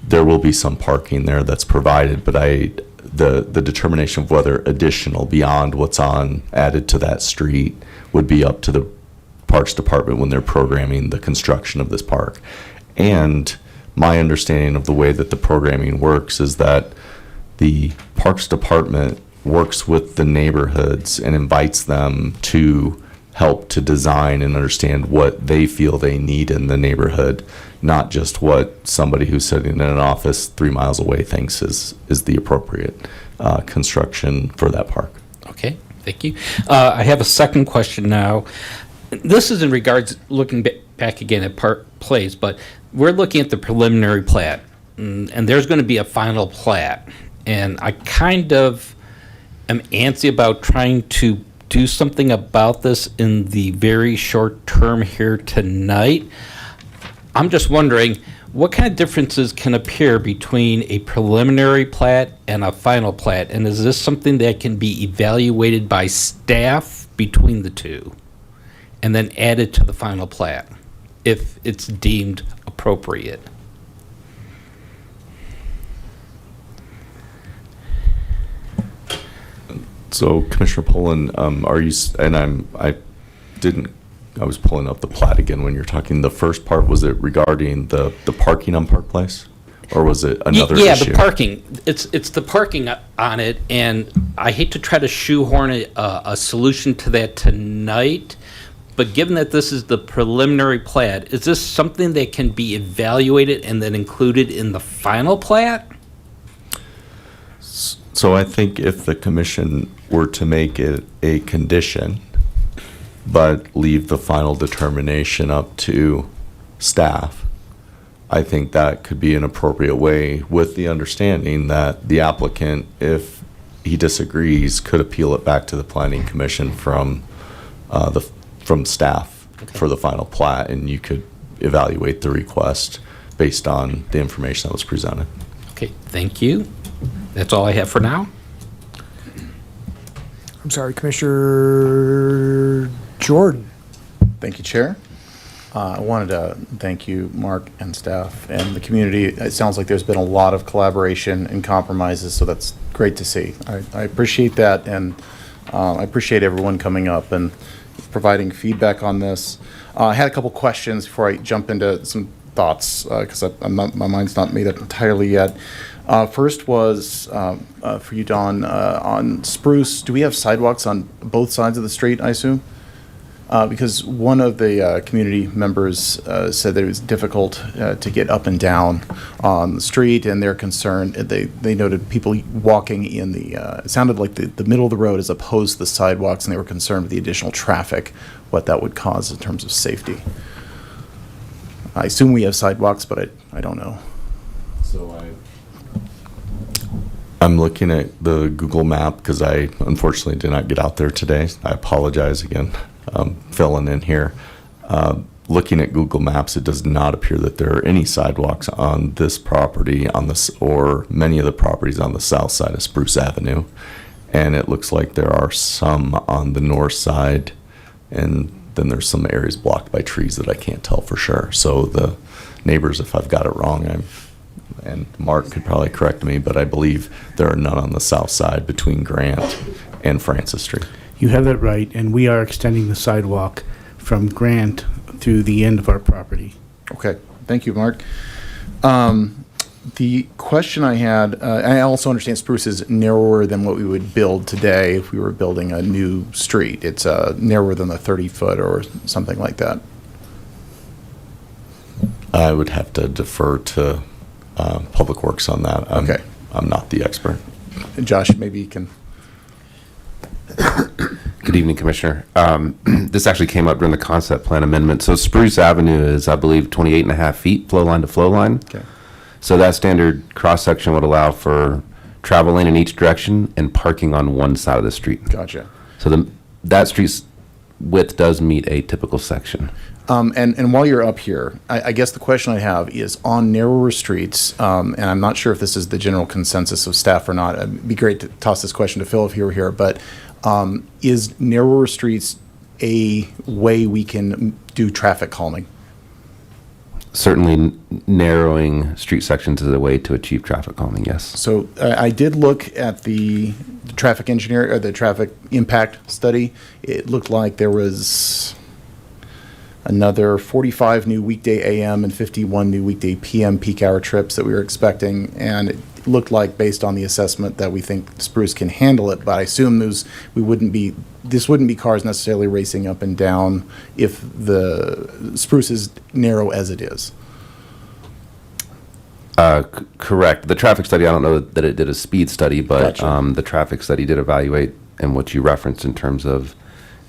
There will be some parking there that's provided, but the determination of whether additional beyond what's added to that street would be up to the Parks Department when they're programming the construction of this park. And my understanding of the way that the programming works is that the Parks Department works with the neighborhoods and invites them to help to design and understand what they feel they need in the neighborhood, not just what somebody who's sitting in an office 3 miles away thinks is the appropriate construction for that park. Okay, thank you. I have a second question now. This is in regards, looking back again at Park Place, but we're looking at the preliminary plat, and there's going to be a final plat. And I kind of am antsy about trying to do something about this in the very short term here tonight. I'm just wondering, what kind of differences can appear between a preliminary plat and a final plat? And is this something that can be evaluated by staff between the two and then added to the final plat if it's deemed appropriate? So, Commissioner Poland, are you? I was pulling up the plat again when you're talking. The first part, was it regarding the parking on Park Place, or was it another yeah, issue? the parking. It's the parking on it, and I hate to try to shoehorn a solution to that tonight. But given that this is the preliminary plat, is this something that can be evaluated and then included in the final plat? So I think if the commission were to make it a condition, but leave the final determination up to staff, I think that could be an appropriate way, with the understanding that the applicant, if he disagrees, could appeal it back to the planning commission from staff for the final plat, and you could evaluate the request based on the information that was presented. Okay, thank you. That's all I have for now. I'm sorry, Commissioner Jordan. Thank you, Chair. I wanted to thank you, Mark, and staff, and the community. It sounds like there's been a lot of collaboration and compromises, so that's great to see. I appreciate that, and I appreciate everyone coming up and providing feedback on this. I had a couple questions before I jump into some thoughts, because my mind's not made up entirely yet. First was for you, Don, on Spruce. Do we have sidewalks on both sides of the street, I assume? Because one of the community members said that it was difficult to get up and down on the street, and they're concerned. They noted people walking in it sounded like the middle of the road as opposed to the sidewalks, and they were concerned with the additional traffic, what that would cause in terms of safety. I assume we have sidewalks, but I don't know. So I'm looking at the Google map because I unfortunately did not get out there today. I apologize again, filling in here. Looking at Google Maps, it does not appear that there are any sidewalks on this property or many of the properties on the south side of Spruce Avenue. And it looks like there are some on the north side, and then there's some areas blocked by trees that I can't tell for sure. So the neighbors, if I've got it wrong, and Mark could probably correct me, but I believe there are none on the south side between Grant and Francis Street. You have that right, and we are extending the sidewalk from Grant to the end of our property. Okay, thank you, Mark. The question I had, I also understand Spruce is narrower than what we would build today if we were building a new street. It's narrower than the 30-foot or something like that. I would have to defer to Public Works on that. Okay. I'm not the expert. Josh, maybe you can. Good evening, Commissioner. This actually came up during the concept plan amendment. So Spruce Avenue is, I believe, 28 and a half feet flow line to flow line. Okay. So that standard cross-section would allow for travel lane in each direction and parking on one side of the street. Gotcha. So that street's width does meet a typical section. And while you're up here, I guess the question I have is on narrower streets, and I'm not sure if this is the general consensus of staff or not. It'd be great to toss this question to Phil if he were here, but is narrower streets a way we can do traffic calming? Certainly narrowing street sections is a way to achieve traffic calming, yes. So I did look at the traffic engineer, or the traffic impact study. It looked like there was another 45 new weekday AM and 51 new weekday PM peak hour trips that we were expecting, and looked like, based on the assessment, that we think Spruce can handle it, but I assume this wouldn't be cars necessarily racing up and down if the Spruce is narrow as it is. Correct. The traffic study, I don't know that it did a speed study, but Gotcha. the traffic study did evaluate, and what you referenced in terms of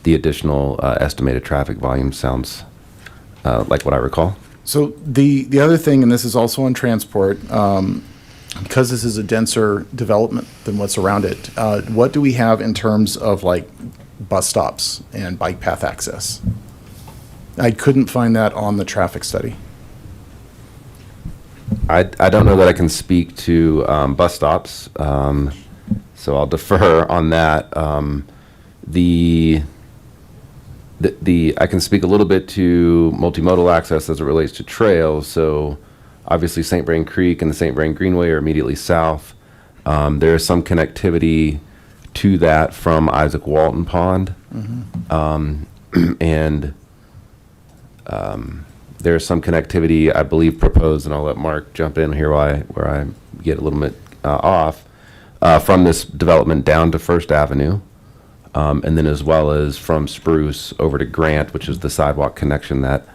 the additional estimated traffic volume sounds like what I recall. So the other thing, and this is also on transport, because this is a denser development than what's around it, what do we have in terms of like bus stops and bike path access? I couldn't find that on the traffic study. I don't know that I can speak to bus stops, so I'll defer on that. I can speak a little bit to multimodal access as it relates to trails. So obviously St. Vrain Creek and the St. Vrain Greenway are immediately south. There is some connectivity to that from Isaac Walton Pond. And there's some connectivity, I believe, proposed, and I'll let Mark jump in here where I get a little bit off, from this development down to First Avenue, and then as well as from Spruce over to Grant, which is the sidewalk connection that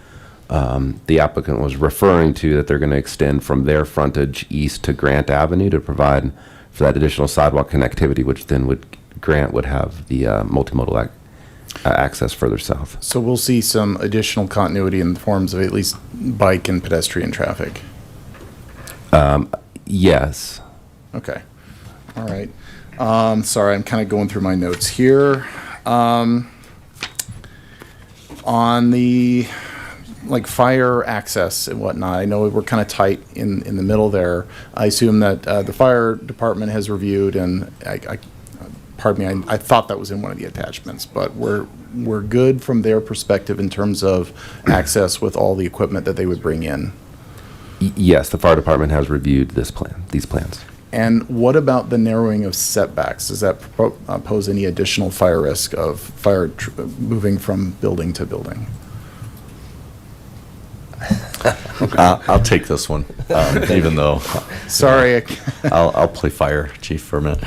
the applicant was referring to, that they're going to extend from their frontage east to Grant Avenue to provide for that additional sidewalk connectivity, which then Grant would have the multimodal access further south. So we'll see some additional continuity in the forms of at least bike and pedestrian traffic. Yes. Okay. All right. Sorry, I'm kind of going through my notes here. On the fire access and whatnot, I know we're kind of tight in the middle there. I assume that the fire department has reviewed, and pardon me, I thought that was in one of the attachments, but we're good from their perspective in terms of access with all the equipment that they would bring in. Yes, the fire department has reviewed these plans. And what about the narrowing of setbacks? Does that pose any additional fire risk of fire moving from building to building? I'll take this one, even though. Sorry. I'll play fire chief for a minute.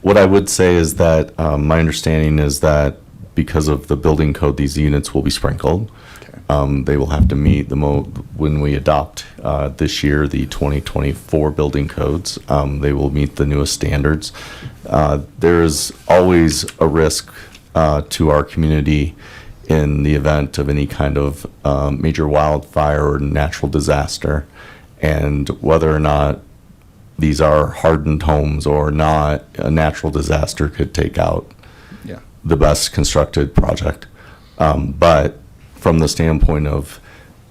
What I would say is that my understanding is that because of the building code, these units will be sprinkled. They will have to meet when we adopt this year the 2024 building codes. They will meet the newest standards. There is always a risk to our community in the event of any kind of major wildfire or natural disaster, and whether or not these are hardened homes or not, a natural disaster could take out the best constructed project. But from the standpoint of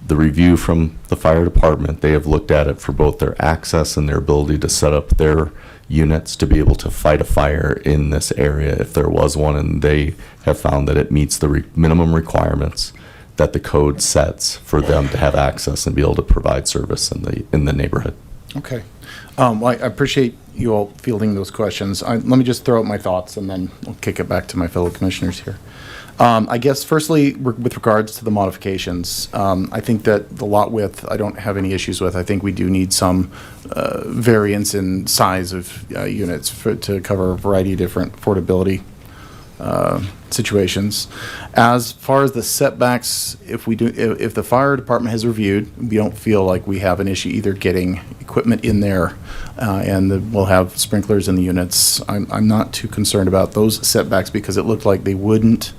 the review from the fire department, they have looked at it for both their access and their ability to set up their units to be able to fight a fire in this area if there was one, and they have found that it meets the minimum requirements that the code sets for them to have access and be able to provide service in the neighborhood. Okay. Well, I appreciate you all fielding those questions. Let me just throw out my thoughts, and then I'll kick it back to my fellow commissioners here. I guess firstly, with regards to the modifications, I think that the lot width, I don't have any issues with. I think we do need some variance in size of units to cover a variety of different affordability situations. As far as the setbacks, if the fire department has reviewed, we don't feel like we have an issue either getting equipment in there, and we'll have sprinklers in the units. I'm not too concerned about those setbacks because it looked like they wouldn't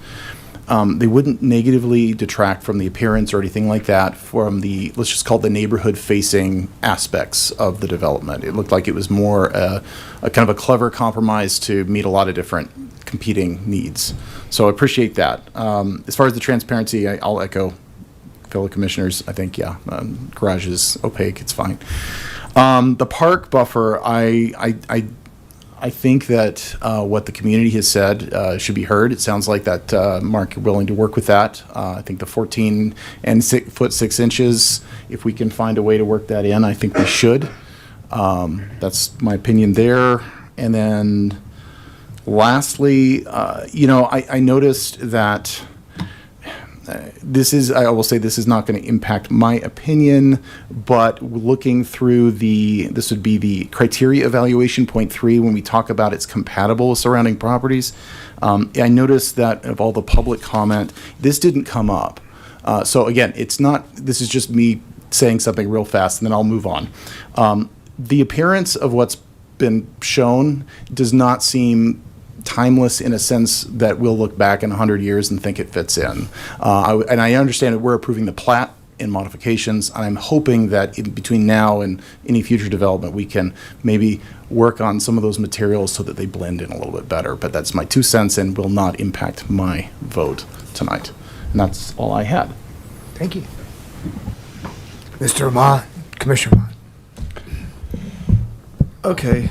negatively detract from the appearance or anything like that from the, let's just call it the neighborhood facing aspects of the development. It looked like it was more a kind of a clever compromise to meet a lot of different competing needs. So I appreciate that. As far as the transparency, I'll echo fellow commissioners. I think, garage is opaque, it's fine. The park buffer, I think that what the community has said should be heard. It sounds like that, Mark, you're willing to work with that. I think the 14 and 6 inches, if we can find a way to work that in, I think we should. That's my opinion there. And then lastly, I noticed that I will say this is not going to impact my opinion, but looking through this would be the criteria evaluation point 3 when we talk about it's compatible with surrounding properties. I noticed that of all the public comment, this didn't come up. So again, this is just me saying something real fast and then I'll move on. The appearance of what's been shown does not seem timeless in a sense that we'll look back in 100 years and think it fits in. And I understand that we're approving the plat and modifications, and I'm hoping that in between now and any future development, we can maybe work on some of those materials so that they blend in a little bit better. But that's my 2 cents and will not impact my vote tonight. And that's all I had. Thank you. Mr. Ahmad, Commissioner Ahmad. Okay.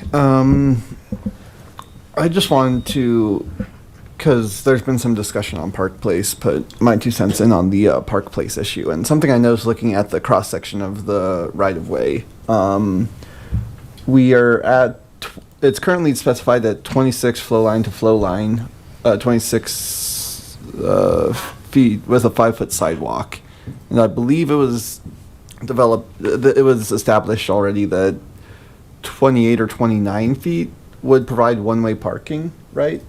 I just wanted to, because there's been some discussion on Park Place, put my 2 cents in on the Park Place issue. And something I noticed looking at the cross-section of the right-of-way, we are at, it's currently specified at 26 flow line to flow line, 26 feet with a 5-foot sidewalk. And I believe it was established already that 28 or 29 feet would provide one-way parking, right?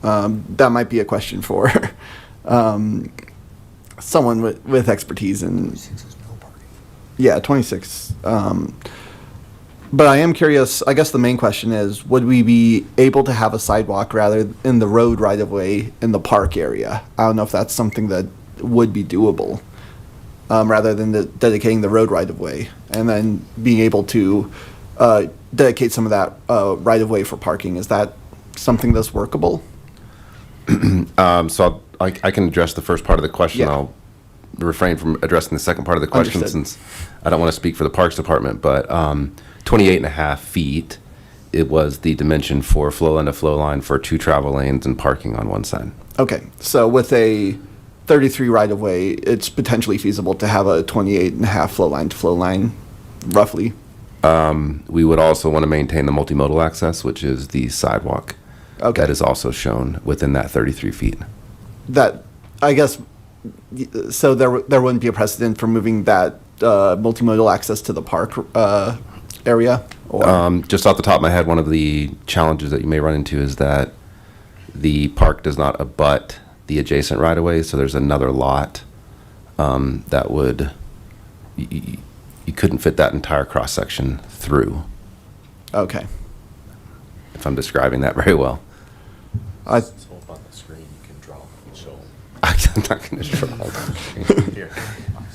That might be a question for someone with expertise in. Yeah, 26. But I am curious, I guess the main question is, would we be able to have a sidewalk rather in the road right-of-way in the park area? I don't know if that's something that would be doable, rather than dedicating the road right-of-way and then being able to dedicate some of that right-of-way for parking. Is that something that's workable? So I can address the first part of the question. Yeah. I'll refrain from addressing the second part of the question Understood. since I don't want to speak for the Parks Department, but 28 and a half feet, it was the dimension for flow line to flow line for 2 travel lanes and parking on one side. Okay, so with a 33 right-of-way, it's potentially feasible to have a 28 and a half flow line to flow line, roughly. We would also want to maintain the multimodal access, which is the sidewalk. Okay. That is also shown within that 33 feet. That, I guess, so there wouldn't be a precedent for moving that multimodal access to the park area? Or? Just off the top of my head, one of the challenges that you may run into is that the park does not abut the adjacent right-of-way, so there's another lot that would, you couldn't fit that entire cross-section through. Okay. If I'm describing that very well. I on the screen, you can draw. So I'm not going to draw. On the screen. Here.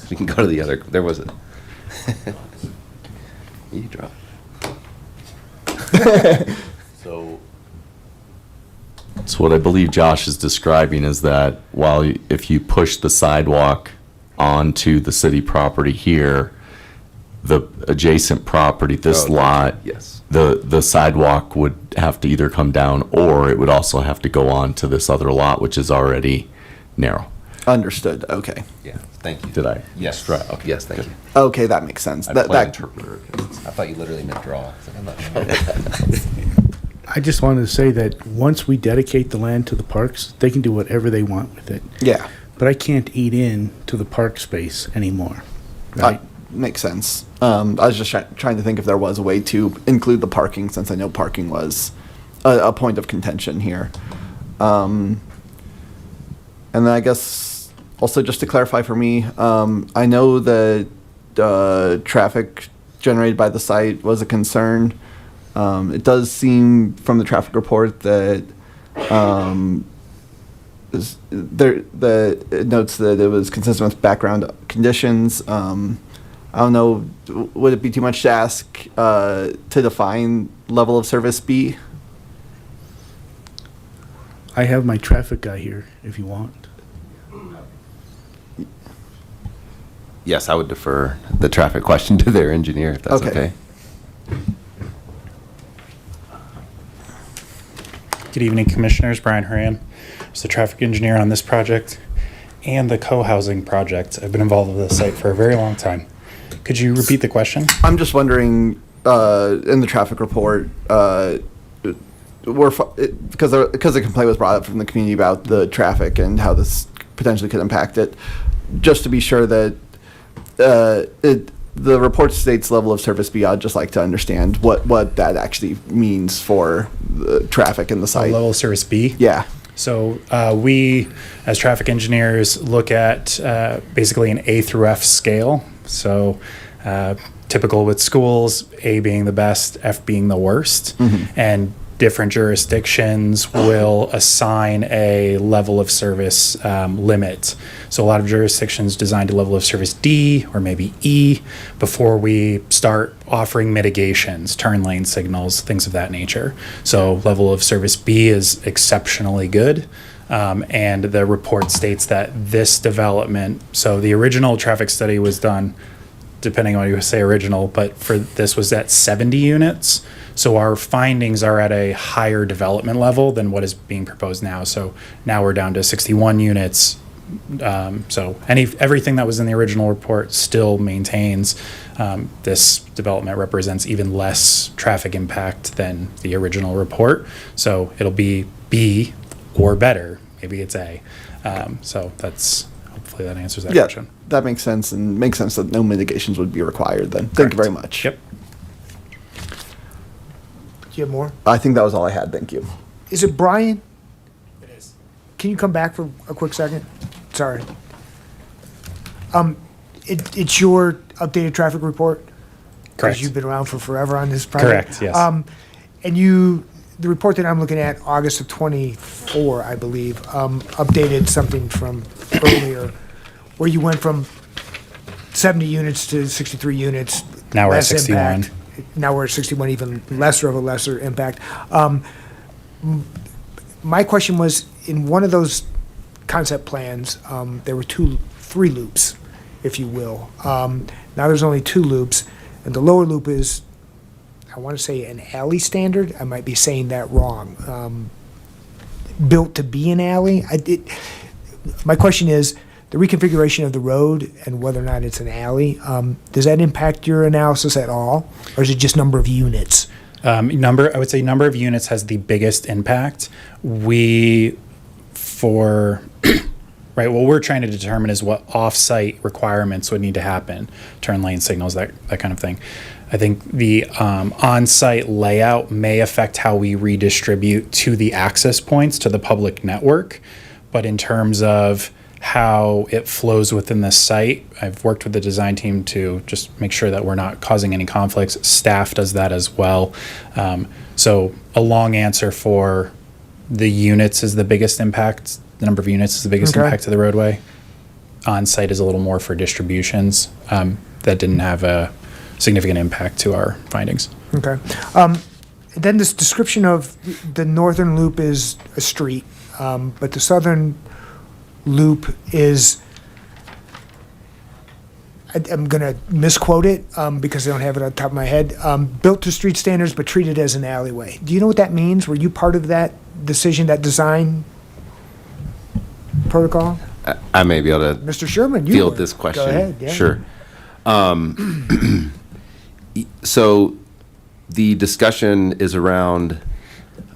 We can go to the other. There was a. You draw. So what I believe Josh is describing is that if you push the sidewalk onto the city property here, the adjacent property, this lot, yes, the sidewalk would have to either come down or it would also have to go on to this other lot, which is already narrow. Understood, okay. Yeah, thank you. Did I? Yes. Right, okay. Yes, thank you. Okay, that makes sense. I That thought you literally meant draw. I was like, I'm not sure. I just wanted to say that once we dedicate the land to the parks, they can do whatever they want with it. Yeah. But I can't eat in to the park space anymore, right? Makes sense. I was just trying to think if there was a way to include the parking, since I know parking was a point of contention here. And then I guess also just to clarify for me, I know that traffic generated by the site was a concern. It does seem from the traffic report that it notes that it was consistent with background conditions. I don't know, would it be too much to ask to define level of service B? I have my traffic guy here if you want. Yes, I would defer the traffic question to their engineer, if that's okay. Good evening, Commissioners. Brian Horan. I was the traffic engineer on this project and the co-housing project. I've been involved with this site for a very long time. Could you repeat the question? I'm just wondering, in the traffic report, because a complaint was brought up from the community about the traffic and how this potentially could impact it. Just to be sure that the report states level of service B, I'd just like to understand what that actually means for the traffic in the site. Level of service B? Yeah. So we, as traffic engineers, look at basically an A through F scale. So typical with schools, A being the best, F being the worst. And different jurisdictions will assign a level of service limit. So a lot of jurisdictions designed a level of service D or maybe E before we start offering mitigations, turn lane signals, things of that nature. So level of service B is exceptionally good. And the report states that this development, so the original traffic study was done, depending on what you say original, but for this was at 70 units. So our findings are at a higher development level than what is being proposed now. So now we're down to 61 units. So everything that was in the original report still maintains. This development represents even less traffic impact than the original report. So it'll be B or better. Maybe it's A. So that's, hopefully that answers that question. That makes sense, and makes sense that no mitigations would be required then. Thank you very much. Yep. Do you have more? I think that was all I had. Thank you. Is it Brian? It is. Can you come back for a quick second? Sorry. It's your updated traffic report? Correct. Because you've been around for forever on this project? Correct, yes. And the report that I'm looking at, August of 24, I believe, updated something from earlier, where you went from 70 units to 63 units. Now we're at less 61. impact. Now we're at 61, even lesser of a lesser impact. My question was, in one of those concept plans, there were three loops, if you will. Now there's only two loops, and the lower loop is, I want to say, an alley standard. I might be saying that wrong. Built to be an alley. My question is, the reconfiguration of the road and whether or not it's an alley, does that impact your analysis at all? Or is it just number of units? I would say number of units has the biggest impact. Right, what we're trying to determine is what off-site requirements would need to happen, turn lane signals, that kind of thing. I think the on-site layout may affect how we redistribute to the access points to the public network, but in terms of how it flows within the site, I've worked with the design team to just make sure that we're not causing any conflicts. Staff does that as well. So a long answer for the units is the biggest impact. The number of units is the biggest impact to the roadway. On-site is a little more for distributions. That didn't have a significant impact to our findings. Okay. Then this description of the northern loop is a street, but the southern loop is, I'm going to misquote it because I don't have it on top of my head, built to street standards but treated as an alleyway. Do you know what that means? Were you part of that decision, that design protocol? I may be able to Mr. Sherman, you field were. this question. Go ahead. Yeah. Sure. So the discussion is around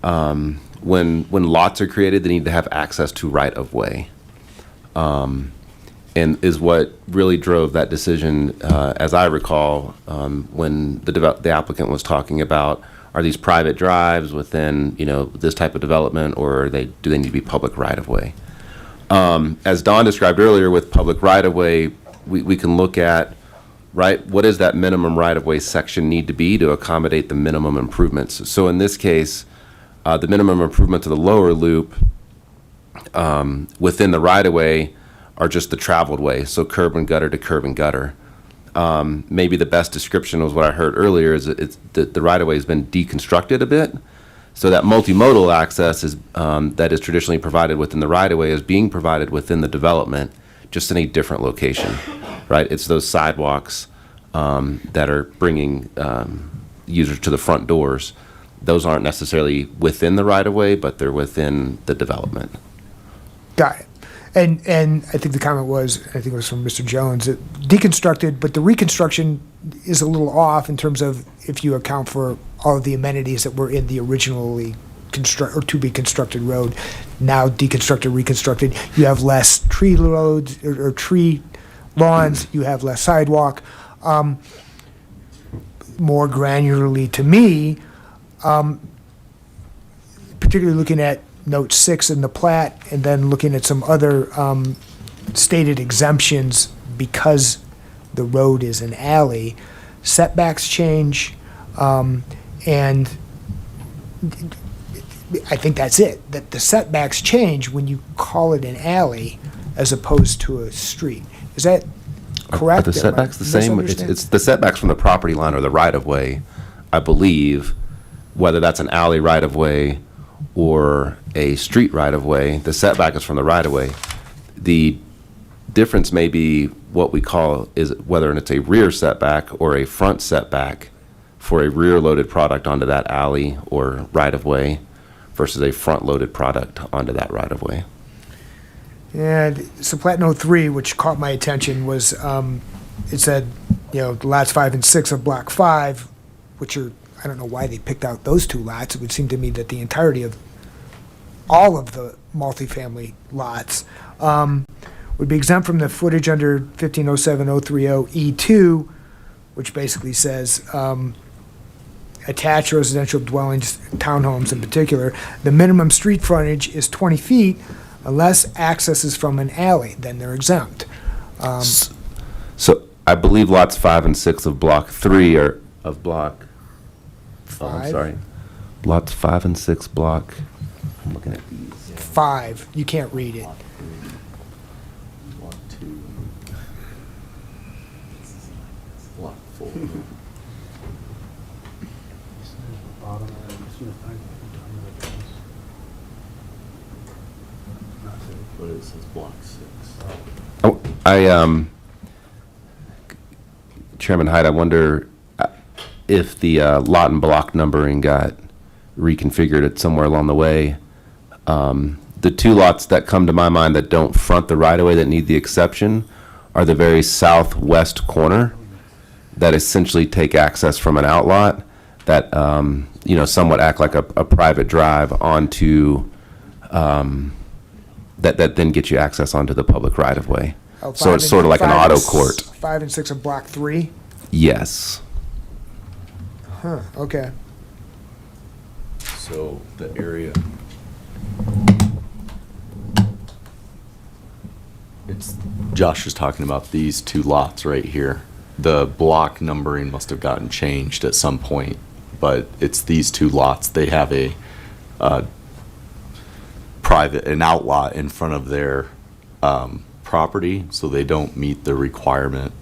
when lots are created, they need to have access to right of way. And is what really drove that decision, as I recall, when the applicant was talking about, are these private drives within this type of development, or do they need to be public right of way? As Don described earlier, with public right of way, we can look at what does that minimum right of way section need to be to accommodate the minimum improvements. So in this case, the minimum improvement to the lower loop within the right of way are just the traveled way, so curb and gutter to curb and gutter. Maybe the best description was what I heard earlier, is the right of way has been deconstructed a bit, so that multimodal access is that is traditionally provided within the right of way is being provided within the development, just in a different location, right? It's those sidewalks that are bringing users to the front doors. Those aren't necessarily within the right of way, but they're within the development. Got it. And I think the comment was, I think it was from Mr. Jones, that deconstructed, but the reconstruction is a little off in terms of if you account for all of the amenities that were in the originally construct or to be constructed road, now deconstructed, reconstructed. You have less tree roads or tree lawns. You have less sidewalk. More granularly to me, particularly looking at note 6 in the plat, and then looking at some other stated exemptions because the road is an alley, setbacks change, and I think that's it, that the setbacks change when you call it an alley as opposed to a street. Is that correct? Are the setbacks the same? It's the setbacks from the property line or the right-of-way, I believe, whether that's an alley right-of-way or a street right-of-way, the setback is from the right-of-way. The difference may be what we call is whether it's a rear setback or a front setback for a rear-loaded product onto that alley or right-of-way versus a front-loaded product onto that right-of-way. And so plat note 3, which caught my attention, was it said, the lots 5 and 6 of block 5, which are, I don't know why they picked out those 2 lots. It would seem to me that the entirety of all of the multifamily lots would be exempt from the footage under 1507030E2, which basically says attached residential dwellings, townhomes in particular, the minimum street frontage is 20 feet unless access is from an alley, then they're exempt. So I believe lots 5 and 6 of block 3 are of block. Oh, I'm 5? sorry. Lots 5 and 6 block. I'm looking at these. 5, you can't read it. Block 2. Block 4. But it says block 6. Oh, Chairman Hyde, I wonder if the lot and block numbering got reconfigured at somewhere along the way. The 2 lots that come to my mind that don't front the right-of-way that need the exception are the very southwest corner that essentially take access from an outlot that, somewhat act like a private drive onto, that then gets you access onto the public right-of-way. Oh, So 5 it's and- sort of like an 5 auto and court. 5 and 6 of block 3? Yes. Huh, okay. So the area. Josh was talking about these 2 lots right here. The block numbering must have gotten changed at some point, but it's these 2 lots. They have an outlot in front of their property, so they don't meet the requirement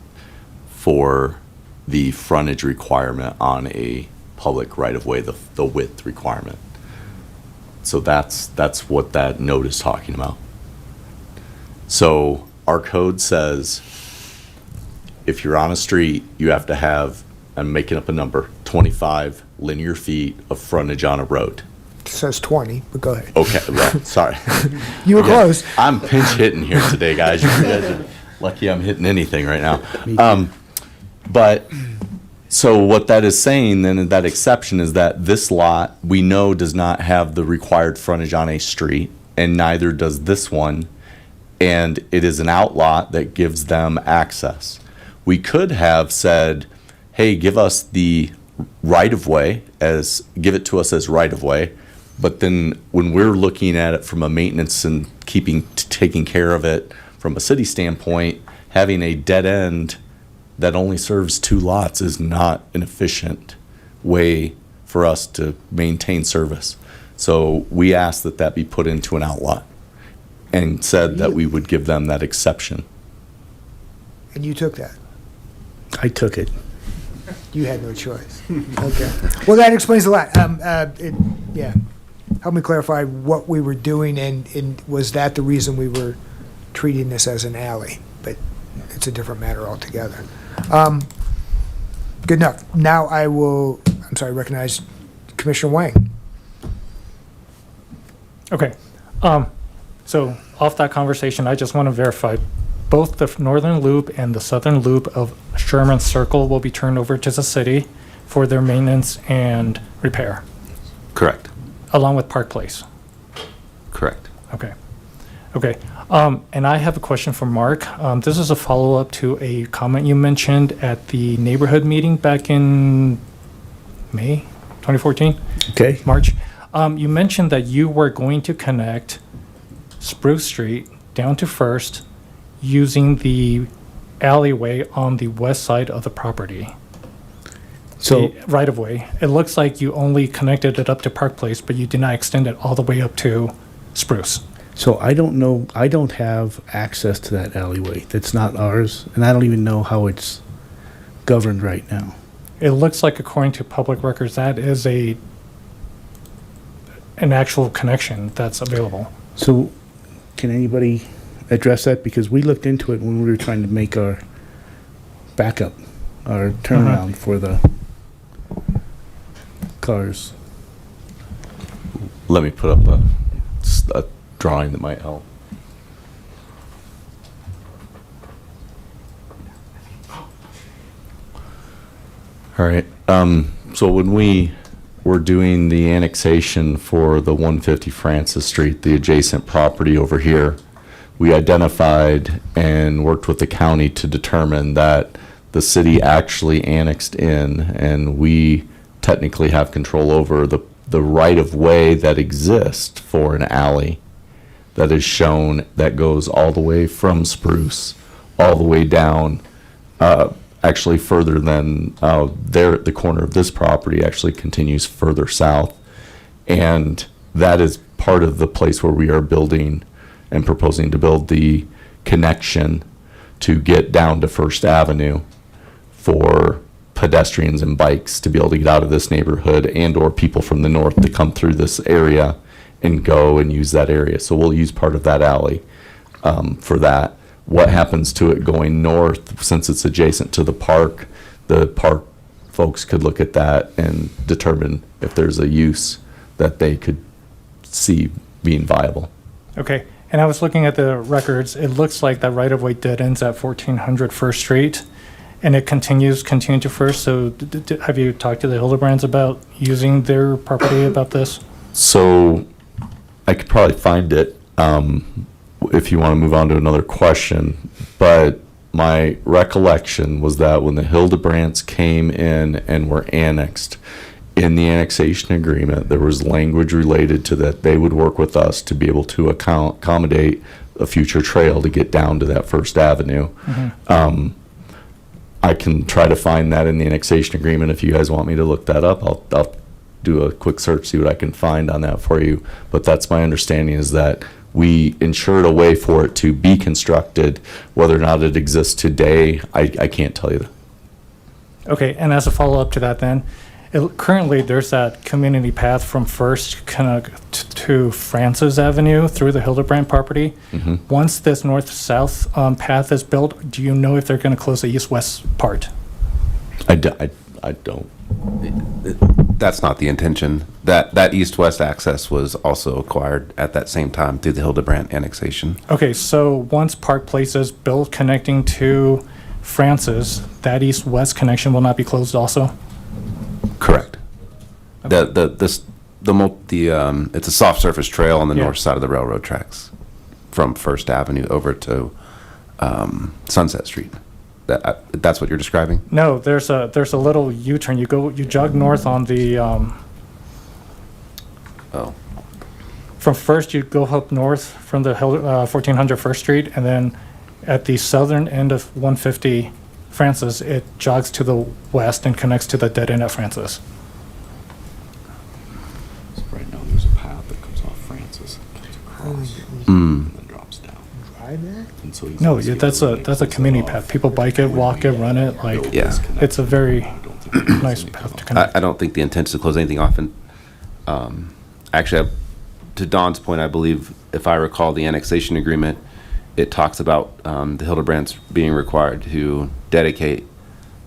for the frontage requirement on a public right-of-way, the width requirement. So that's what that note is talking about. So our code says if you're on a street, you have to have, I'm making up a number, 25 linear feet of frontage on a road. It says 20, but go ahead. Okay, well, sorry. You were Yeah, close. I'm pinch hitting here today, guys. You guys are lucky I'm hitting anything right now. But so what that is saying then, that exception is that this lot, we know does not have the required frontage on a street, and neither does this one. And it is an outlot that gives them access. We could have said, hey, give us the right-of-way give it to us as right-of-way. But then when we're looking at it from a maintenance and taking care of it from a city standpoint, having a dead end that only serves 2 lots is not an efficient way for us to maintain service. So we asked that be put into an outlot and said that we would give them that exception. And you took that. I took it. You had no choice. Okay. Well, that explains a lot. Yeah. Help me clarify what we were doing, and was that the reason we were treating this as an alley? But it's a different matter altogether. Good enough. Now I will, recognize Commissioner Wang. Okay. So off that conversation, I just want to verify both the northern loop and the southern loop of Sherman Circle will be turned over to the city for their maintenance and repair. Correct. along with Park Place. Correct. Okay. Okay. And I have a question for Mark. This is a follow-up to a comment you mentioned at the neighborhood meeting back in May 2014. Okay. March. You mentioned that you were going to connect Spruce Street down to First using the alleyway on the west side of the property. So- The right of way. It looks like you only connected it up to Park Place, but you did not extend it all the way up to Spruce. So I don't know, I don't have access to that alleyway. That's not ours, and I don't even know how it's governed right now. It looks like, according to public records, that is an actual connection that's available. So can anybody address that? Because we looked into it when we were trying to make our backup, our turnaround for the cars. Let me put up a drawing that might help. All right. So when we were doing the annexation for the 150 Francis Street, the adjacent property over here, we identified and worked with the county to determine that the city actually annexed in, and we technically have control over the right-of-way that exists for an alley that is shown, that goes all the way from Spruce all the way down, actually further than there at the corner of this property, actually continues further south. And that is part of the place where we are building and proposing to build the connection to get down to First Avenue for pedestrians and bikes to be able to get out of this neighborhood, and or people from the north to come through this area and go and use that area. So we'll use part of that alley for that. What happens to it going north, since it's adjacent to the park folks could look at that and determine if there's a use that they could see being viable. Okay. And I was looking at the records. It looks like that right-of-way dead ends at 1400 First Street, and it continues to First. So have you talked to the Hildebrands about using their property about this? So I could probably find it if you want to move on to another question. But my recollection was that when the Hildebrands came in and were annexed, in the annexation agreement, there was language related to that they would work with us to be able to accommodate a future trail to get down to that First Avenue. Mm-hmm. I can try to find that in the annexation agreement. If you guys want me to look that up, I'll do a quick search, see what I can find on that for you. But that's my understanding, is that we ensured a way for it to be constructed. Whether or not it exists today, I can't tell you that. Okay, and as a follow-up to that then, currently there's that community path from First to Francis Avenue through the Hildebrand property. Mhm. Once this north-south path is built, do you know if they're going to close the east-west part? I don't. That's not the intention. That east-west access was also acquired at that same time through the Hildebrand annexation. Okay, so once Park Place is built connecting to Francis, that east-west connection will not be closed also? Correct. It's a soft surface trail on the Yeah. north side of the railroad tracks from First Avenue over to Sunset Street. That's what you're describing? No, there's a little U-turn. You jog north on the from First, you go up north from the 1400 First Street, and then at the southern end of 150 Francis, it jogs to the west and connects to the dead end at Francis. Right now, there's a path that comes off Francis, comes across, Mm. and then drops down. Drive that? And so No, that's a community path. People bike it, walk it, run it. Like, Yeah. it's a very nice path to connect. I don't think the intent is to close anything off. And actually, to Don's point, I believe, if I recall the annexation agreement, it talks about the Hildebrands being required to dedicate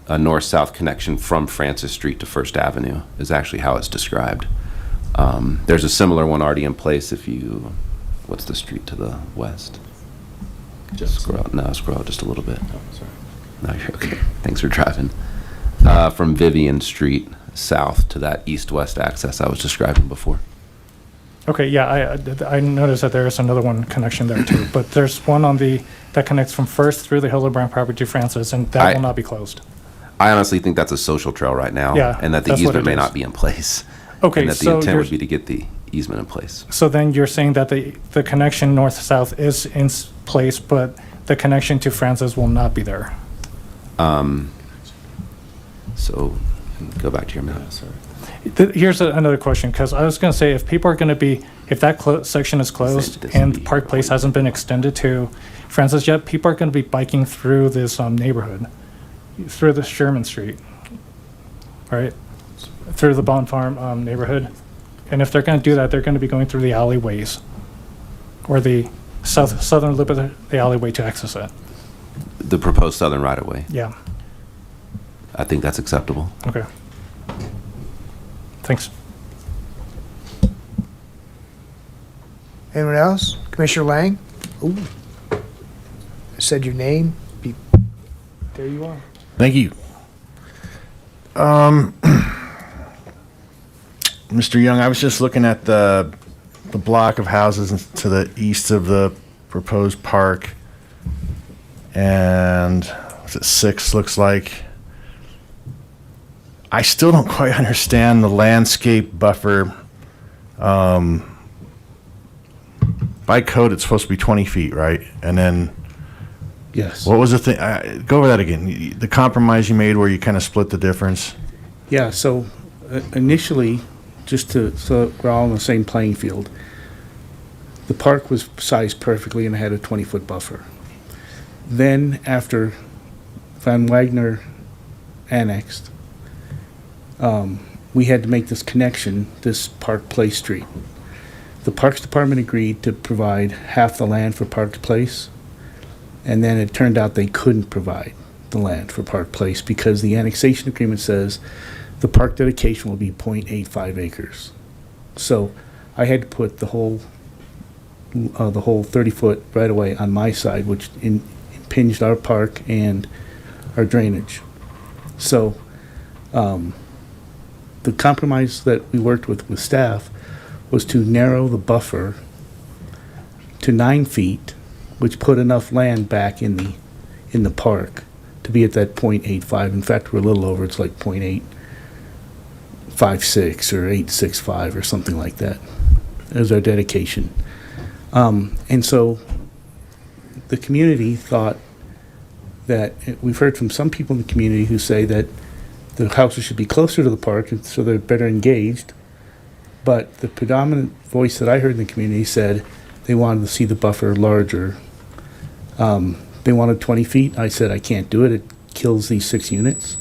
a north-south connection from Francis Street to First Avenue, is actually how it's described. There's a similar one already in place if you, what's the street to the west? Scroll out just a little bit. No, you're okay. Thanks for driving. From Vivian Street south to that east-west access I was describing before. Okay, yeah, I noticed that there is another one connection there too, but there's one that connects from First through the Hildebrand property to Francis, and that will not be closed. I honestly think that's a social trail right now. Yeah, and that the that's what easement it may is. not be in place. Okay, And that the so intent you're- would be to get the easement in place. So then you're saying that the connection north-south is in place, but the connection to Francis will not be there? So go back to your map. Here's another question, because I was going to say, if people are going to be, if that section is closed and Park Place hasn't been extended to Francis yet, people are going to be biking through this neighborhood, through the Sherman Street, right? Through the Bond Farm neighborhood. And if they're going to do that, they're going to be going through the alleyways, or the southern lip of the alleyway to access it. The proposed southern right-of-way. Yeah, I think that's acceptable. okay. Thanks. Anyone else? Commissioner Lang? Ooh. I said your name. There you are. Thank you. Mr. Young, I was just looking at the block of houses to the east of the proposed park, and what's it, 6 looks like. I still don't quite understand the landscape buffer. By code, it's supposed to be 20 feet, right? And then, Yes. what was the thing? Go over that again. The compromise you made where you kind of split the difference. Yeah, so initially, so we're all on the same playing field, the park was sized perfectly and had a 20-foot buffer. Then, after Van Wagner annexed, we had to make this connection, this Park Place Street. The Parks Department agreed to provide half the land for Park Place, and then it turned out they couldn't provide the land for Park Place because the annexation agreement says the park dedication will be 0.85 acres. So I had to put the whole 30-foot right-of-way on my side, which impinged our park and our drainage. So the compromise that we worked with staff was to narrow the buffer to 9 feet, which put enough land back in the park to be at that 0.85. In fact, we're a little over. It's like 0.856 or 865 or something like that as our dedication. And so the community thought that we've heard from some people in the community who say that the houses should be closer to the park and so they're better engaged. But the predominant voice that I heard in the community said they wanted to see the buffer larger. They wanted 20 feet. I said, I can't do it. It kills these 6 units.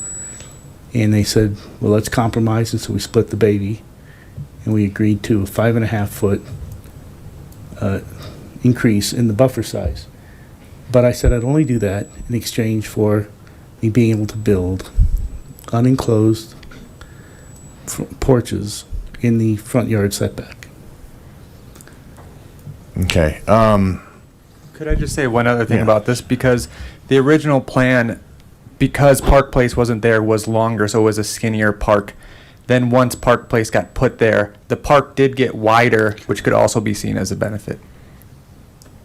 And they said, well, let's compromise. And so we split the baby. And we agreed to a 5.5 foot increase in the buffer size. But I said I'd only do that in exchange for me being able to build unenclosed porches in the front yard setback. Okay. Could I just say one other thing about this? Because the original plan, because Park Place wasn't there, was longer, so it was a skinnier park. Then once Park Place got put there, the park did get wider, which could also be seen as a benefit.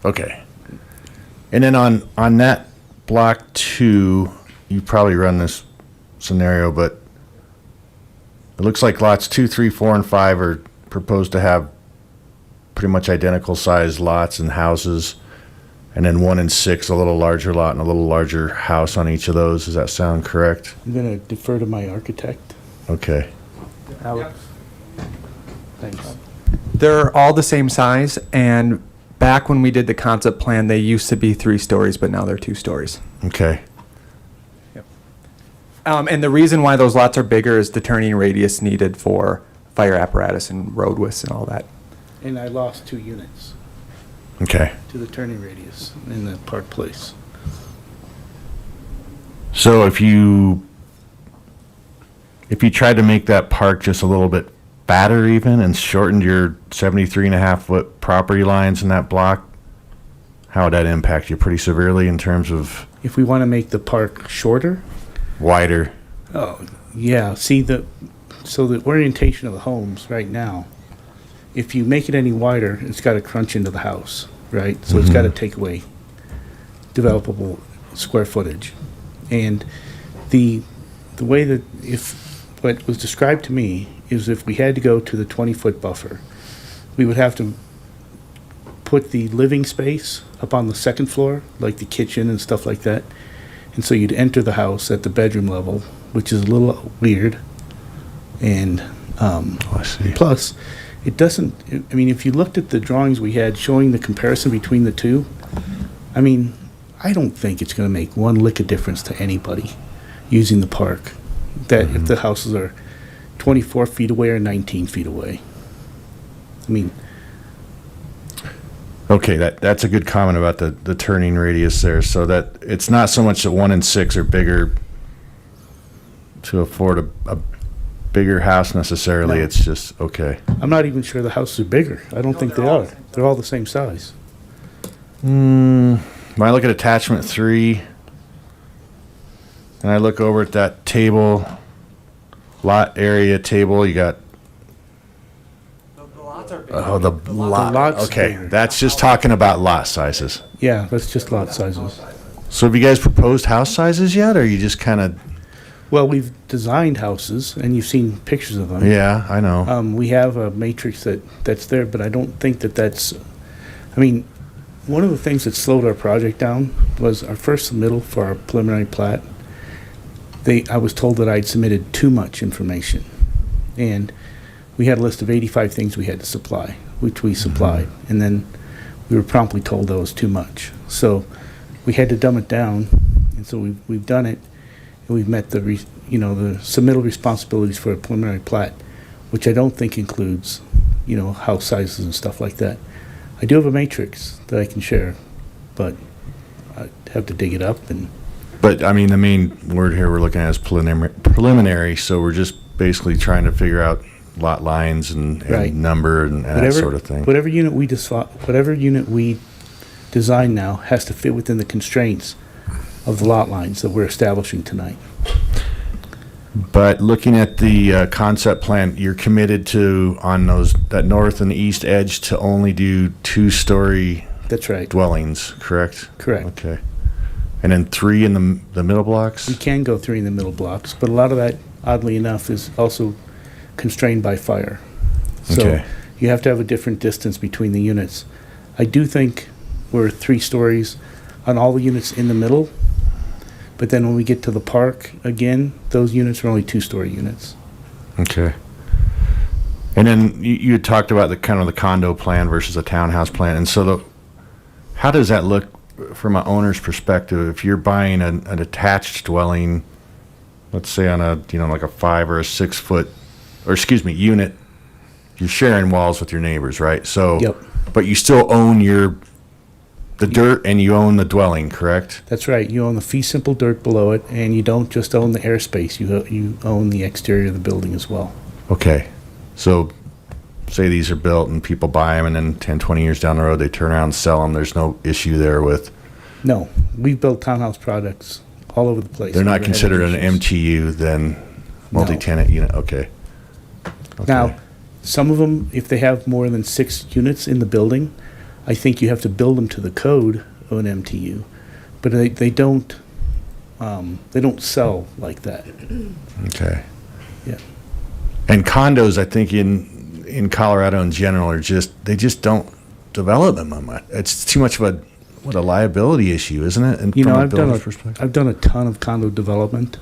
Okay. And then on that block 2, you probably run this scenario, but it looks like lots 2, 3, 4, and 5 are proposed to have pretty much identical sized lots and houses. And then 1 and 6, a little larger lot and a little larger house on each of those. Does that sound correct? I'm going to defer to my architect. Okay. Thanks. They're all the same size, and back when we did the concept plan, they used to be 3 stories, but now they're 2 stories. Okay. And the reason why those lots are bigger is the turning radius needed for fire apparatus and road widths and all that. And I lost 2 units Okay. to the turning radius in the Park Place. So if you tried to make that park just a little bit fatter even and shortened your 73.5 foot property lines in that block, how would that impact you? Pretty severely in terms of If we want to make the park shorter, wider? oh, yeah, see so the orientation of the homes right now if you make it any wider, it's got to crunch into the house, right? So it's got to take away developable square footage. And the way that, if what was described to me is if we had to go to the 20-foot buffer, we would have to put the living space up on the second floor, like the kitchen and stuff like that. And so you'd enter the house at the bedroom level, which is a little weird. And plus, it doesn't, I mean, if you looked at the drawings we had showing the comparison between the two, I mean, I don't think it's going to make one lick of difference to anybody using the park, that if the houses are 24 feet away or 19 feet away. I mean, Okay, that's a good comment about the turning radius there, so that it's not so much that 1 and 6 are bigger to afford a bigger house necessarily, No. it's just, okay. I'm not even sure the houses are bigger. I don't think they are. They're all the same size. When I look at attachment 3, and I look over at that table, lot area table, you got. Oh, the lot, lot's okay, bigger. that's just talking about lot sizes. Yeah, that's just lot sizes. So have you guys proposed house sizes yet, or you just kind of, Well, we've designed houses, and you've seen pictures of them. yeah, I know. We have a matrix that's there, but I don't think that's, I mean, one of the things that slowed our project down was our first submittal for our preliminary plat. I was told that I'd submitted too much information. And we had a list of 85 things we had to supply, which we supplied. And then we were promptly told that was too much. So we had to dumb it down, and so we've done it. And we've met the submittal responsibilities for a preliminary plat, which I don't think includes, house sizes and stuff like that. I do have a matrix that I can share, but I'd have to dig it up and. But, I mean, the main word here we're looking at is preliminary, so we're just basically trying to figure out lot lines and Right. number and that sort of thing. Whatever unit we design now has to fit within the constraints of the lot lines that we're establishing tonight. But looking at the concept plan, you're committed to, on that north and east edge, to only do 2-story That's right. dwellings, correct? Correct. Okay. And then 3 in the middle blocks? We can go 3 in the middle blocks, but a lot of that, oddly enough, is also constrained by fire. So Okay. you have to have a different distance between the units. I do think we're 3 stories on all the units in the middle, but then when we get to the park, again, those units are only 2-story units. Okay. And then you had talked about the kind of the condo plan versus a townhouse plan, and so how does that look from an owner's perspective? If you're buying an attached dwelling, let's say on like a 5 or a 6 foot, or excuse me, unit, you're sharing walls with your neighbors, right? So, Yep. but you still own the dirt and you own the dwelling, correct? That's right. You own the fee simple dirt below it, and you don't just own the airspace. You own the exterior of the building as well. Okay. So say these are built and people buy them, and then 10, 20 years down the road, they turn around and sell them. There's no issue there with, No, we've built townhouse products all over the place. they're not Never had considered an issues. MTU, then multi-tenant unit, okay. Now, some of them, if they have more than 6 units in the building, I think you have to build them to the code of an MTU, but they don't sell like that. Okay. Yeah. And condos, I think in Colorado in general they just don't develop them that much. It's too much of a liability issue, isn't it? And from a builder's perspective? I've done a ton of condo development.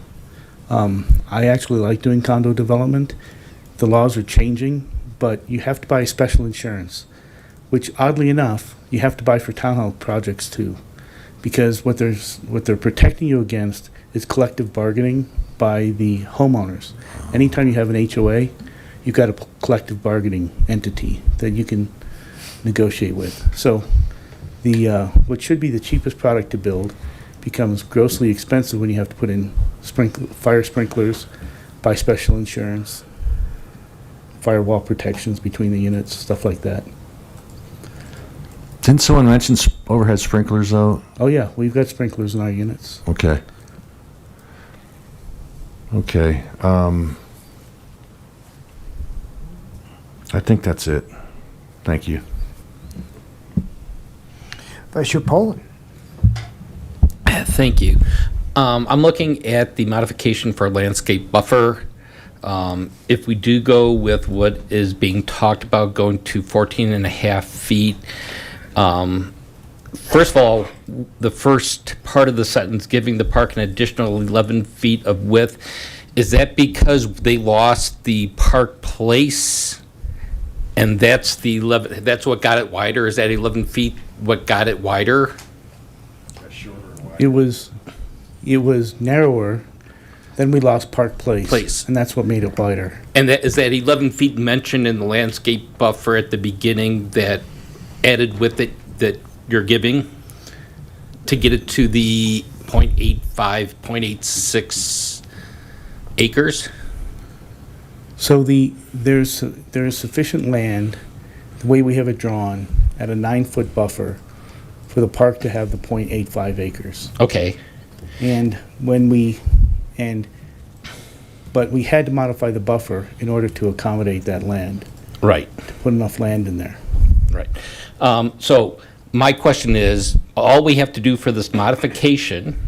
I actually like doing condo development. The laws are changing, but you have to buy special insurance, which oddly enough, you have to buy for townhouse projects too, because what they're protecting you against is collective bargaining by the homeowners. Anytime you have an HOA, you've got a collective bargaining entity that you can negotiate with. So what should be the cheapest product to build becomes grossly expensive when you have to put in fire sprinklers, buy special insurance, firewall protections between the units, stuff like that. Didn't someone mention overhead sprinklers though? Oh yeah, we've got sprinklers in our units. Okay. Okay. I think that's it. Thank you. Vice Chair Poland. Thank you. I'm looking at the modification for landscape buffer. If we do go with what is being talked about, going to 14 and a half feet, first of all, the first part of the sentence, giving the park an additional 11 feet of width, is that because they lost the Park Place? And that's the 11, that's what got it wider? Is that 11 feet what got it wider? It was narrower, then we lost Park Place. And that's what made it wider. And that, is that 11 feet mentioned in the landscape buffer at the beginning that added with it that you're giving to get it to the 0.85, 0.86 acres? So there's sufficient land, the way we have it drawn, at a 9-foot buffer for the park to have the 0.85 acres. Okay. But we had to modify the buffer in order to accommodate that land. Right. To put enough land in there. Right. So my question is, all we have to do for this modification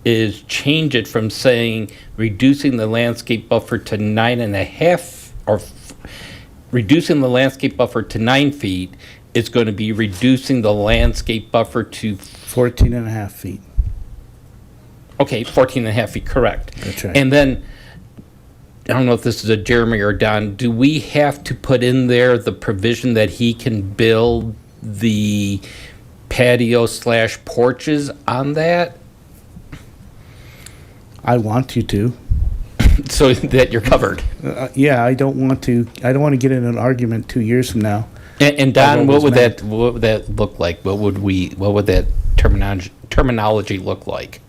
is change it from saying reducing the landscape buffer to 9.5, or reducing the landscape buffer to 9 feet. It's going to be reducing the landscape buffer to 14 and a half feet. Okay, 14 and a half feet, correct. That's right. And then, I don't know if this is a Jeremy or Don, do we have to put in there the provision that he can build the patio / porches on that? I want you to. So that you're covered. Yeah, I don't want to get in an argument 2 years from now. And Don, what what would that look like? What would that terminology look like?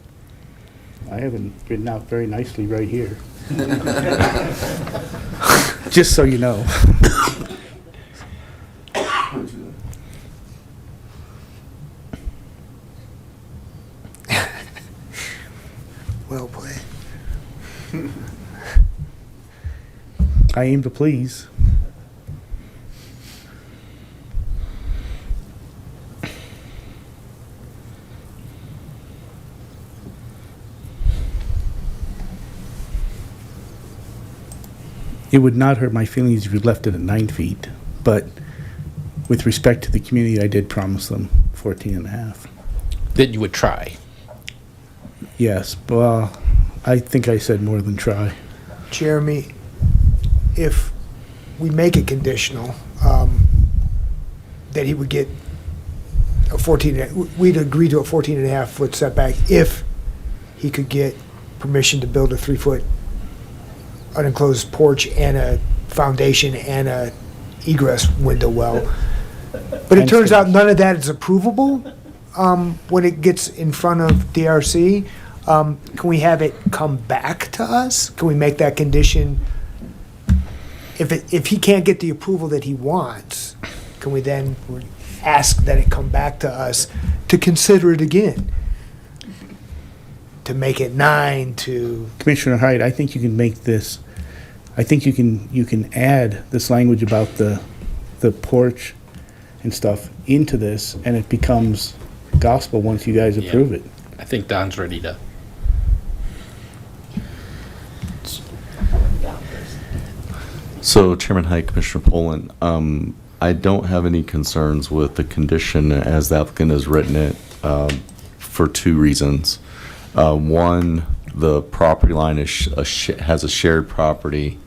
I have it written out very nicely right here. Just so you know. Well played. I aim to please. It would not hurt my feelings if you left it at 9 feet, but with respect to the community, I did promise them 14 and a half. That you would try. Yes, well, I think I said more than try. Jeremy, if we make it conditional, that he would get a 14, we'd agree to a 14 and a half foot setback if he could get permission to build a 3-foot unenclosed porch and a foundation and a egress window well. But it turns out none of that is approvable when it gets in front of DRC. Can we have it come back to us? Can we make that condition? If he can't get the approval that he wants, can we then ask that it come back to us to consider it again? To make it 9, to... Commissioner Hyde, I think you can make this, I think you can add this language about the porch and stuff into this, and it becomes gospel once you guys approve it. I think Don's ready to. So, Chairman Hyde, Commissioner Poland, I don't have any concerns with the condition as the applicant has written it for 2 reasons. One, the property line has a shared property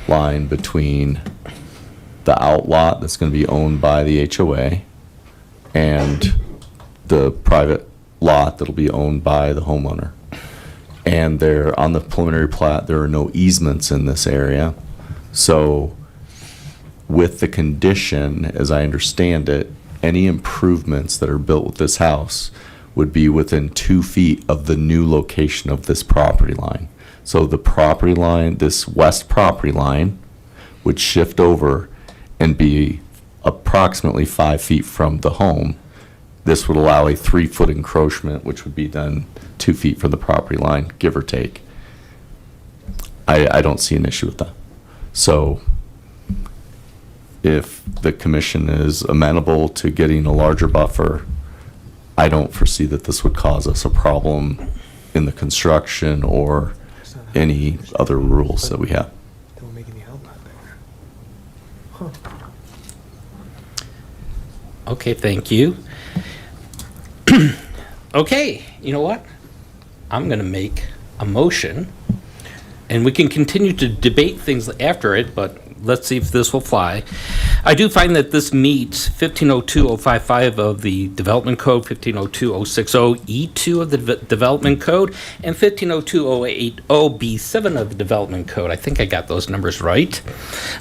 line between the outlot that's going to be owned by the HOA and the private lot that'll be owned by the homeowner. And there, on the preliminary plat, there are no easements in this area. So with the condition, as I understand it, any improvements that are built with this house would be within 2 feet of the new location of this property line. So the property line, this west property line, would shift over and be approximately 5 feet from the home. This would allow a 3-foot encroachment, which would be then 2 feet from the property line, give or take. I don't see an issue with that. So if the commission is amenable to getting a larger buffer, I don't foresee that this would cause us a problem in the construction or any other rules that we have. Don't make any help out there. Okay, thank you. Okay, you know what? I'm going to make a motion, and we can continue to debate things after it, but let's see if this will fly. I do find that this meets 1502.055 of the Development Code, 1502.060 E2 of the Development Code, and 1502.080 B7 of the Development Code. I think I got those numbers right.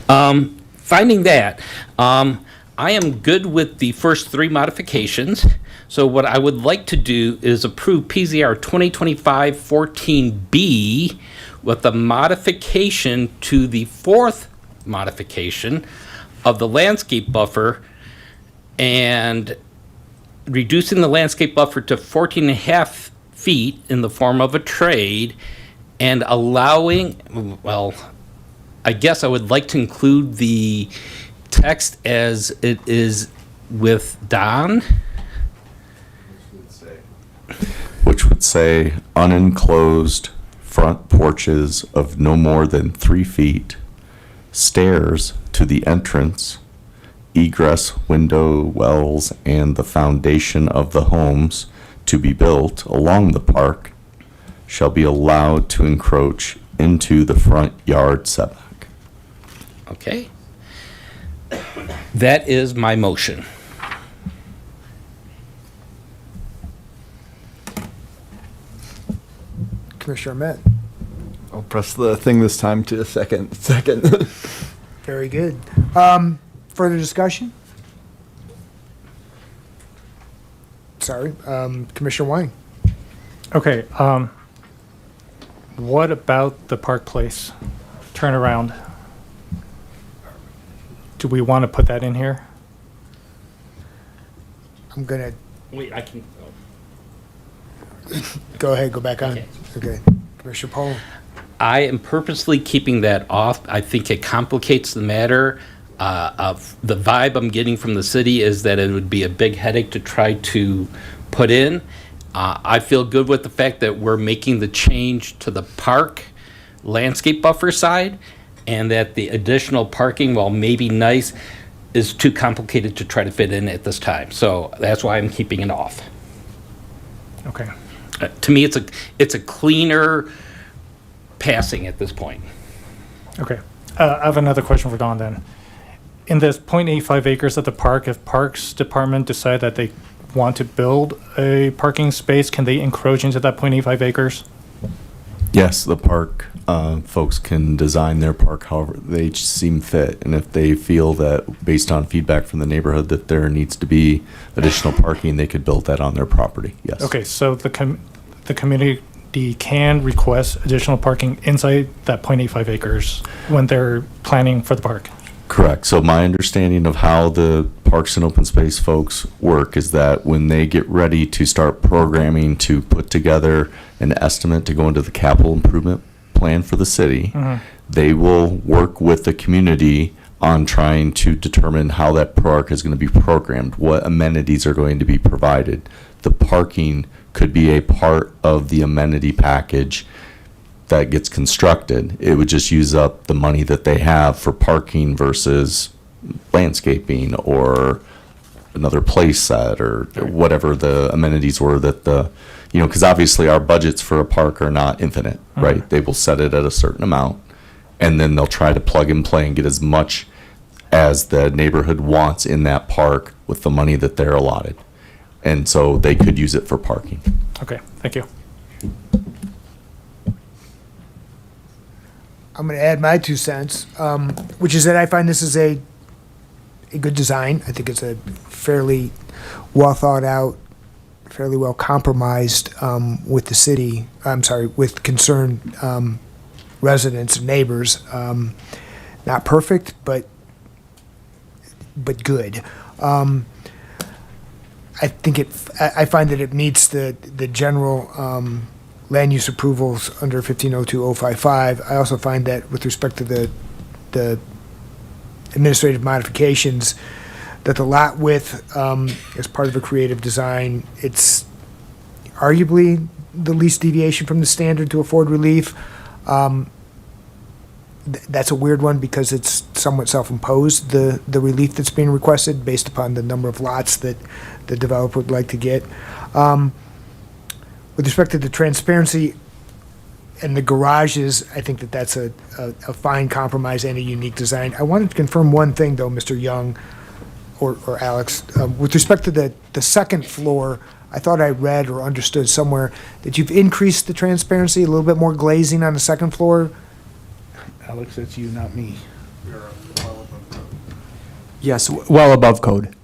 Finding that, I am good with the first three modifications. So what I would like to do is approve PZR 2025-14B with the modification to the fourth modification of the landscape buffer and reducing the landscape buffer to 14.5 feet in the form of a trade and allowing, well, I guess I would like to include the text as it is with Don. Which would say unenclosed front porches of no more than 3 feet, stairs to the entrance, egress window wells, and the foundation of the homes to be built along the park shall be allowed to encroach into the front yard setback. Okay. That is my motion. Commissioner Met. I'll press the thing this time to a second. Very good. Further discussion? Sorry, Commissioner Wang. Okay, what about the Park Place turnaround? Do we want to put that in here? I'm gonna, Wait, I can. go ahead, go back on. Okay. Commissioner Poland. I am purposely keeping that off. I think it complicates the matter. Of the vibe I'm getting from the city is that it would be a big headache to try to put in. I feel good with the fact that we're making the change to the park landscape buffer side, and that the additional parking, while maybe nice, is too complicated to try to fit in at this time. So that's why I'm keeping it off. Okay. To me, it's a cleaner passing at this point. Okay. I have another question for Don then. In this 0.85 acres at the park, if Parks Department decide that they want to build a parking space, can they encroach into that 0.85 acres? Yes, the park folks can design their park however they seem fit, and if they feel that based on feedback from the neighborhood that there needs to be additional parking, they could build that on their property. Yes. Okay, so the community can request additional parking inside that 0.85 acres when they're planning for the park. Correct. So my understanding of how the Parks and Open Space folks work is that when they get ready to start programming to put together an estimate to go into the capital improvement plan for the city, they will work with the community on trying to determine how that park is going to be programmed, what amenities are going to be provided. The parking could be a part of the amenity package that gets constructed. It would just use up the money that they have for parking versus landscaping or another place set or whatever the amenities were that because obviously our budgets for a park are not infinite, right? They will set it at a certain amount, and then they'll try to plug and play and get as much as the neighborhood wants in that park with the money that they're allotted. And so they could use it for parking. Okay, thank you. I'm going to add my 2 cents, which is that I find this is a good design. I think it's a fairly well thought out, fairly well compromised with the city. I'm sorry, with concerned residents and neighbors. Not perfect, but good. I think I find that it meets the general land use approvals under 1502.055. I also find that with respect to the administrative modifications, that the lot width, is part of a creative design. It's arguably the least deviation from the standard to afford relief. That's a weird one because it's somewhat self-imposed, the relief that's being requested based upon the number of lots that the developer would like to get. With respect to the transparency and the garages, I think that that's a fine compromise and a unique design. I wanted to confirm one thing, though, Mr. Young or Alex. With respect to the second floor, I thought I read or understood somewhere that you've increased the transparency, a little bit more glazing on the second floor. Alex, that's you, not me. Yes, well above code.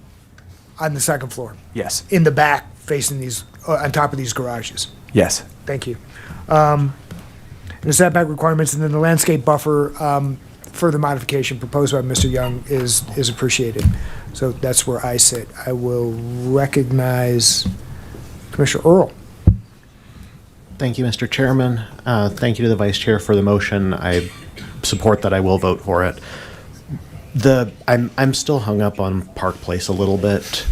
On the second floor, Yes. in the back, facing these, on top of these garages. Yes. Thank you. The setback requirements and then the landscape buffer, further modification proposed by Mr. Young is appreciated. So that's where I sit. I will recognize Commissioner Earl. Thank you, Mr. Chairman. Thank you to the Vice Chair for the motion. I support that. I will vote for it. I'm still hung up on Park Place a little bit.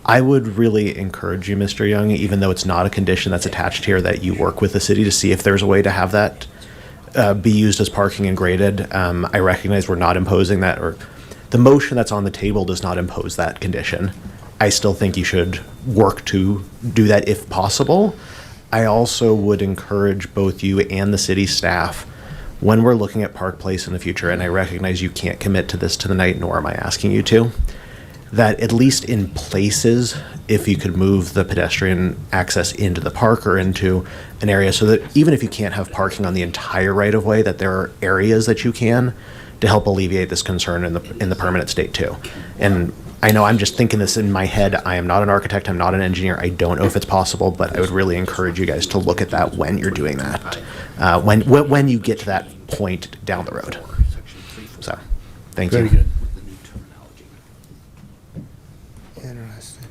I would really encourage you, Mr. Young, even though it's not a condition that's attached here, that you work with the city to see if there's a way to have that be used as parking and graded. I recognize we're not imposing that, or the motion that's on the table does not impose that condition. I still think you should work to do that if possible. I also would encourage both you and the city staff, when we're looking at Park Place in the future, and I recognize you can't commit to this tonight, nor am I asking you to, that at least in places, if you could move the pedestrian access into the park or into an area so that even if you can't have parking on the entire right-of-way, that there are areas that you can to help alleviate this concern in the permanent state too. And I know I'm just thinking this in my head. I am not an architect. I'm not an engineer. I don't know if it's possible, but I would really encourage you guys to look at that when you're doing that, when you get to that point down the road. So, thank you. Very good. Interesting.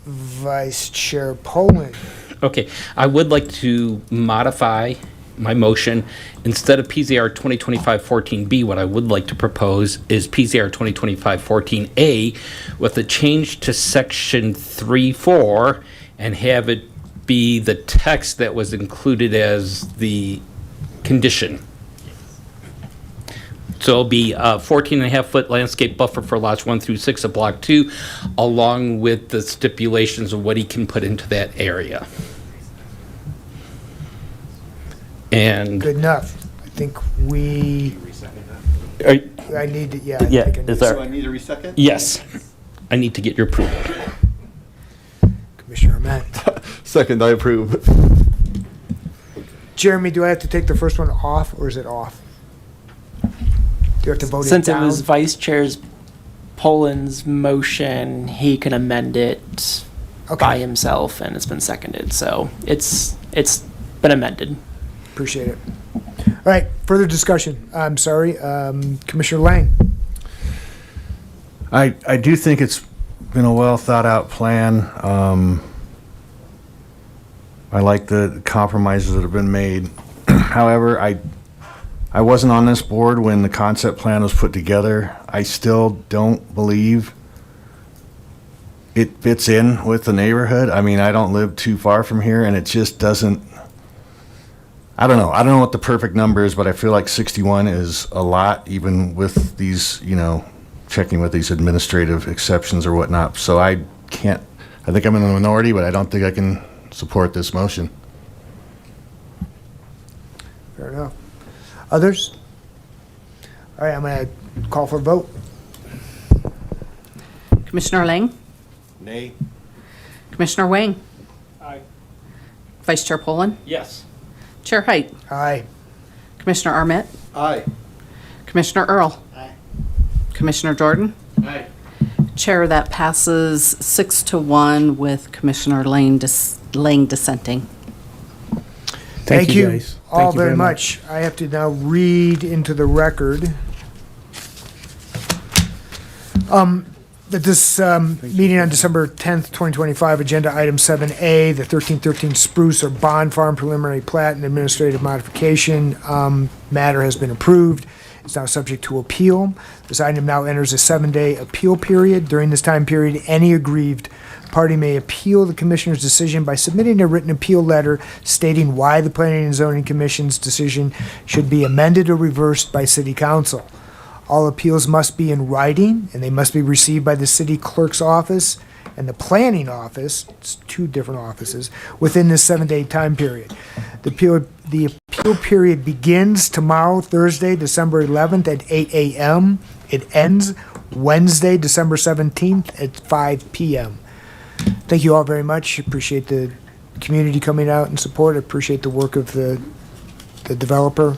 Vice Chair Poland. Okay, I would like to modify my motion. Instead of PZR 2025-14B, what I would like to propose is PZR 2025-14A with a change to section 3.4 and have it be the text that was included as the condition. So it'll be a 14.5-foot landscape buffer for lots 1 through 6 of Block 2, along with the stipulations of what he can put into that area. And Good enough. I think we, I need to, yeah. I Yeah, think I need is to- there- So I need a resecond? yes, I need to get your approval. Commissioner Arment. Second, I approve. Jeremy, do I have to take the first one off, or is it off? Do you have to vote it Since it down? was Vice Chair's Poland's motion, he can amend it by himself, and it's been seconded. So it's been amended. Appreciate it. All right, further discussion. I'm sorry, Commissioner Lang. I do think it's been a well thought out plan. I like the compromises that have been made. However, I wasn't on this board when the concept plan was put together. I still don't believe it fits in with the neighborhood. I mean, I don't live too far from here, and it just doesn't. I don't know. I don't know what the perfect number is, but I feel like 61 is a lot, even with these, checking with these administrative exceptions or whatnot. So I think I'm in the minority, but I don't think I can support this motion. Fair enough. Others? All right, I'm going to call for a vote. Commissioner Lang? Nay. Commissioner Wang? Aye. Vice Chair Poland? Yes. Chair Height? Aye. Commissioner Armet? Aye. Commissioner Earl? Aye. Commissioner Jordan? Aye. Chair, that passes 6-1 with Commissioner Lang dissenting. Thank you guys. all Thank you very much. I have to now read into the record that this meeting on December 10th, 2025, Agenda Item 7A, the 1313 Spruce or Bond Farm Preliminary Plat and Administrative Modification matter has been approved, is now subject to appeal. This item now enters a 7-day appeal period. During this time period, any aggrieved party may appeal the commissioner's decision by submitting a written appeal letter stating why the Planning and Zoning Commission's decision should be amended or reversed by City Council. All appeals must be in writing, and they must be received by the city clerk's office and the planning office, it's 2 different offices, within this 7-day time period. The appeal period begins tomorrow, Thursday, December 11th at 8 a.m. It ends Wednesday, December 17th at 5 p.m. Thank you all very much. Appreciate the community coming out and support. Appreciate the work of the developer.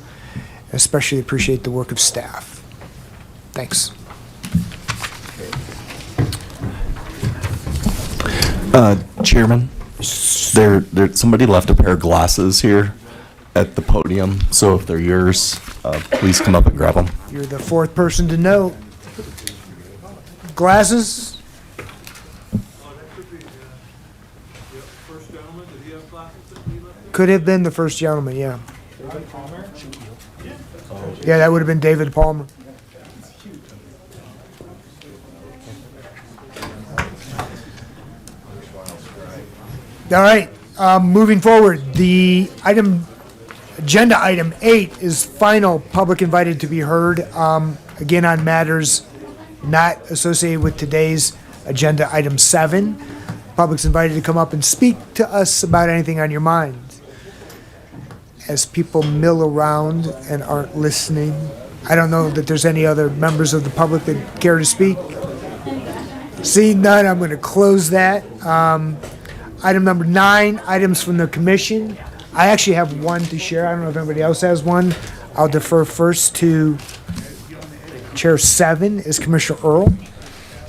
Especially appreciate the work of staff. Thanks. Chairman, somebody left a pair of glasses here at the podium, so if they're yours, please come up and grab them. You're the 4th person to note. Glasses? Could have been the first gentleman, yeah. Yeah, that would have been David Palmer. All right, moving forward, the agenda item 8 is final public invited to be heard, again on matters not associated with today's agenda item 7. Public's invited to come up and speak to us about anything on your mind. As people mill around and aren't listening, I don't know that there's any other members of the public that care to speak. Seeing none, I'm going to close that. Item number 9, items from the commission. I actually have one to share. I don't know if anybody else has one. I'll defer first to Chair 7 is Commissioner Earl.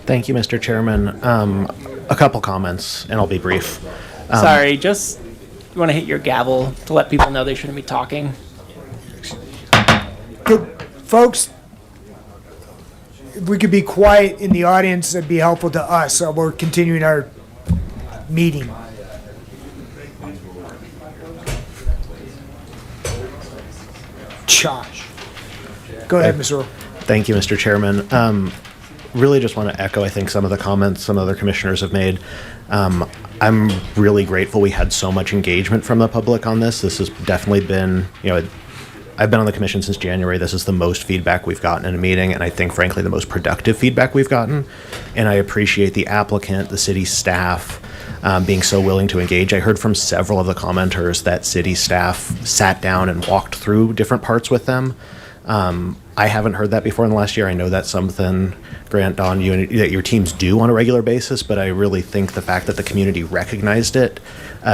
Thank you, Mr. Chairman. A couple comments, and I'll be brief. Sorry, just you want to hit your gavel to let people know they shouldn't be talking. Good, folks, if we could be quiet in the audience, it'd be helpful to us. So we're continuing our meeting. Josh. Go ahead, Mr. Earl. Thank you, Mr. Chairman. Really just want to echo, I think, some of the comments some other commissioners have made. I'm really grateful we had so much engagement from the public on this. This has definitely been, I've been on the commission since January. This is the most feedback we've gotten in a meeting, and I think, frankly, the most productive feedback we've gotten. And I appreciate the applicant, the city staff, being so willing to engage. I heard from several of the commenters that city staff sat down and walked through different parts with them. I haven't heard that before in the last year. I know that's something, Grant, Don, that your teams do on a regular basis, but I really think the fact that the community recognized it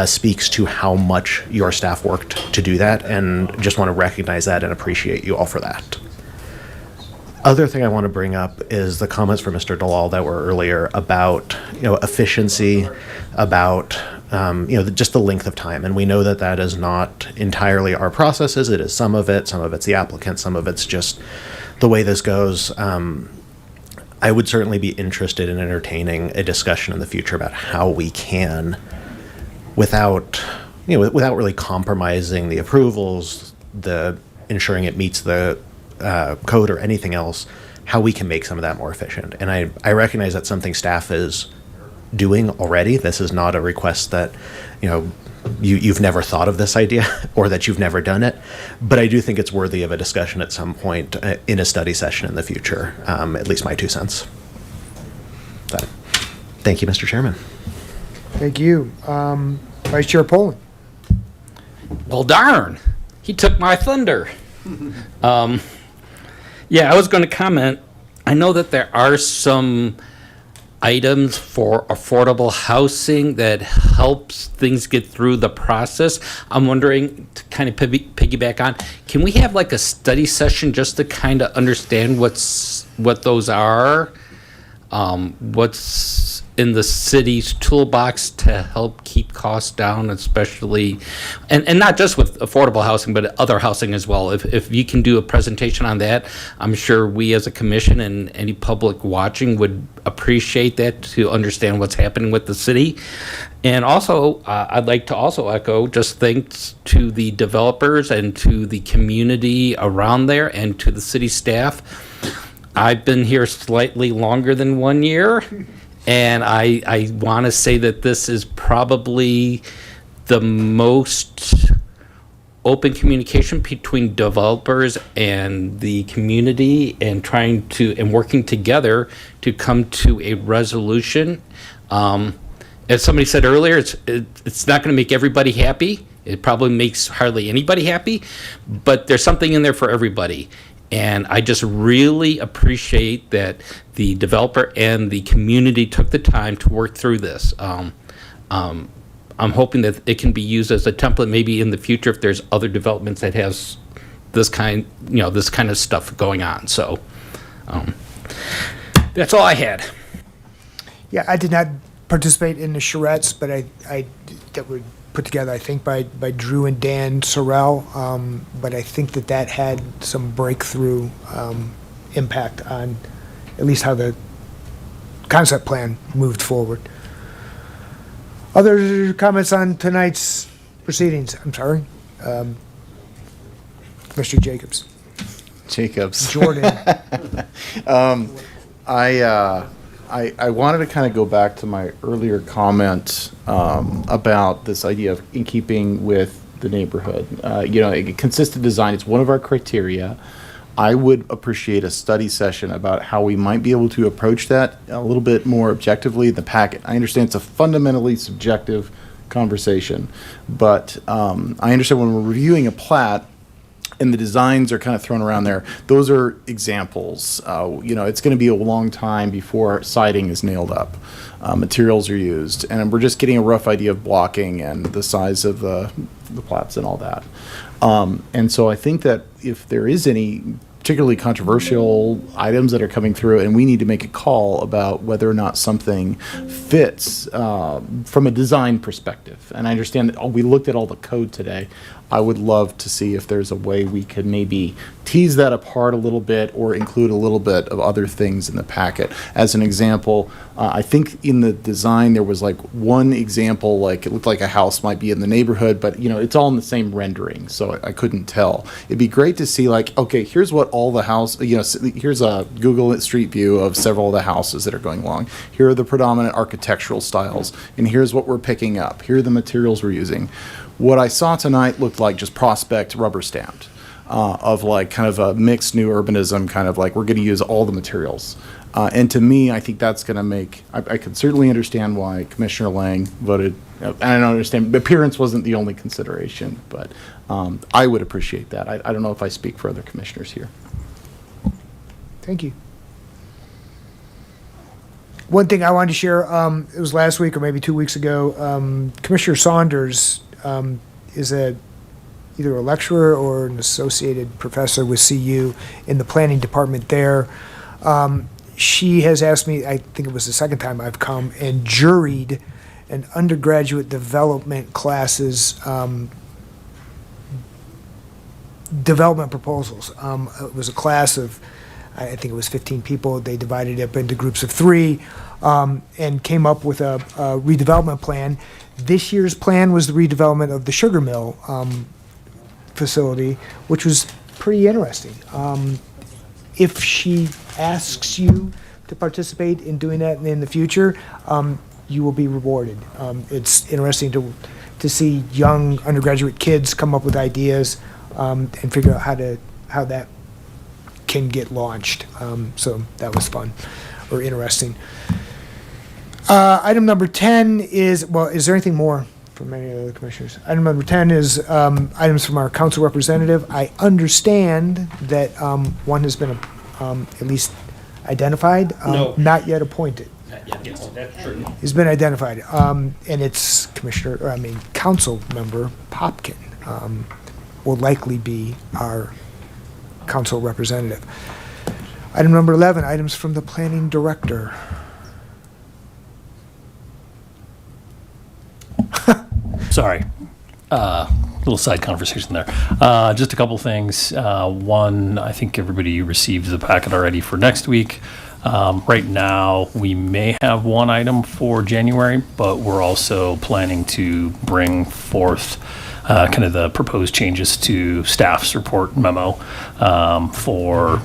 speaks to how much your staff worked to do that, and just want to recognize that and appreciate you all for that. Other thing I want to bring up is the comments from Mr. Dalal that were earlier about, efficiency, about, just the length of time. And we know that that is not entirely our processes. It is some of it's the applicant, some of it's just the way this goes. I would certainly be interested in entertaining a discussion in the future about how we can, without really compromising the approvals, the ensuring it meets the code or anything else, how we can make some of that more efficient. And I recognize that's something staff is doing already. This is not a request that, you've never thought of this idea or that you've never done it. But I do think it's worthy of a discussion at some point in a study session in the future, at least my 2 cents. But thank you, Mr. Chairman. Thank you. Vice Chair Poland. Well, darn, he took my thunder. Yeah, I was going to comment. I know that there are some items for affordable housing that helps things get through the process. I'm wondering, to kind of piggyback on, can we have like a study session just to kind of understand what those are? what's in the city's toolbox to help keep costs down, especially, and not just with affordable housing, but other housing as well. If you can do a presentation on that, I'm sure we as a commission and any public watching would appreciate that to understand what's happening with the city. And also, I'd like to also echo just thanks to the developers and to the community around there and to the city staff. I've been here slightly longer than 1 year, and I want to say that this is probably the most open communication between developers and the community, and trying to and working together to come to a resolution. As somebody said earlier, it's not going to make everybody happy. It probably makes hardly anybody happy, but there's something in there for everybody. And I just really appreciate that the developer and the community took the time to work through this. I'm hoping that it can be used as a template maybe in the future if there's other developments that has this kind of stuff going on. So that's all I had. Yeah, I did not participate in the charrettes, but that were put together, I think, by Drew and Dan Sorrell. But I think that had some breakthrough impact on at least how the concept plan moved forward. Other comments on tonight's proceedings? I'm sorry. Mr. Jacobs. Jordan. I wanted to kind of go back to my earlier comment about this idea of in keeping with the neighborhood. A consistent design, it's one of our criteria. I would appreciate a study session about how we might be able to approach that a little bit more objectively in the packet. I understand it's a fundamentally subjective conversation, but I understand when we're reviewing a plat, and the designs are kind of thrown around there. Those are examples. It's going to be a long time before siding is nailed up. Materials are used, and we're just getting a rough idea of blocking and the size of the plats and all that. And so I think that if there is any particularly controversial items that are coming through, and we need to make a call about whether or not something fits from a design perspective. And I understand that we looked at all the code today. I would love to see if there's a way we could maybe tease that apart a little bit or include a little bit of other things in the packet. As an example, I think in the design there was like one example, like it looked like a house might be in the neighborhood, but it's all in the same rendering, so I couldn't tell. It'd be great to see like, okay, here's what all the house, here's a Google Street View of several of the houses that are going along. Here are the predominant architectural styles, and here's what we're picking up. Here are the materials we're using. What I saw tonight looked like just Prospect rubber stamped, of like kind of a mixed new urbanism, kind of like we're going to use all the materials. And to me, I think that's going to make, I could certainly understand why Commissioner Lang voted, and I don't understand, appearance wasn't the only consideration, but I would appreciate that. I don't know if I speak for other commissioners here. Thank you. One thing I wanted to share, it was last week or maybe 2 weeks ago, Commissioner Saunders is either a lecturer or an associated professor with CU in the planning department there. She has asked me, I think it was the second time I've come, and juried an undergraduate development classes development proposals. It was a class of, I think it was 15 people. They divided it up into groups of 3 and came up with a redevelopment plan. This year's plan was the redevelopment of the sugar mill facility, which was pretty interesting. If she asks you to participate in doing that in the future, you will be rewarded. It's interesting to see young undergraduate kids come up with ideas and figure out how that can get launched. So that was fun or interesting. Item number 10 is, is there anything more from any of the commissioners? Item number 10 is items from our council representative. I understand that one has been at least identified, No. not yet appointed. Yes, that's true. He's been identified, and it's Council Member Popkin will likely be our council representative. Item number 11, items from the planning director. Sorry. Little side conversation there. Just a couple things. One, I think everybody received the packet already for next week. Right now, we may have one item for January, but we're also planning to bring forth kind of the proposed changes to staff's report memo for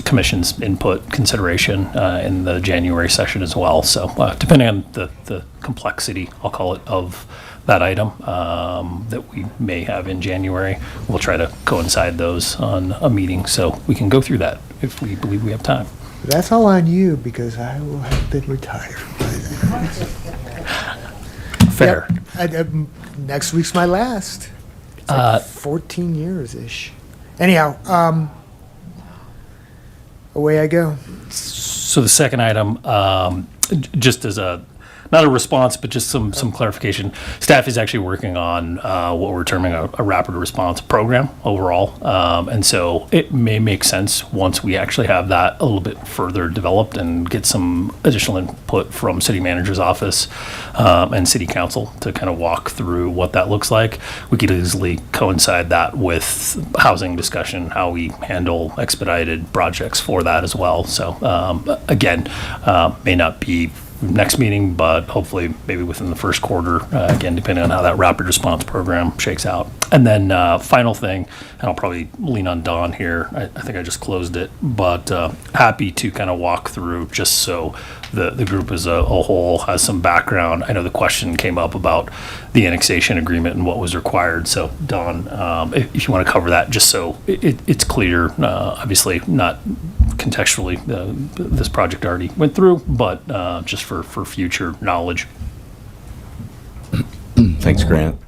commission's input consideration in the January session as well. So depending on the complexity, I'll call it, of that item that we may have in January, we'll try to coincide those on a meeting so we can go through that if we believe we have time. That's all on you because I will have been retired by then. Fair. Yep, next week's my last. It's like 14 years-ish. Anyhow, away I go. So the second item, just as not a response, but just some clarification. Staff is actually working on what we're terming a rapid response program overall. And so it may make sense once we actually have that a little bit further developed and get some additional input from city manager's office and city council to kind of walk through what that looks like. We could easily coincide that with housing discussion, how we handle expedited projects for that as well. So again, may not be next meeting, but hopefully maybe within the first quarter, again, depending on how that rapid response program shakes out. And then final thing, and I'll probably lean on Don here, I think I just closed it, but happy to kind of walk through just so the group as a whole has some background. I know the question came up about the annexation agreement and what was required. So Don, if you want to cover that, just so it's clear, obviously not contextually, this project already went through, but just for future knowledge. Thanks, Grant.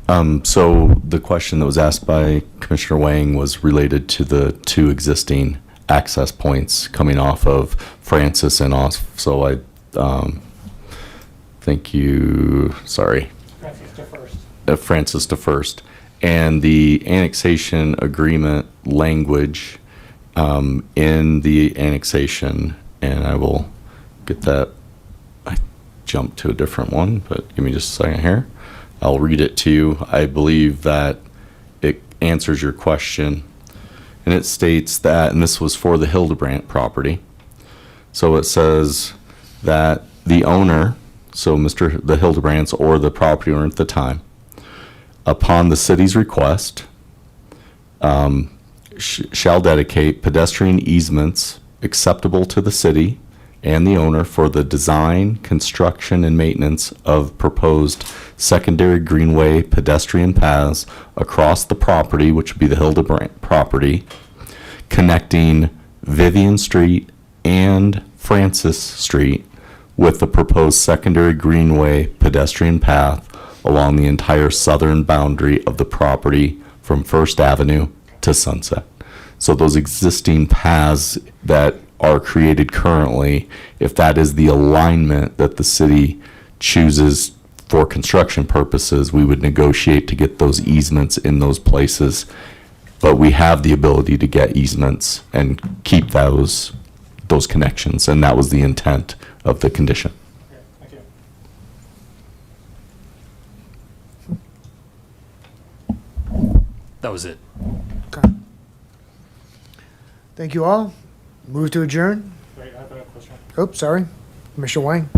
So the question that was asked by Commissioner Wang was related to the two existing access points coming off of Francis and off. So I thank you. Sorry. Francis to First. And the annexation agreement language in the annexation, and I will get that. I jumped to a different one, but give me just a second here. I'll read it to you. I believe that it answers your question, and it states that, and this was for the Hildebrandt property. So it says that the owner, so the Hildebrandts or the property owner at the time, upon the city's request, shall dedicate pedestrian easements acceptable to the city and the owner for the design, construction, and maintenance of proposed secondary greenway pedestrian paths across the property, which would be the Hildebrandt property, connecting Vivian Street and Francis Street with the proposed secondary greenway pedestrian path along the entire southern boundary of the property from First Avenue to Sunset. So those existing paths that are created currently, if that is the alignment that the city chooses for construction purposes, we would negotiate to get those easements in those places. But we have the ability to get easements and keep those connections, and that was the intent of the condition. That was it. Okay. Thank you all. Move to adjourn. Wait, I have a question. Oops, sorry. Commissioner Wang.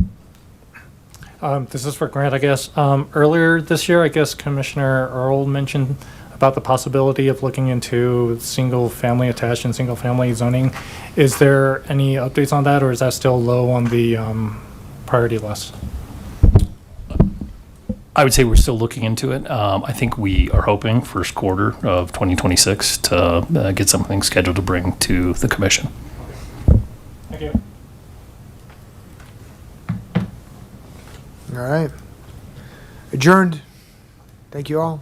This is for Grant, I guess. Earlier this year, I guess Commissioner Earl mentioned about the possibility of looking into single-family attached and single-family zoning. Is there any updates on that, or is that still low on the priority list? I would say we're still looking into it. I think we are hoping first quarter of 2026 to get something scheduled to bring to the commission. Thank you. All right. Adjourned. Thank you all.